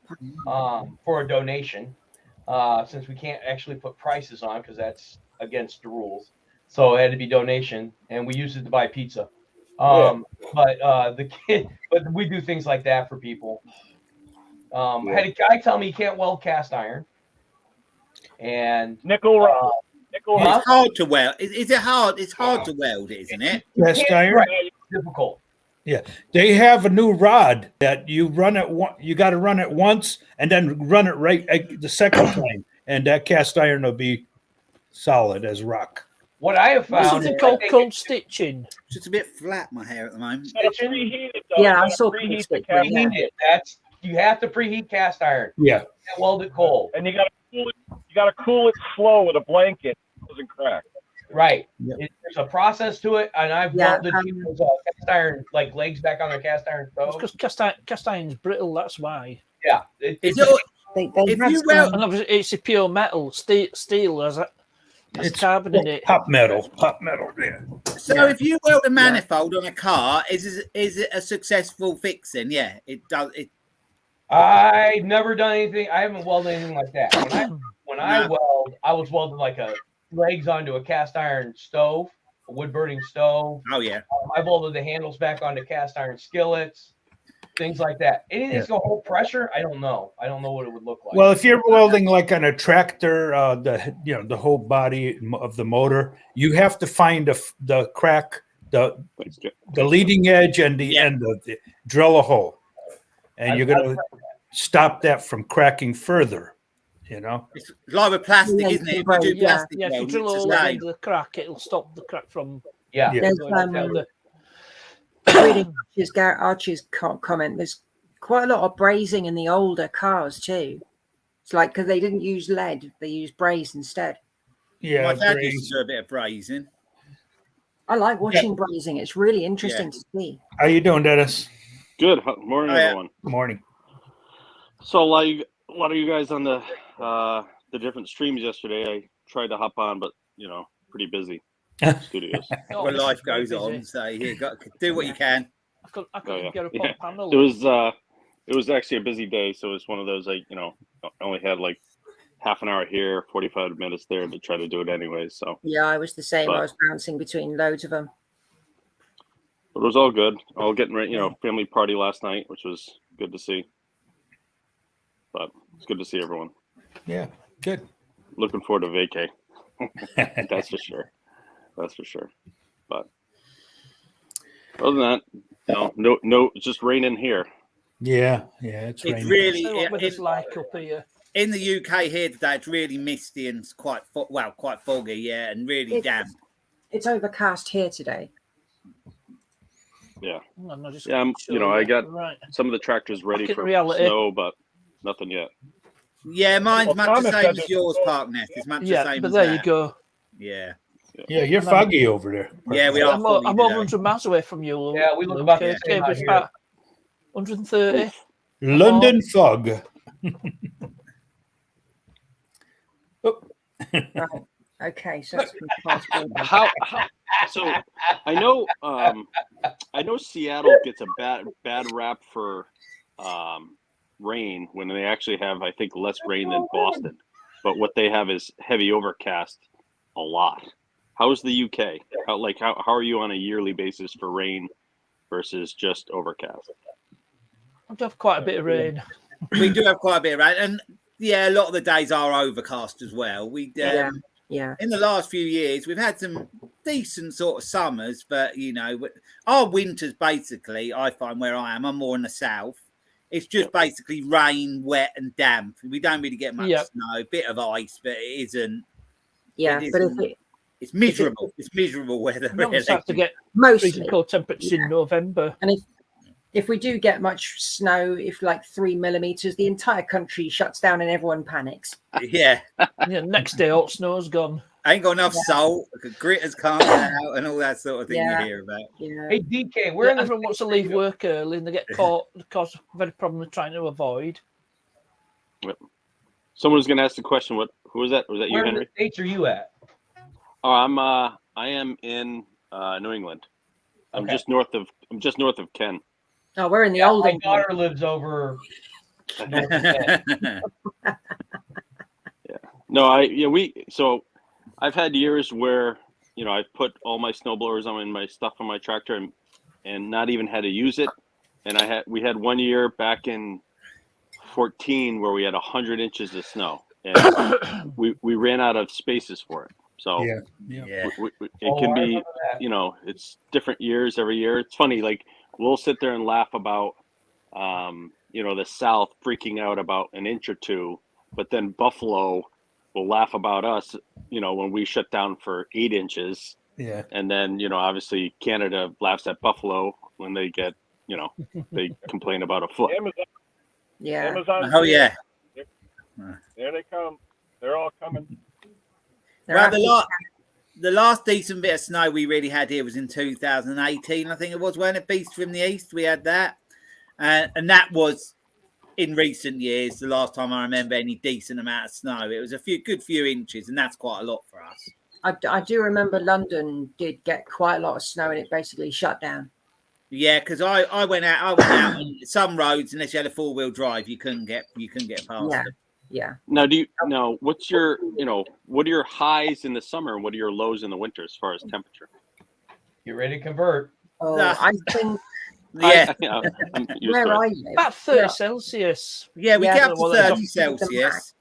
[SPEAKER 7] for a donation, since we can't actually put prices on because that's against the rules. So it had to be donation, and we used it to buy pizza. But we do things like that for people. I had a guy tell me he can't weld cast iron, and
[SPEAKER 1] Nickel.
[SPEAKER 4] It's hard to weld. Is it hard? It's hard to weld, isn't it?
[SPEAKER 2] Cast iron.
[SPEAKER 7] Right, difficult.
[SPEAKER 2] Yeah, they have a new rod that you run it. You got to run it once and then run it right the second time, and that cast iron will be solid as rock.
[SPEAKER 7] What I have found
[SPEAKER 9] Something called stitching.
[SPEAKER 4] It's just a bit flat, my hair at the moment.
[SPEAKER 8] Yeah, I saw
[SPEAKER 1] preheat
[SPEAKER 8] people
[SPEAKER 1] the cast
[SPEAKER 8] doing
[SPEAKER 1] iron.
[SPEAKER 8] that.
[SPEAKER 7] That's you have to preheat cast iron.
[SPEAKER 2] Yeah,
[SPEAKER 7] You can't weld it cold.
[SPEAKER 1] And you got to cool it. You got to cool it slow with a blanket. It doesn't crack.
[SPEAKER 7] Right.
[SPEAKER 2] Yep.
[SPEAKER 7] There's a process to it, and I've
[SPEAKER 8] Yeah,
[SPEAKER 7] welded people's cast iron like legs back on their cast iron stove.
[SPEAKER 9] Because cast iron's brittle, that's why.
[SPEAKER 7] Yeah.
[SPEAKER 8] They
[SPEAKER 4] If
[SPEAKER 8] have
[SPEAKER 4] you
[SPEAKER 8] some-
[SPEAKER 4] weld,
[SPEAKER 9] And obviously it's a pure metal. Steel has
[SPEAKER 2] it's
[SPEAKER 9] carbon in it.
[SPEAKER 2] Pop metal. Yeah.
[SPEAKER 4] so if you weld a manifold on a car, is it a successful fixing? Yeah, it does.
[SPEAKER 7] I've never done anything. I haven't welded anything like that. When I weld, I was welding like a legs onto a cast iron stove, a wood burning stove.
[SPEAKER 4] Oh yeah.
[SPEAKER 7] I welded the handles back onto cast iron skillets. things like that. Anything that's gonna hold pressure, I don't know. I don't know what it would look like.
[SPEAKER 2] Well, if you're welding like on a tractor, the whole body of the motor, you have to find the crack, the leading edge and the end of it. Drill a hole, and you're gonna stop that from cracking further. You know,
[SPEAKER 4] it's like with plastic, isn't it? If you do plastic,
[SPEAKER 9] if you drill all the end of the crack, it'll stop the crack from.
[SPEAKER 8] There's, reading Archie's comment, there's quite a lot of brazing in the older cars too. It's like because they didn't use lead, they used braze instead.
[SPEAKER 4] Yeah, my dad used to do a bit of brazing.
[SPEAKER 8] I like watching brazing. It's really interesting to see.
[SPEAKER 2] How you doing, Dennis?
[SPEAKER 10] Good morning, everyone.
[SPEAKER 2] Morning.
[SPEAKER 10] So, like a lot of you guys on the different streams yesterday, I tried to hop on, but pretty busy. Studios.
[SPEAKER 4] Well, life goes on, so you got to do what you can.
[SPEAKER 9] I couldn't get up on panel.
[SPEAKER 10] It was actually a busy day, so it was one of those I only had like half an hour here, 45 minutes there, but try to do it anyway. So
[SPEAKER 8] yeah, I was the same. I was bouncing between loads of them.
[SPEAKER 10] But it was all good. All getting ready, family party last night, which was good to see. But it's good to see everyone.
[SPEAKER 2] Yeah, good.
[SPEAKER 10] Looking forward to vacay. That's for sure. That's for sure. But other than that, no, it's just raining here.
[SPEAKER 2] Yeah, it's raining.
[SPEAKER 4] Really,
[SPEAKER 9] what it's like up here.
[SPEAKER 4] In the UK here today, it's really misty and quite foggy, and really damp.
[SPEAKER 8] It's overcast here today.
[SPEAKER 10] Yeah,
[SPEAKER 9] I
[SPEAKER 10] got some of the tractors ready for snow, but nothing yet.
[SPEAKER 4] Yeah, mine's much the same as yours, Parknest. It's much the same.
[SPEAKER 9] But
[SPEAKER 4] as
[SPEAKER 9] there
[SPEAKER 4] that.
[SPEAKER 9] you go.
[SPEAKER 4] Yeah.
[SPEAKER 2] Yeah, you're foggy over there.
[SPEAKER 4] Yeah, we are.
[SPEAKER 9] I'm over 100 miles away from you.
[SPEAKER 7] Yeah, we look about the same out here.
[SPEAKER 9] About 130.
[SPEAKER 2] London fog.
[SPEAKER 8] Right. Okay, so it's
[SPEAKER 10] so I know Seattle gets a bad rap for rain when they actually have, I think, less rain than Boston, but what they have is heavy overcast a lot. How's the UK? How are you on a yearly basis for rain versus just overcast?
[SPEAKER 9] I have quite a bit of rain.
[SPEAKER 4] We do have quite a bit of rain, and a lot of the days are overcast as well. We in the last few years we've had some decent sort of summers, but our winters basically, I find where I am, I'm more in the south. It's just basically rain, wet, and damp. We don't really get much snow. A bit of ice, but it isn't.
[SPEAKER 8] Yeah,
[SPEAKER 4] it's miserable. It's miserable weather.
[SPEAKER 9] You almost have to get
[SPEAKER 8] mostly
[SPEAKER 9] cold temperatures in November.
[SPEAKER 8] And if we do get much snow, if like 3 millimeters, the entire country shuts down and everyone panics.
[SPEAKER 4] Yeah.
[SPEAKER 9] Next day, all snow's gone.
[SPEAKER 4] I ain't got enough salt. Gritters can't get out, and all that sort of thing you hear about.
[SPEAKER 8] Yeah.
[SPEAKER 7] Hey, DK,
[SPEAKER 9] everyone wants to leave work early and they get caught because of a problem they're trying to avoid.
[SPEAKER 10] Yep. Someone was going to ask the question. Who was that? Was that you,
[SPEAKER 7] Where
[SPEAKER 10] Henry?
[SPEAKER 7] in the States are you at?
[SPEAKER 10] Oh, I am in New England. I'm just north of Ken.
[SPEAKER 8] Oh, we're in the old.
[SPEAKER 7] My daughter lives over.
[SPEAKER 10] So I've had years where I've put all my snowblowers on my stuff on my tractor and not even had to use it. And we had 1 year back in 2014 where we had 100 inches of snow and we ran out of spaces for it. So it can be, it's different years every year. It's funny, like we'll sit there and laugh about, the South freaking out about an inch or two, but then Buffalo will laugh about us, when we shut down for 8 inches.
[SPEAKER 2] Yeah.
[SPEAKER 10] And then, obviously Canada laughs at Buffalo when they get, they complain about a foot.
[SPEAKER 8] Yeah.
[SPEAKER 1] Amazon.
[SPEAKER 4] Oh, yeah.
[SPEAKER 1] There they come. They're all coming.
[SPEAKER 4] Well, the last decent bit of snow we really had here was in 2018, I think it was, when it Beast from the East. We had that. And that was, in recent years, the last time I remember any decent amount of snow. It was a good few inches, and that's quite a lot for us.
[SPEAKER 8] I do remember London did get quite a lot of snow, and it basically shut down.
[SPEAKER 4] Yeah, because I went out on some roads, unless you had a 4-wheel drive, you couldn't get past them.
[SPEAKER 8] Yeah.
[SPEAKER 10] Now, what's your, what are your highs in the summer and what are your lows in the winter as far as temperature?
[SPEAKER 7] Get ready to convert.
[SPEAKER 8] I think
[SPEAKER 3] Yeah.
[SPEAKER 10] I'm used
[SPEAKER 8] Where
[SPEAKER 10] to it.
[SPEAKER 8] I live,
[SPEAKER 9] About 30 Celsius.
[SPEAKER 3] Yeah, we
[SPEAKER 8] Yeah,
[SPEAKER 3] get up to
[SPEAKER 9] well, that's
[SPEAKER 3] 30
[SPEAKER 8] the
[SPEAKER 3] Celsius.
[SPEAKER 8] max.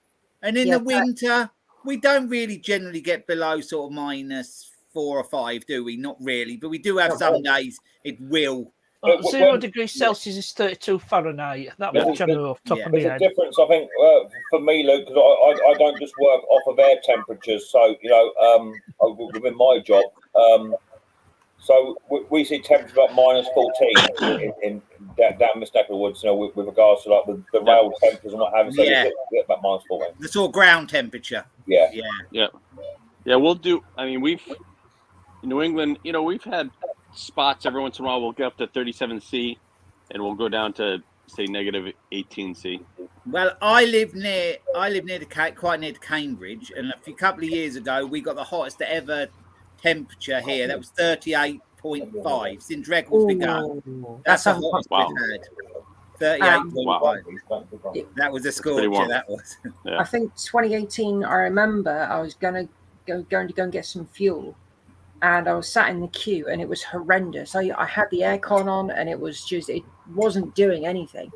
[SPEAKER 3] And in
[SPEAKER 8] Yeah,
[SPEAKER 3] the winter, we don't really generally get below sort of -4 or 5, do we? Not really. But we do have some days it will.
[SPEAKER 9] 0 degrees Celsius is 32 Fahrenheit. That was generally off the top of my
[SPEAKER 5] There's a
[SPEAKER 9] head.
[SPEAKER 5] difference, I think, for me, Luke, because I don't just work off of air temperatures. So, within my job, so we see temperatures about -14 in down this neck of the woods, with regards to like the rail temperatures and what have you. So
[SPEAKER 3] Yeah.
[SPEAKER 5] we get about -14.
[SPEAKER 3] The sort of ground temperature.
[SPEAKER 5] Yeah.
[SPEAKER 10] Yeah, we'll do. I mean, we've in New England, we've had spots every once in a while. We'll get up to 37°C, and we'll go down to say -18°C.
[SPEAKER 3] Well, I live near quite near to Cambridge, and a couple of years ago we got the hottest ever temperature here. That was 38.5 since records begun. That's the hottest we've had. 38.5. That was a scorcher. That was.
[SPEAKER 10] Yeah.
[SPEAKER 8] I think 2018. I remember I was going to go and get some fuel, and I was sat in the queue, and it was horrendous. I had the aircon on, and it wasn't doing anything.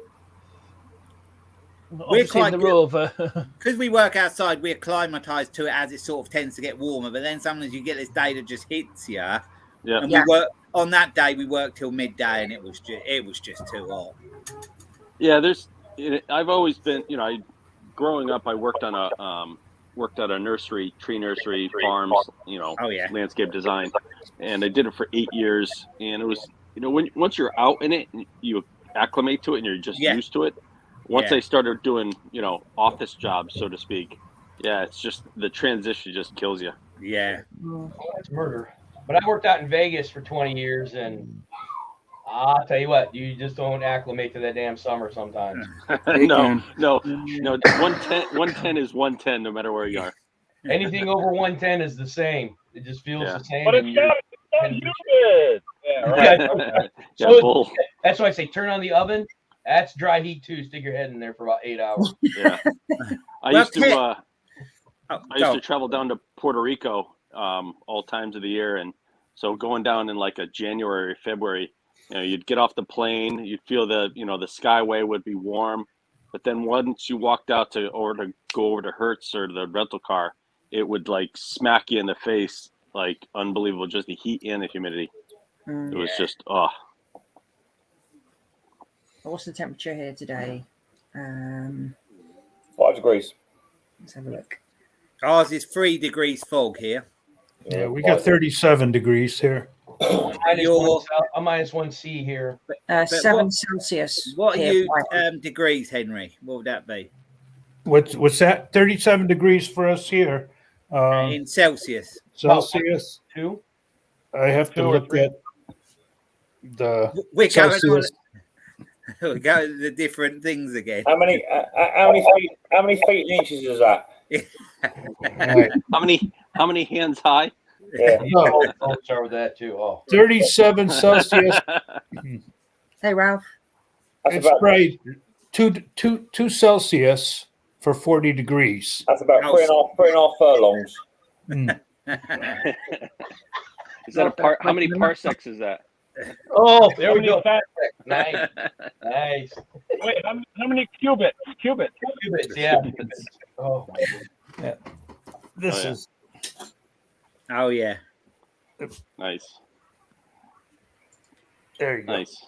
[SPEAKER 3] We're quite
[SPEAKER 9] the Rover
[SPEAKER 3] because we work outside. We're acclimatized to it as it sort of tends to get warmer. But then sometimes you get this day that just hits you.
[SPEAKER 10] Yeah.
[SPEAKER 3] And we work on that day. We worked till midday, and it was just too hot.
[SPEAKER 10] Yeah, I've always been, growing up, I worked on a nursery, tree nursery, farms, landscape design, and I did it for 8 years. And it was, once you're out in it, you acclimate to it, and you're just used to it. Once I started doing, office jobs, so to speak, it's just the transition just kills you.
[SPEAKER 3] Yeah,
[SPEAKER 7] it's murder. But I worked out in Vegas for 20 years, and I'll tell you what, you just don't acclimate to that damn summer sometimes.
[SPEAKER 10] No. 110 is 110, no matter where you are.
[SPEAKER 7] Anything over 110 is the same. It just feels the same.
[SPEAKER 1] But it's humid. Yeah, right.
[SPEAKER 7] So that's why I say turn on the oven. That's dry heat too. Stick your head in there for about 8 hours.
[SPEAKER 10] Yeah. I used to travel down to Puerto Rico all times of the year, and so going down in like a January, February, you'd get off the plane, you'd feel the skyway would be warm, but then once you walked out to go over to Hertz or the rental car, it would like smack you in the face, like unbelievable, just the heat and the humidity. It was just
[SPEAKER 8] What's the temperature here today?
[SPEAKER 5] 5 degrees.
[SPEAKER 8] Let's have a look.
[SPEAKER 3] Ours is 3 degrees fog here.
[SPEAKER 2] Yeah, we got 37 degrees here.
[SPEAKER 7] I'm -1°C here.
[SPEAKER 8] 7 Celsius.
[SPEAKER 3] What are
[SPEAKER 8] here.
[SPEAKER 3] you degrees, Henry? What would that be?
[SPEAKER 2] What's that? 37 degrees for us here.
[SPEAKER 3] In Celsius.
[SPEAKER 2] Celsius.
[SPEAKER 7] 2.
[SPEAKER 2] I have to look at the Celsius.
[SPEAKER 3] We go to the different things again.
[SPEAKER 5] How many feet and inches is that?
[SPEAKER 2] Right.
[SPEAKER 10] How many hands high?
[SPEAKER 5] Yeah.
[SPEAKER 7] I'll start with that too.
[SPEAKER 2] 37 Celsius.
[SPEAKER 8] Hey, Ralph.
[SPEAKER 2] It's right. 2 Celsius for 40 degrees.
[SPEAKER 5] That's about three and a half furlongs.
[SPEAKER 10] Is that how many parsecs is that?
[SPEAKER 7] Oh, there we go. Nice. Nice.
[SPEAKER 1] Wait, how many cubits? Cubits,
[SPEAKER 7] yeah. Oh,
[SPEAKER 2] yeah. This is.
[SPEAKER 3] Oh, yeah.
[SPEAKER 10] Nice.
[SPEAKER 2] There you go.
[SPEAKER 10] Nice.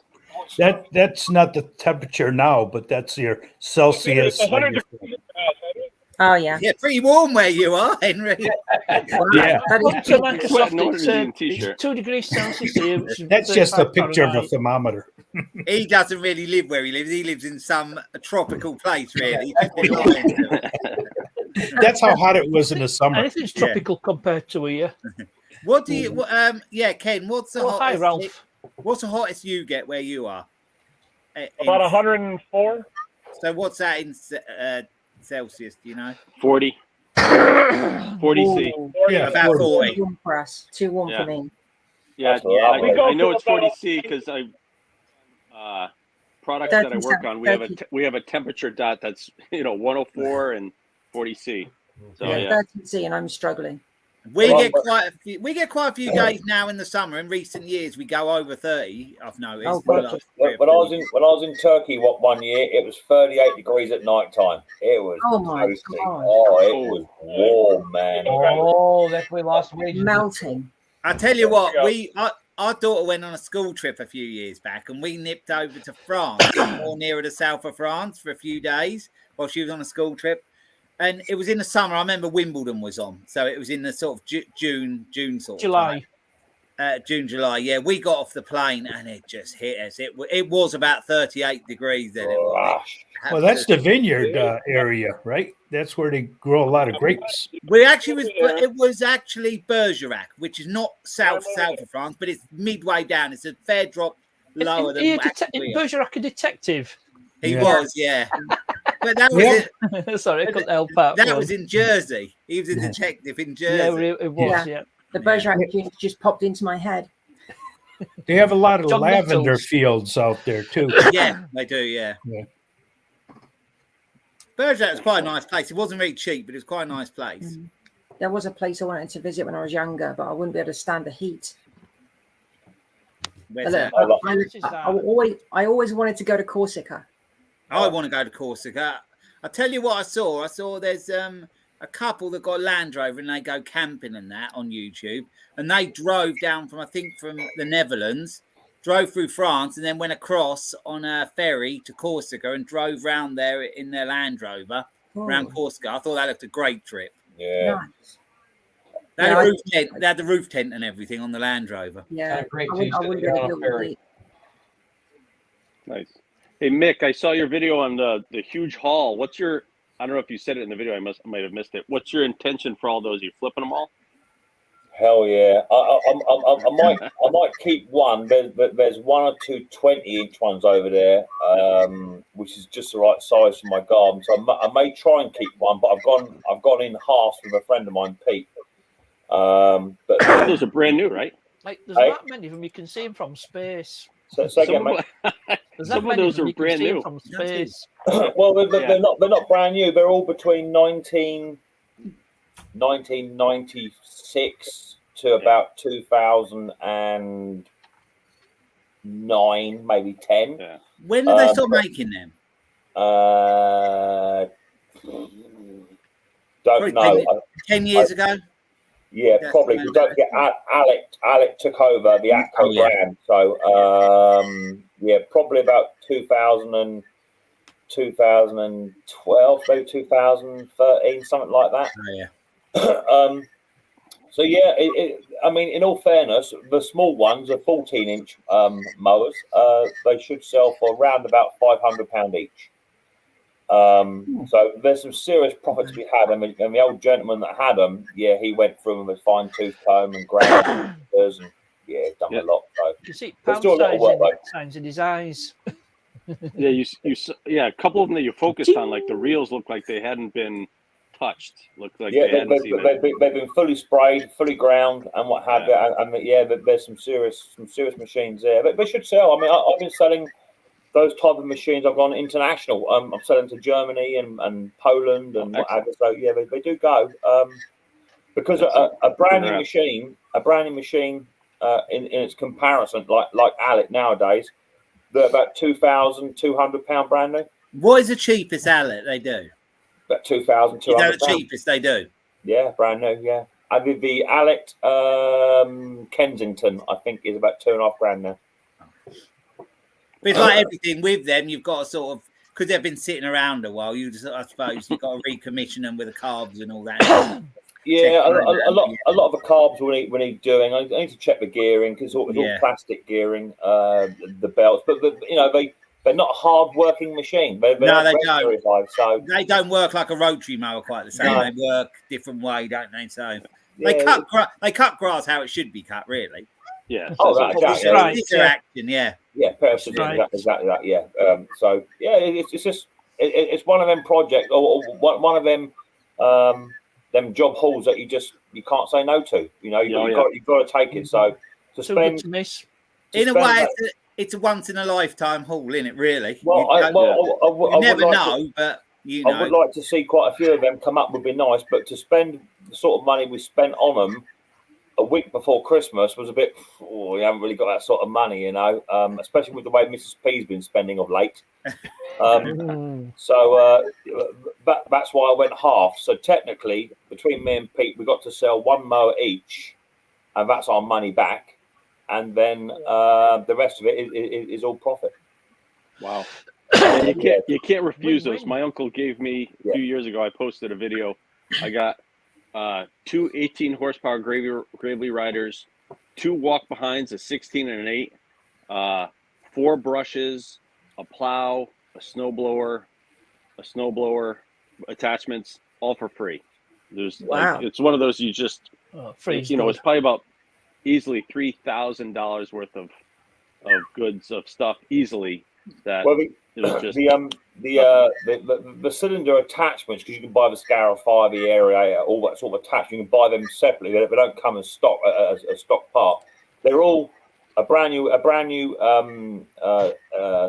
[SPEAKER 2] That's not the temperature now, but that's your Celsius.
[SPEAKER 8] Oh, yeah.
[SPEAKER 3] Yeah, pretty warm where you are, Henry.
[SPEAKER 2] Yeah.
[SPEAKER 9] It's 2 degrees Celsius here.
[SPEAKER 2] That's just a picture of a thermometer.
[SPEAKER 3] He doesn't really live where he lives. He lives in some tropical place, really.
[SPEAKER 2] That's how hot it was in the summer.
[SPEAKER 9] Anything's tropical compared to here.
[SPEAKER 3] What do you? Ken. What's the hottest?
[SPEAKER 9] Hi, Ralph.
[SPEAKER 3] What's the hottest you get where you are?
[SPEAKER 1] About 104.
[SPEAKER 3] So what's that in Celsius? Do you know?
[SPEAKER 10] 40. 40°C.
[SPEAKER 2] Yeah,
[SPEAKER 3] about 40.
[SPEAKER 8] Too warm for us. Too warm for me.
[SPEAKER 10] Yeah, I know it's 40°C because products that I work on, we have a temperature dot that's 104 and 40°C. So
[SPEAKER 8] yeah, 30°C, and I'm struggling.
[SPEAKER 4] We get quite a few days now in the summer. In recent years, we go over 30. I've noticed.
[SPEAKER 5] When I was in Turkey, one year, it was 38 degrees at night time. It was toasty. Oh, it was warm, man.
[SPEAKER 7] Oh, that's we lost wages.
[SPEAKER 8] Melting.
[SPEAKER 4] I tell you what, our daughter went on a school trip a few years back, and we nipped over to France, more nearer the south of France, for a few days while she was on a school trip. And it was in the summer. I remember Wimbledon was on, so it was in the sort of June sort of
[SPEAKER 9] July.
[SPEAKER 4] June, July. Yeah, we got off the plane and it just hit us. It was about 38 degrees then.
[SPEAKER 2] Well, that's the vineyard area, right? That's where they grow a lot of grapes.
[SPEAKER 4] It was actually Bergerac, which is not south of France, but it's midway down. It's a fair drop lower than
[SPEAKER 9] Bergerac a detective.
[SPEAKER 4] He was, yeah. But that was
[SPEAKER 9] sorry, I couldn't help out.
[SPEAKER 4] That was in Jersey. He was a detective in Jersey.
[SPEAKER 9] Yeah, it was. Yeah.
[SPEAKER 8] The Bergerac just popped into my head.
[SPEAKER 2] They have a lot of lavender fields out there too.
[SPEAKER 4] Yeah, they do. Yeah. Bergerac was quite a nice place. It wasn't very cheap, but it was quite a nice place.
[SPEAKER 8] There was a place I wanted to visit when I was younger, but I wouldn't be able to stand the heat. I always wanted to go to Corsica.
[SPEAKER 4] I want to go to Corsica. I'll tell you what I saw. I saw there's a couple that got a Land Rover and they go camping and that on YouTube. And they drove down from the Netherlands, drove through France and then went across on a ferry to Corsica and drove round there in their Land Rover around Corsica. I thought that looked a great trip.
[SPEAKER 5] Yeah.
[SPEAKER 8] Nice.
[SPEAKER 4] They had the roof tent and everything on the Land Rover.
[SPEAKER 8] Yeah.
[SPEAKER 7] Great.
[SPEAKER 10] Nice. Hey Mick, I saw your video on the huge haul. What's your? I don't know if you said it in the video. I might have missed it. What's your intention for all those? Are you flipping them all?
[SPEAKER 5] Hell yeah! I might keep one. There's one or two 20-inch ones over there, which is just the right size for my garden. So I may try and keep one, but I've gone in halves with a friend of mine, Pete. But
[SPEAKER 10] those are brand new, right?
[SPEAKER 9] Like there's not many of them you can see them from space.
[SPEAKER 5] Some
[SPEAKER 10] of those are brand new
[SPEAKER 9] from space.
[SPEAKER 5] Well, they're not brand new. They're all between 1996 to about 2009, maybe 10.
[SPEAKER 10] Yeah.
[SPEAKER 4] When did they start making them?
[SPEAKER 5] Don't know.
[SPEAKER 4] 10 years ago?
[SPEAKER 5] Yeah, probably. We don't get Alec took over the Atco brand. So, probably about 2012, maybe 2013, something like that.
[SPEAKER 4] Oh, yeah.
[SPEAKER 5] So, yeah, I mean, in all fairness, the small ones are 14-inch mowers. They should sell for around about £500 each. So there's some serious profit to be had. And the old gentleman that had them, he went through them with fine tooth comb and ground and done a lot. So
[SPEAKER 9] you see,
[SPEAKER 5] there's still a lot of work, though.
[SPEAKER 9] signs in his eyes.
[SPEAKER 10] A couple of them that you focused on, like the reels, look like they hadn't been touched. Looked like
[SPEAKER 5] they've been fully sprayed, fully ground, and what have you. And there's some serious machines there. But they should sell. I mean, I've been selling those type of machines. I've gone international. I'm selling to Germany and Poland and what have you. So they do go. Because a brand new machine, in its comparison, like Alec nowadays, they're about £2,200 brand new.
[SPEAKER 4] What is the cheapest Alec they do?
[SPEAKER 5] About £2,200. Is
[SPEAKER 4] that the cheapest they do?
[SPEAKER 5] Yeah, brand new. Yeah, I did the Alec Kensington. I think is about £2,500 now.
[SPEAKER 4] But it's like everything with them, you've got to sort of, because they've been sitting around a while, I suppose you've got to recommission them with the carbs and all that.
[SPEAKER 5] Yeah, a lot of the carbs we need doing. I need to check the gearing because it's all plastic gearing, the belts. But they're not a hard-working machine. They don't. So
[SPEAKER 4] they don't work like a rotary mower quite the same. No. They work different way, don't they? So they cut grass how it should be cut, really.
[SPEAKER 10] Yeah.
[SPEAKER 4] It's action. Yeah,
[SPEAKER 5] personally, exactly that. Yeah. It's just it's one of them projects or one of them job hauls that you can't say no to. You've got to take it. So to spend
[SPEAKER 4] in a way, it's a once in a lifetime haul, isn't it? Really.
[SPEAKER 5] Well,
[SPEAKER 4] you never know, but You know,
[SPEAKER 5] I would like to see quite a few of them come up would be nice, but to spend the sort of money we spent on them a week before Christmas was a bit. Oh, we haven't really got that sort of money, you know, especially with the way Mrs. P's been spending of late. So that's why I went half. So technically, between me and Pete, we got to sell one mower each, and that's our money back. And then the rest of it is all profit.
[SPEAKER 10] Wow. You can't refuse those. My uncle gave me a few years ago. I posted a video. I got 2 18 horsepower gravely riders, 2 walk behinds, a 16 and an 8, 4 brushes, a plow, a snowblower attachments, all for free. There's like it's one of those you just it's probably about easily $3,000 worth of goods of stuff easily. That
[SPEAKER 5] the cylinder attachments, because you can buy the Scarra 5e area, all that sort of attachment, you can buy them separately. They don't come as stock as a stock part. They're all a brand new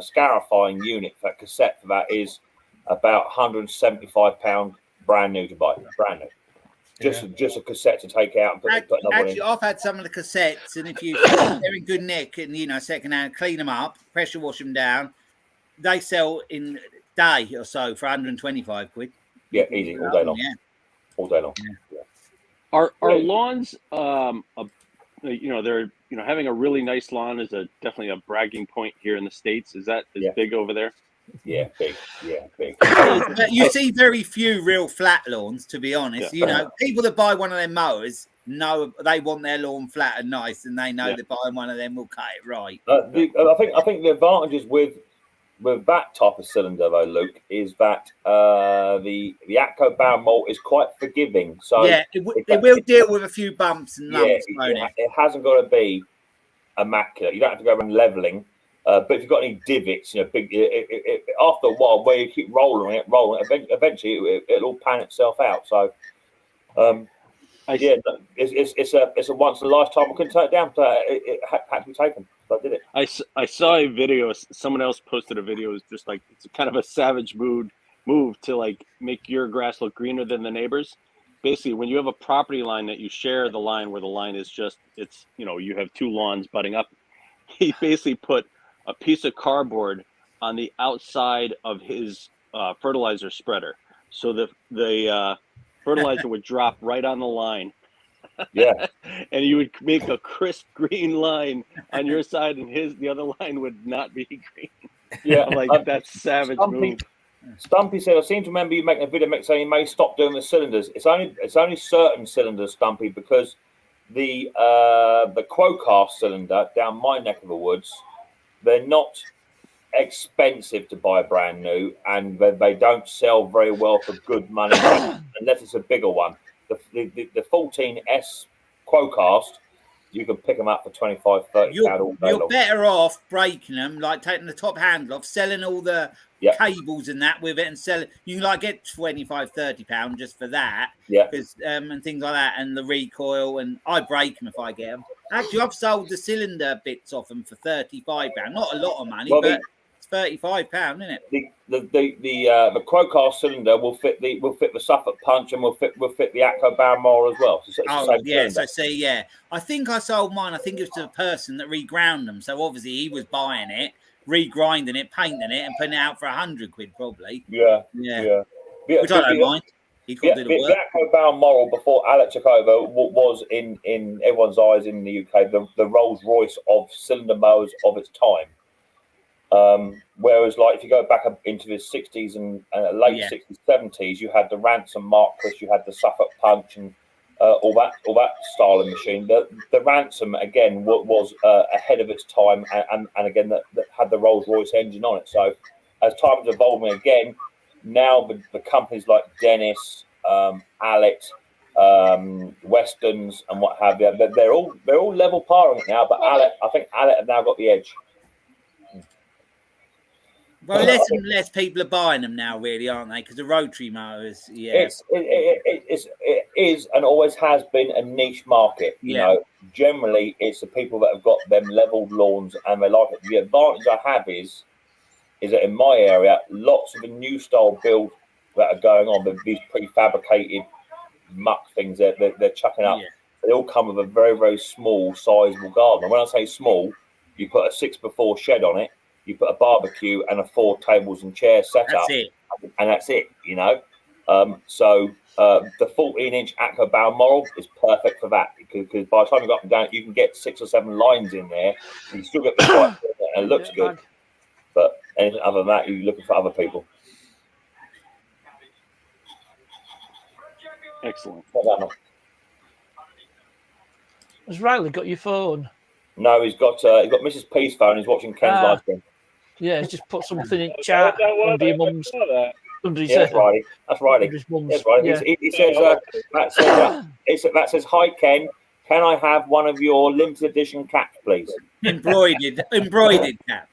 [SPEAKER 5] scarifying unit. That cassette for that is about £175 brand new to buy, brand new. Just a cassette to take out and put another one in.
[SPEAKER 4] I've had some of the cassettes, and if they're in good nick and second hand, clean them up, pressure wash them down, they sell in a day or so for 125 quid.
[SPEAKER 5] Yeah, easy, all day long.
[SPEAKER 4] Yeah,
[SPEAKER 5] all day long.
[SPEAKER 4] Yeah.
[SPEAKER 10] Are lawns? They're having a really nice lawn is definitely a bragging point here in the States. Is that big over there?
[SPEAKER 5] Yeah, big. Yeah, big.
[SPEAKER 4] But you see very few real flat lawns, to be honest. People that buy one of their mowers know they want their lawn flat and nice, and they know that buying one of them will cut it right.
[SPEAKER 5] I think the advantages with that type of cylinder, though, Luke, is that the Atco barrel malt is quite forgiving. So
[SPEAKER 4] it will deal with a few bumps and lumps.
[SPEAKER 5] It hasn't got to be immaculate. You don't have to go around leveling. But if you've got any divots, big. After a while, where you keep rolling it, eventually it'll all pan itself out. So, it's a once in a lifetime. I couldn't take it down. It had to be taken. So I did it.
[SPEAKER 10] I saw a video. Someone else posted a video. It's just like it's kind of a savage move to like make your grass look greener than the neighbors. Basically, when you have a property line that you share the line where the line is you have 2 lawns butting up. He basically put a piece of cardboard on the outside of his fertilizer spreader, so the fertilizer would drop right on the line.
[SPEAKER 5] Yeah,
[SPEAKER 10] and you would make a crisp green line on your side, and the other line would not be green.
[SPEAKER 5] Yeah,
[SPEAKER 10] I'm like that's savage move.
[SPEAKER 5] Stumpy said, "I seem to remember you making a video saying you may stop doing the cylinders. It's only certain cylinders, Stumpy, because the Quocast cylinder down my neck of the woods, they're not expensive to buy brand new, and they don't sell very well for good money unless it's a bigger one. The 14S Quocast, you can pick them up for 25, 30 pounds all day long.
[SPEAKER 4] You're better off breaking them, like taking the top handle off, selling all the cables and that with it, and sell it. You can get 25, 30 pounds just for that.
[SPEAKER 5] Yeah.
[SPEAKER 4] And things like that, and the recoil, and I break them if I get them. Actually, I've sold the cylinder bits off them for £35. Not a lot of money, but it's £35, isn't it?
[SPEAKER 5] The Quocast cylinder will fit the Suffolk Punch, and will fit the Atco barrel mower as well. So
[SPEAKER 4] I think I sold mine. I think it was to the person that reground them. So obviously he was buying it, regrinding it, painting it, and putting it out for 100 quid probably.
[SPEAKER 5] Yeah.
[SPEAKER 4] Which I don't mind.
[SPEAKER 5] The Atco barrel mower before Alec took over was in everyone's eyes in the UK the Rolls Royce of cylinder mowers of its time. Whereas, if you go back up into the 60s and late 60s, 70s, you had the Ransom Marquis, you had the Suffolk Punch, and all that style of machine. The Ransom again was ahead of its time, and again that had the Rolls Royce engine on it. So, as time is evolving again, now the companies like Dennis, Alec, Westerns, and what have you, they're all level paring it now. But I think Alec have now got the edge.
[SPEAKER 4] Well, less and less people are buying them now, really, aren't they? Because the rotary mowers,
[SPEAKER 5] it is and always has been a niche market. You know, generally it's the people that have got them leveled lawns and they like it. The advantage I have is that in my area, lots of the new style build that are going on. These prefabricated muck things they're chucking up.
[SPEAKER 4] Yeah.
[SPEAKER 5] They all come with a very, very small, sizable garden. And when I say small, you put a 6x4 shed on it, you put a barbecue and 4 tables and chairs set
[SPEAKER 4] That's
[SPEAKER 5] up,
[SPEAKER 4] it.
[SPEAKER 5] and that's it, you know. So the 14-inch Aqua Balmoral is perfect for that, because by the time you go up and down, you can get 6 or 7 lines in there. You still get the quite, and it looks good. But anything other than that, you're looking for other people.
[SPEAKER 10] Excellent.
[SPEAKER 9] Has Riley got your phone?
[SPEAKER 5] No, he's got Mrs. P's phone. He's watching Ken's live stream.
[SPEAKER 9] Yeah, just put something in chat under your mum's. Under his,
[SPEAKER 5] that's right. That's right.
[SPEAKER 9] under his mum's.
[SPEAKER 5] That's right.
[SPEAKER 9] Yeah.
[SPEAKER 5] He says that says, "Hi Ken, can I have one of your limited edition caps, please?"
[SPEAKER 4] Embroidered cap.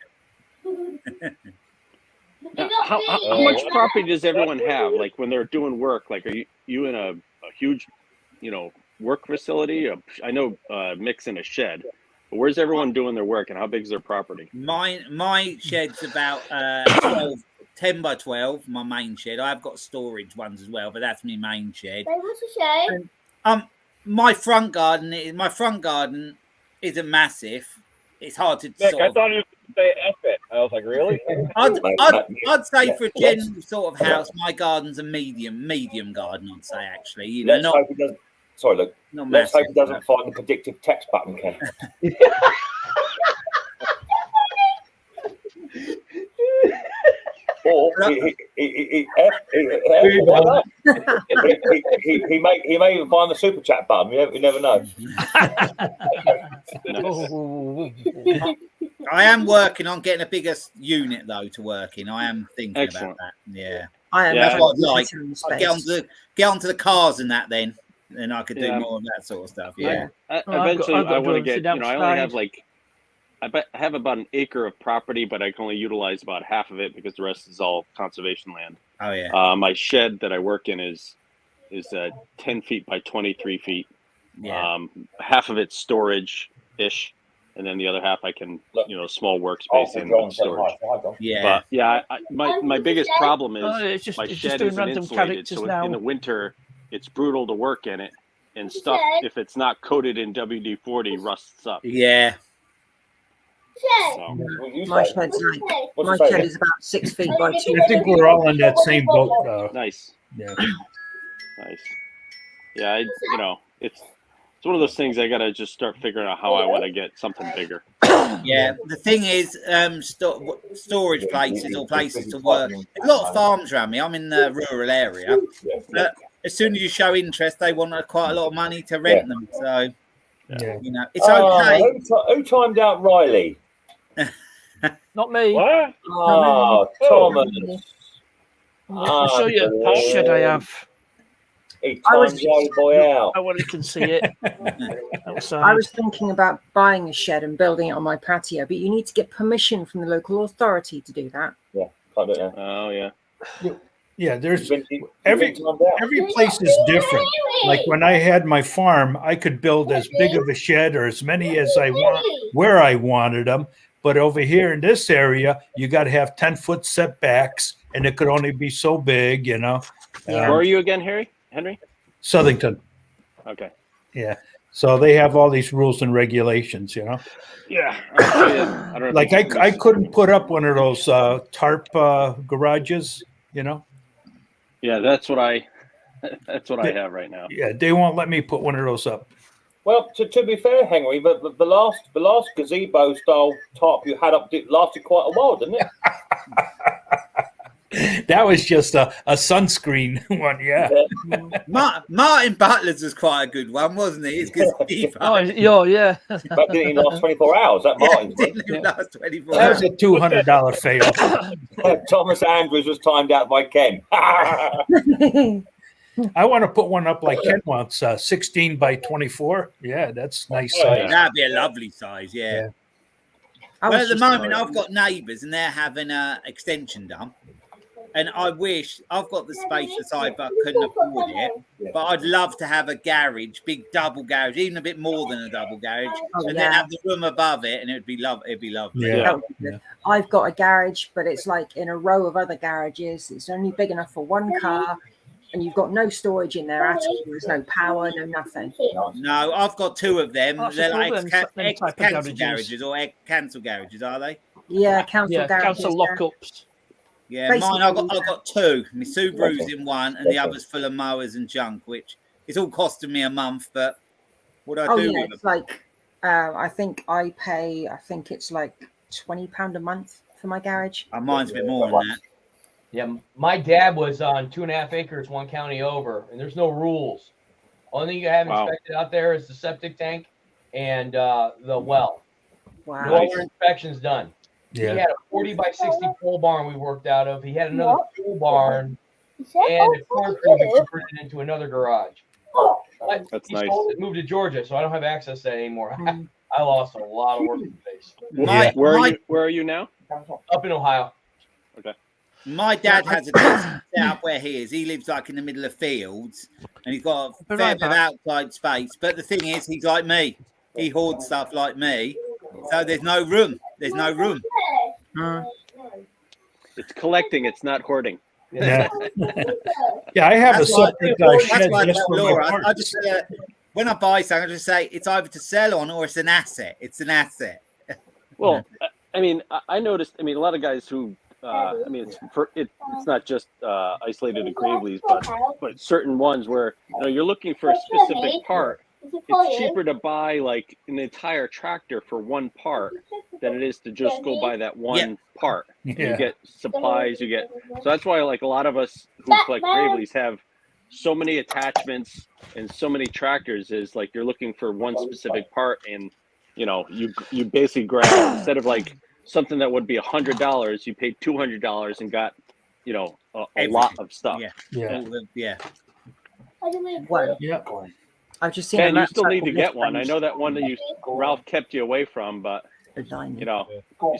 [SPEAKER 10] Now, how much property does everyone have? Like when they're doing work, like are you in a huge, work facility? I know Mick's in a shed, but where's everyone doing their work and how big is their property?
[SPEAKER 4] My shed's about 10 by 12, my main shed. I've got storage ones as well, but that's my main shed.
[SPEAKER 11] What's the shed?
[SPEAKER 4] My front garden isn't massive. It's hard to
[SPEAKER 1] Nick, I thought you could say F it. I was like, really?
[SPEAKER 4] I'd say for a general sort of house, my garden's a medium garden, I'd say, actually.
[SPEAKER 5] Let's hope he doesn't. Sorry, Luke. Let's hope he doesn't find the predictive text button, Ken. Or he may even find the super chat button. You never know.
[SPEAKER 4] I am working on getting a bigger unit though to work in. I am thinking
[SPEAKER 10] Excellent.
[SPEAKER 4] about that. Yeah,
[SPEAKER 8] I am.
[SPEAKER 4] That's what I'd like. I'd get onto the cars and that then I could do more of that sort of stuff. Yeah.
[SPEAKER 10] Eventually, I want to get. I only have I have about an acre of property, but I can only utilize about half of it because the rest is all conservation land.
[SPEAKER 4] Oh yeah.
[SPEAKER 10] My shed that I work in is 10 feet by 23 feet.
[SPEAKER 4] Yeah.
[SPEAKER 10] Half of it's storage ish, and then the other half I can small workspace in with storage.
[SPEAKER 4] Yeah.
[SPEAKER 10] But yeah, my biggest problem is
[SPEAKER 9] it's
[SPEAKER 10] my
[SPEAKER 9] just
[SPEAKER 10] shed
[SPEAKER 9] doing
[SPEAKER 10] isn't
[SPEAKER 9] random
[SPEAKER 10] insulated,
[SPEAKER 9] characters
[SPEAKER 10] so
[SPEAKER 9] now.
[SPEAKER 10] in the winter it's brutal to work in it, and stuff if it's not coated in WD-40 rusts up.
[SPEAKER 4] Yeah.
[SPEAKER 10] So.
[SPEAKER 8] My shed's my shed is about 6 feet by 2.
[SPEAKER 2] I think we're all in that same boat, though.
[SPEAKER 10] Nice.
[SPEAKER 2] Yeah.
[SPEAKER 10] Nice. Yeah, it's one of those things I gotta just start figuring out how I want to get something bigger.
[SPEAKER 4] Yeah, the thing is, storage places or places to work. There's a lot of farms around me. I'm in the rural area, but as soon as you show interest, they want quite a lot of money to rent them. So, it's okay.
[SPEAKER 5] Who timed out Riley?
[SPEAKER 9] Not me.
[SPEAKER 1] What?
[SPEAKER 5] Oh, Thomas.
[SPEAKER 9] I'll show you how shed I have.
[SPEAKER 5] He timed Riley boy out.
[SPEAKER 9] I want you can see it.
[SPEAKER 8] I was thinking about buying a shed and building it on my patio, but you need to get permission from the local authority to do that.
[SPEAKER 5] Yeah, can't do it now.
[SPEAKER 10] Oh yeah.
[SPEAKER 2] Yeah, there's every place is different. Like when I had my farm, I could build as big of a shed or as many as I want where I wanted them. But over here in this area, you got to have 10-foot setbacks, and it could only be so big,
[SPEAKER 10] Where are you again, Henry?
[SPEAKER 2] Southington.
[SPEAKER 10] Okay.
[SPEAKER 2] Yeah. So they have all these rules and regulations,
[SPEAKER 10] Yeah. I don't know
[SPEAKER 2] like I couldn't put up one of those tarp garages,
[SPEAKER 10] Yeah, that's what I have right now.
[SPEAKER 2] Yeah, they won't let me put one of those up.
[SPEAKER 5] Well, to be fair, Henry, the last gazebo style tarp you had up lasted quite a while, didn't it?
[SPEAKER 2] That was just a sunscreen one, yeah.
[SPEAKER 4] Martin Butler's was quite a good one, wasn't it? His gazebo.
[SPEAKER 9] Yeah.
[SPEAKER 5] That didn't even last 24 hours. That Martin's
[SPEAKER 4] didn't even last 24
[SPEAKER 2] That
[SPEAKER 4] hours.
[SPEAKER 2] was a $200 fail.
[SPEAKER 5] Thomas Andrews was timed out by Ken.
[SPEAKER 2] I want to put one up like Ken wants, 16 by 24. Yeah, that's nice size.
[SPEAKER 4] That'd be a lovely size, yeah. Well, at the moment, I've got neighbours and they're having an extension done. And I wish I've got the space aside, but I couldn't afford it. But I'd love to have a garage, big double garage, even a bit more than a double garage, and then have the room above it, and it'd be lovely.
[SPEAKER 2] Yeah.
[SPEAKER 8] I've got a garage, but it's like in a row of other garages. It's only big enough for one car, and you've got no storage in there at all. There's no power, no nothing.
[SPEAKER 4] No, I've got two of them.
[SPEAKER 9] That's
[SPEAKER 4] They're
[SPEAKER 9] the
[SPEAKER 4] like
[SPEAKER 9] problem,
[SPEAKER 4] ex-council garages or cancel garages, are they?
[SPEAKER 8] Yeah, council garages.
[SPEAKER 9] Council lockups.
[SPEAKER 4] Yeah, mine. I've got two. My Subaru's in one, and the other's full of mowers and junk, which it's all costing me a month. But what I do with
[SPEAKER 8] it's like I think I pay. I think it's like £20 a month for my garage.
[SPEAKER 4] Mine's a bit more than that.
[SPEAKER 7] Yeah, my dad was on 2.5 acres, one county over, and there's no rules. Only thing you have inspected out there is the septic tank and the well.
[SPEAKER 8] Wow.
[SPEAKER 7] No other inspections done.
[SPEAKER 2] Yeah.
[SPEAKER 7] He had a 40 by 60 pole barn we worked out of. He had another pole barn and a car crew we converted into another garage.
[SPEAKER 10] That's
[SPEAKER 7] he
[SPEAKER 10] nice.
[SPEAKER 7] sold it, moved to Georgia, so I don't have access to that anymore. I lost a lot of working space.
[SPEAKER 10] Where are you now?
[SPEAKER 7] Up in Ohio.
[SPEAKER 10] Okay.
[SPEAKER 4] My dad has a decent setup where he is. He lives like in the middle of fields, and he's got a fair bit of outside space. But the thing is, he's like me. He hoards stuff like me, so there's no room. There's no room.
[SPEAKER 10] It's collecting. It's not hoarding.
[SPEAKER 2] Yeah. Yeah, I have
[SPEAKER 4] That's
[SPEAKER 2] a
[SPEAKER 4] why
[SPEAKER 2] separate
[SPEAKER 4] that's why I
[SPEAKER 2] just
[SPEAKER 4] tell
[SPEAKER 2] for my
[SPEAKER 4] Laura, I
[SPEAKER 2] parts.
[SPEAKER 4] just when I buy something, I just say it's either to sell on or it's an asset. It's an asset.
[SPEAKER 10] Well, I mean, I noticed. I mean, a lot of guys who. I mean, it's not just isolated to Gravely's, but certain ones where you're looking for a specific part. It's cheaper to buy like an entire tractor for one part than it is to just go buy that one part.
[SPEAKER 2] Yeah.
[SPEAKER 10] You get supplies, so that's why like a lot of us who collect Gravely's have so many attachments and so many tractors. Is like you're looking for one specific part, and you basically grab instead of like something that would be $100, you paid $200 and got a lot of stuff.
[SPEAKER 4] Yeah.
[SPEAKER 8] Well,
[SPEAKER 2] yeah.
[SPEAKER 8] I've just seen.
[SPEAKER 10] And you still need to get one. I know that one that Ralph kept you away from, but you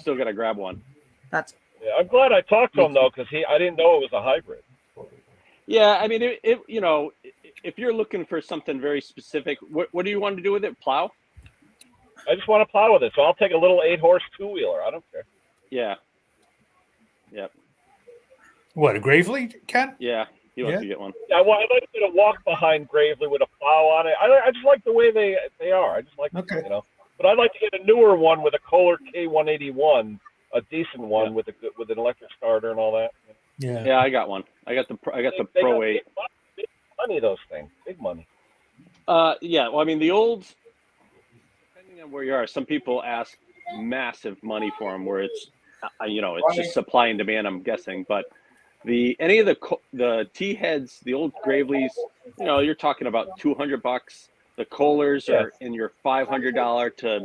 [SPEAKER 10] still got to grab one.
[SPEAKER 8] That's.
[SPEAKER 1] Yeah, I'm glad I talked to him though, because I didn't know it was a hybrid.
[SPEAKER 10] Yeah, I mean, if you're looking for something very specific, what do you want to do with it? Plow?
[SPEAKER 1] I just want to plow with it, so I'll take a little 8-horse two-wheeler. I don't care.
[SPEAKER 10] Yeah. Yep.
[SPEAKER 2] What, a Gravely, Ken?
[SPEAKER 10] Yeah, he wants to get one.
[SPEAKER 1] Yeah, well, I'd like to walk behind Gravely with a plow on it. I just like the way they are. I just like them, But I'd like to get a newer one with a Kohler K181, a decent one with an electric starter and all that.
[SPEAKER 2] Yeah.
[SPEAKER 10] Yeah, I got one. I got the Pro 8.
[SPEAKER 1] Big money, those things. Big money.
[SPEAKER 10] Yeah. Well, I mean, the old. Depending on where you are, some people ask massive money for them, where it's, it's just supply and demand. I'm guessing, but any of the T heads, the old Gravely's, you're talking about $200. The Kohlers are in your $500 to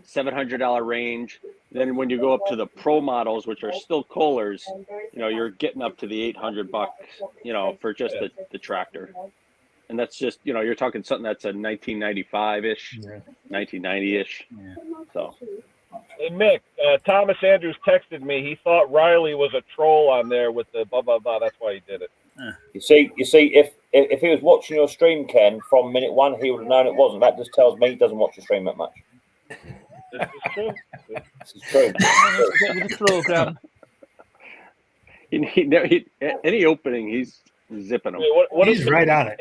[SPEAKER 10] $700 range. Then when you go up to the Pro models, which are still Kohlers, you're getting up to the $800, for just the tractor. And that's just, you're talking something that's a 1995-ish, 1990-ish.
[SPEAKER 4] Yeah.
[SPEAKER 10] So.
[SPEAKER 1] Hey, Mick, Thomas Andrews texted me. He thought Riley was a troll on there with the blah, blah, blah. That's why he did it.
[SPEAKER 5] You see, if he was watching your stream, Ken, from minute one, he would have known it wasn't. That just tells me he doesn't watch the stream that much.
[SPEAKER 1] This is true.
[SPEAKER 5] This is true.
[SPEAKER 9] The program.
[SPEAKER 10] Any opening, he's zipping them.
[SPEAKER 1] What
[SPEAKER 2] He's right on it.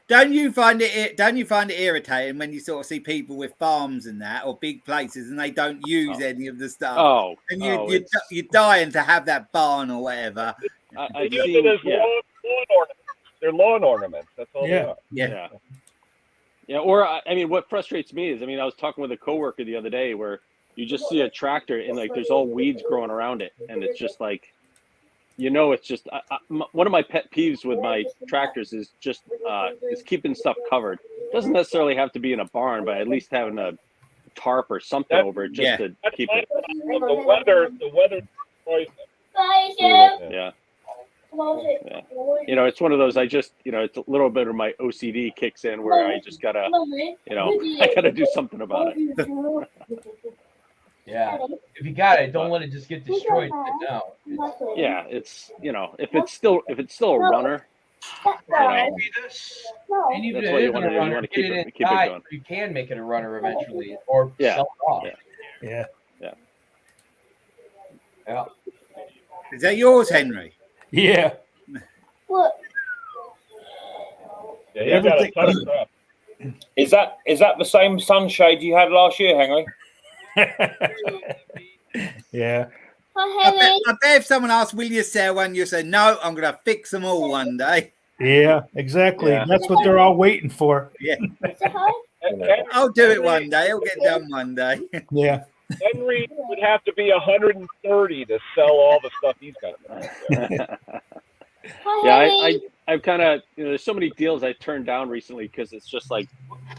[SPEAKER 4] Don't you find it irritating when you sort of see people with farms and that, or big places, and they don't use any of the stuff? And you're dying to have that barn or whatever.
[SPEAKER 1] They use it as lawn ornaments. They're lawn ornaments. That's all they are.
[SPEAKER 10] Yeah. Or I mean, what frustrates me is, I was talking with a coworker the other day where you just see a tractor and like there's all weeds growing around it, and it's just like, it's just one of my pet peeves with my tractors is just is keeping stuff covered. It doesn't necessarily have to be in a barn, but at least having a tarp or something over it just to keep it.
[SPEAKER 1] The weather destroys them.
[SPEAKER 10] Yeah. It's one of those. I just, it's a little bit of my OCD kicks in where I just gotta, I gotta do something about it.
[SPEAKER 7] Yeah. If you got it, don't let it just get destroyed. No.
[SPEAKER 10] Yeah, it's if it's still a runner,
[SPEAKER 7] Maybe this. And even
[SPEAKER 10] that's
[SPEAKER 7] if
[SPEAKER 10] what
[SPEAKER 7] it
[SPEAKER 10] you
[SPEAKER 7] isn't
[SPEAKER 10] want
[SPEAKER 7] a
[SPEAKER 10] to do. You
[SPEAKER 7] runner,
[SPEAKER 10] want to
[SPEAKER 7] get
[SPEAKER 10] keep
[SPEAKER 7] it
[SPEAKER 10] it
[SPEAKER 7] inside.
[SPEAKER 10] going.
[SPEAKER 7] You can make it a runner eventually, or
[SPEAKER 10] Yeah.
[SPEAKER 7] sell it off.
[SPEAKER 2] Yeah.
[SPEAKER 7] Yeah.
[SPEAKER 4] Is that yours, Henry?
[SPEAKER 2] Yeah.
[SPEAKER 8] What?
[SPEAKER 1] Yeah, he's got a ton of crap.
[SPEAKER 5] Is that the same sunshade you had last year, Henry?
[SPEAKER 2] Yeah.
[SPEAKER 4] I bet if someone asked, will you sell one, you say, no, I'm going to fix them all one day.
[SPEAKER 2] Yeah, exactly.
[SPEAKER 10] Yeah.
[SPEAKER 2] That's what they're all waiting for.
[SPEAKER 4] Yeah.
[SPEAKER 1] Henry,
[SPEAKER 4] I'll do it one day. It'll get done one day.
[SPEAKER 2] Yeah.
[SPEAKER 1] Henry would have to be 130 to sell all the stuff he's got.
[SPEAKER 10] Yeah, I've kind of there's so many deals I turned down recently because it's just like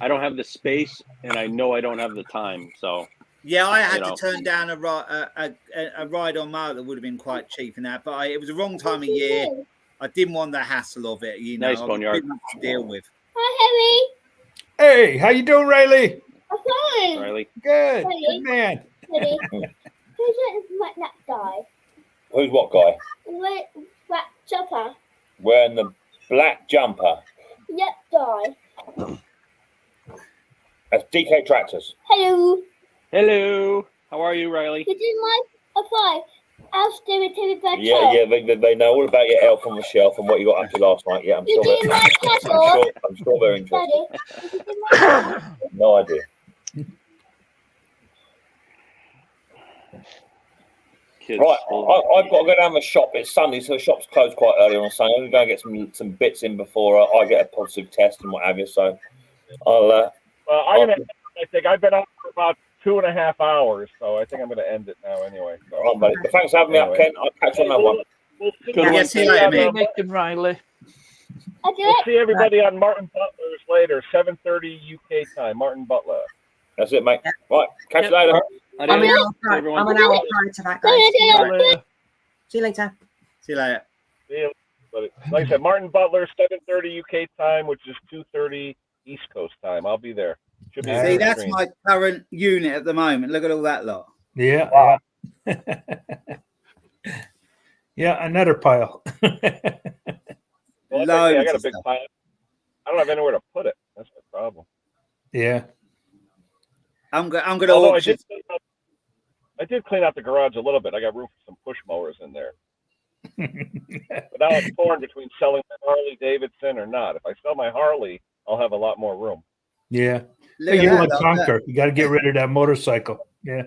[SPEAKER 10] I don't have the space and I know I don't have the time. So
[SPEAKER 4] Yeah, I had to turn down a ride on Mower that would have been quite cheap in that, but it was the wrong time of year. I didn't want the hassle of it,
[SPEAKER 10] Nice boneyard.
[SPEAKER 4] To deal with.
[SPEAKER 8] Hi,
[SPEAKER 2] Hey, how you doing, Riley?
[SPEAKER 8] Harry. I'm
[SPEAKER 10] Riley.
[SPEAKER 2] Good. Good man.
[SPEAKER 8] Harry. Who's that guy?
[SPEAKER 5] Who's what guy?
[SPEAKER 8] That chopper.
[SPEAKER 5] Wearing the black jumper.
[SPEAKER 8] Yep, guy.
[SPEAKER 5] That's DK Tractors.
[SPEAKER 8] Hello.
[SPEAKER 10] Hello. How are you, Riley?
[SPEAKER 8] This is my apply. I'll do it to the
[SPEAKER 5] Yeah, they know all about your elf on the shelf and what you got up to last night. Yeah, I'm sure they're interested. No idea.
[SPEAKER 10] Kids.
[SPEAKER 5] Right, I've got to go down the shop. It's Sunday, so the shop's closed quite early on Sunday. I'm going to go and get some bits in before I get a positive test and what have you. So I'll.
[SPEAKER 1] I think I've been up for about 2.5 hours, so I think I'm going to end it now anyway. So.
[SPEAKER 5] All right, buddy. Thanks for having me up, Ken. I'll catch you on that one.
[SPEAKER 1] We'll
[SPEAKER 4] see you later, mate.
[SPEAKER 9] Riley.
[SPEAKER 1] We'll see everybody on Martin Butler's later, 7:30 UK time. Martin Butler.
[SPEAKER 5] That's it, mate. Right, catch you later.
[SPEAKER 8] I'm an hour prior to that, guys. See you later.
[SPEAKER 4] See you later.
[SPEAKER 1] See you, buddy. Like I said, Martin Butler, 7:30 UK time, which is 2:30 East Coast time. I'll be there. Should be
[SPEAKER 4] See, that's my current unit at the moment. Look at all that lot.
[SPEAKER 2] Yeah.
[SPEAKER 5] Wow.
[SPEAKER 2] Yeah, another pile.
[SPEAKER 1] Well, I got a big pile. I don't have anywhere to put it. That's the problem.
[SPEAKER 2] Yeah.
[SPEAKER 4] I'm going to
[SPEAKER 1] Although
[SPEAKER 4] auction.
[SPEAKER 1] I did clean out the garage a little bit. I got room for some push mowers in there. But now I'm torn between selling my Harley Davidson or not. If I sell my Harley, I'll have a lot more room.
[SPEAKER 2] Yeah.
[SPEAKER 4] Look at
[SPEAKER 2] You
[SPEAKER 4] that,
[SPEAKER 2] want
[SPEAKER 4] look,
[SPEAKER 2] conquer. You got to get rid of that motorcycle. Yeah.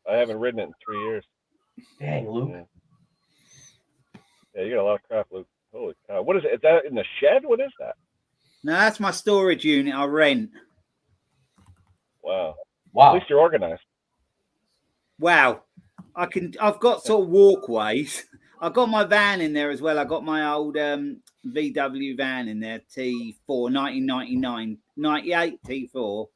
[SPEAKER 1] I haven't ridden it in 3 years.
[SPEAKER 7] Dang, Luke.
[SPEAKER 1] Yeah, you got a lot of crap, Luke. Holy cow. What is it? Is that in the shed? What is that?
[SPEAKER 4] No, that's my storage unit I rent.
[SPEAKER 1] Wow.
[SPEAKER 7] Wow.
[SPEAKER 1] At least you're organized.
[SPEAKER 4] Wow. I've got sort of walkways. I've got my van in there as well. I got my old VW van in there, T4, 1999, 98 T4.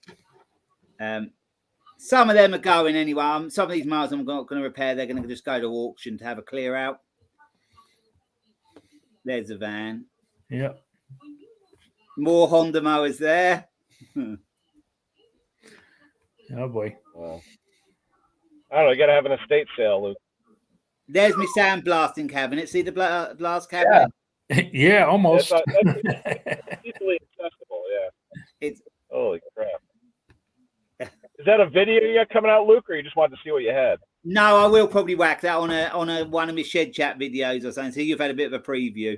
[SPEAKER 4] Some of them are going anyway. Some of these mowers I'm not going to repair. They're going to just go to auction to have a clear out. There's a van.
[SPEAKER 2] Yeah.
[SPEAKER 4] More Honda mowers there.
[SPEAKER 2] Oh boy.
[SPEAKER 1] Wow. I don't know. You got to have an estate sale, Luke.
[SPEAKER 4] There's my sandblasting cabinet. See the blast cabinet?
[SPEAKER 2] Yeah, almost.
[SPEAKER 1] That's easily accessible. Yeah.
[SPEAKER 4] It's
[SPEAKER 1] holy crap. Is that a video you got coming out, Luke, or you just wanted to see what you had?
[SPEAKER 4] No, I will probably whack that on a one of my shed chat videos or something. So you've had a bit of a preview.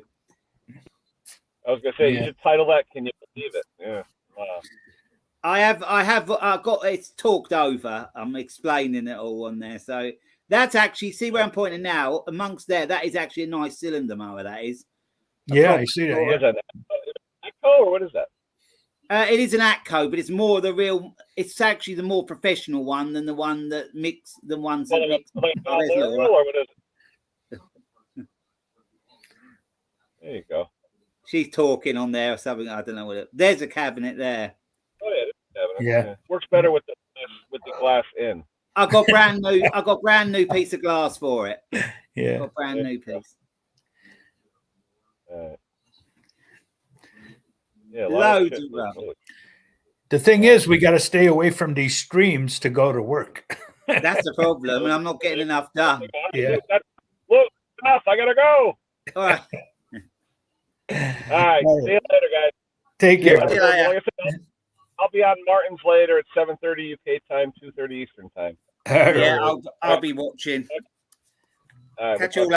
[SPEAKER 1] I was gonna say you should title that. Can you believe it? Yeah. Wow.
[SPEAKER 4] I have got it's talked over. I'm explaining it all on there. So that's actually see where I'm pointing now. Amongst there, that is actually a nice cylinder mower. That is.
[SPEAKER 2] Yeah, I see that.
[SPEAKER 1] What
[SPEAKER 2] Yeah.
[SPEAKER 1] is that? Echo or what is that?
[SPEAKER 4] It is an Atco, but it's more the real. It's actually the more professional one than the one that mix the ones that mix.
[SPEAKER 1] Like
[SPEAKER 4] Oh, there's
[SPEAKER 1] Mower,
[SPEAKER 4] Laura.
[SPEAKER 1] or what is it? There you go.
[SPEAKER 4] She's talking on there or something. I don't know what it. There's a cabinet there.
[SPEAKER 1] Oh yeah, this cabinet.
[SPEAKER 2] Yeah.
[SPEAKER 1] Works better with the glass in.
[SPEAKER 4] I got brand new. I got brand new piece of glass for it.
[SPEAKER 2] Yeah.
[SPEAKER 4] Got brand new piece.
[SPEAKER 1] Yeah, a lot
[SPEAKER 4] Loads
[SPEAKER 1] shit,
[SPEAKER 4] of
[SPEAKER 1] Luke.
[SPEAKER 4] rubbish.
[SPEAKER 2] The thing is, we got to stay away from these streams to go to work.
[SPEAKER 4] That's the problem, and I'm not getting enough done.
[SPEAKER 2] Yeah.
[SPEAKER 1] Look, enough. I gotta go.
[SPEAKER 4] All right.
[SPEAKER 1] All right. See you later, guys.
[SPEAKER 2] Take care.
[SPEAKER 4] See you later.
[SPEAKER 1] I'll be on Martin's later at 7:30 UK time, 2:30 Eastern time.
[SPEAKER 4] Yeah, I'll be watching.
[SPEAKER 1] All right,
[SPEAKER 3] Catch you all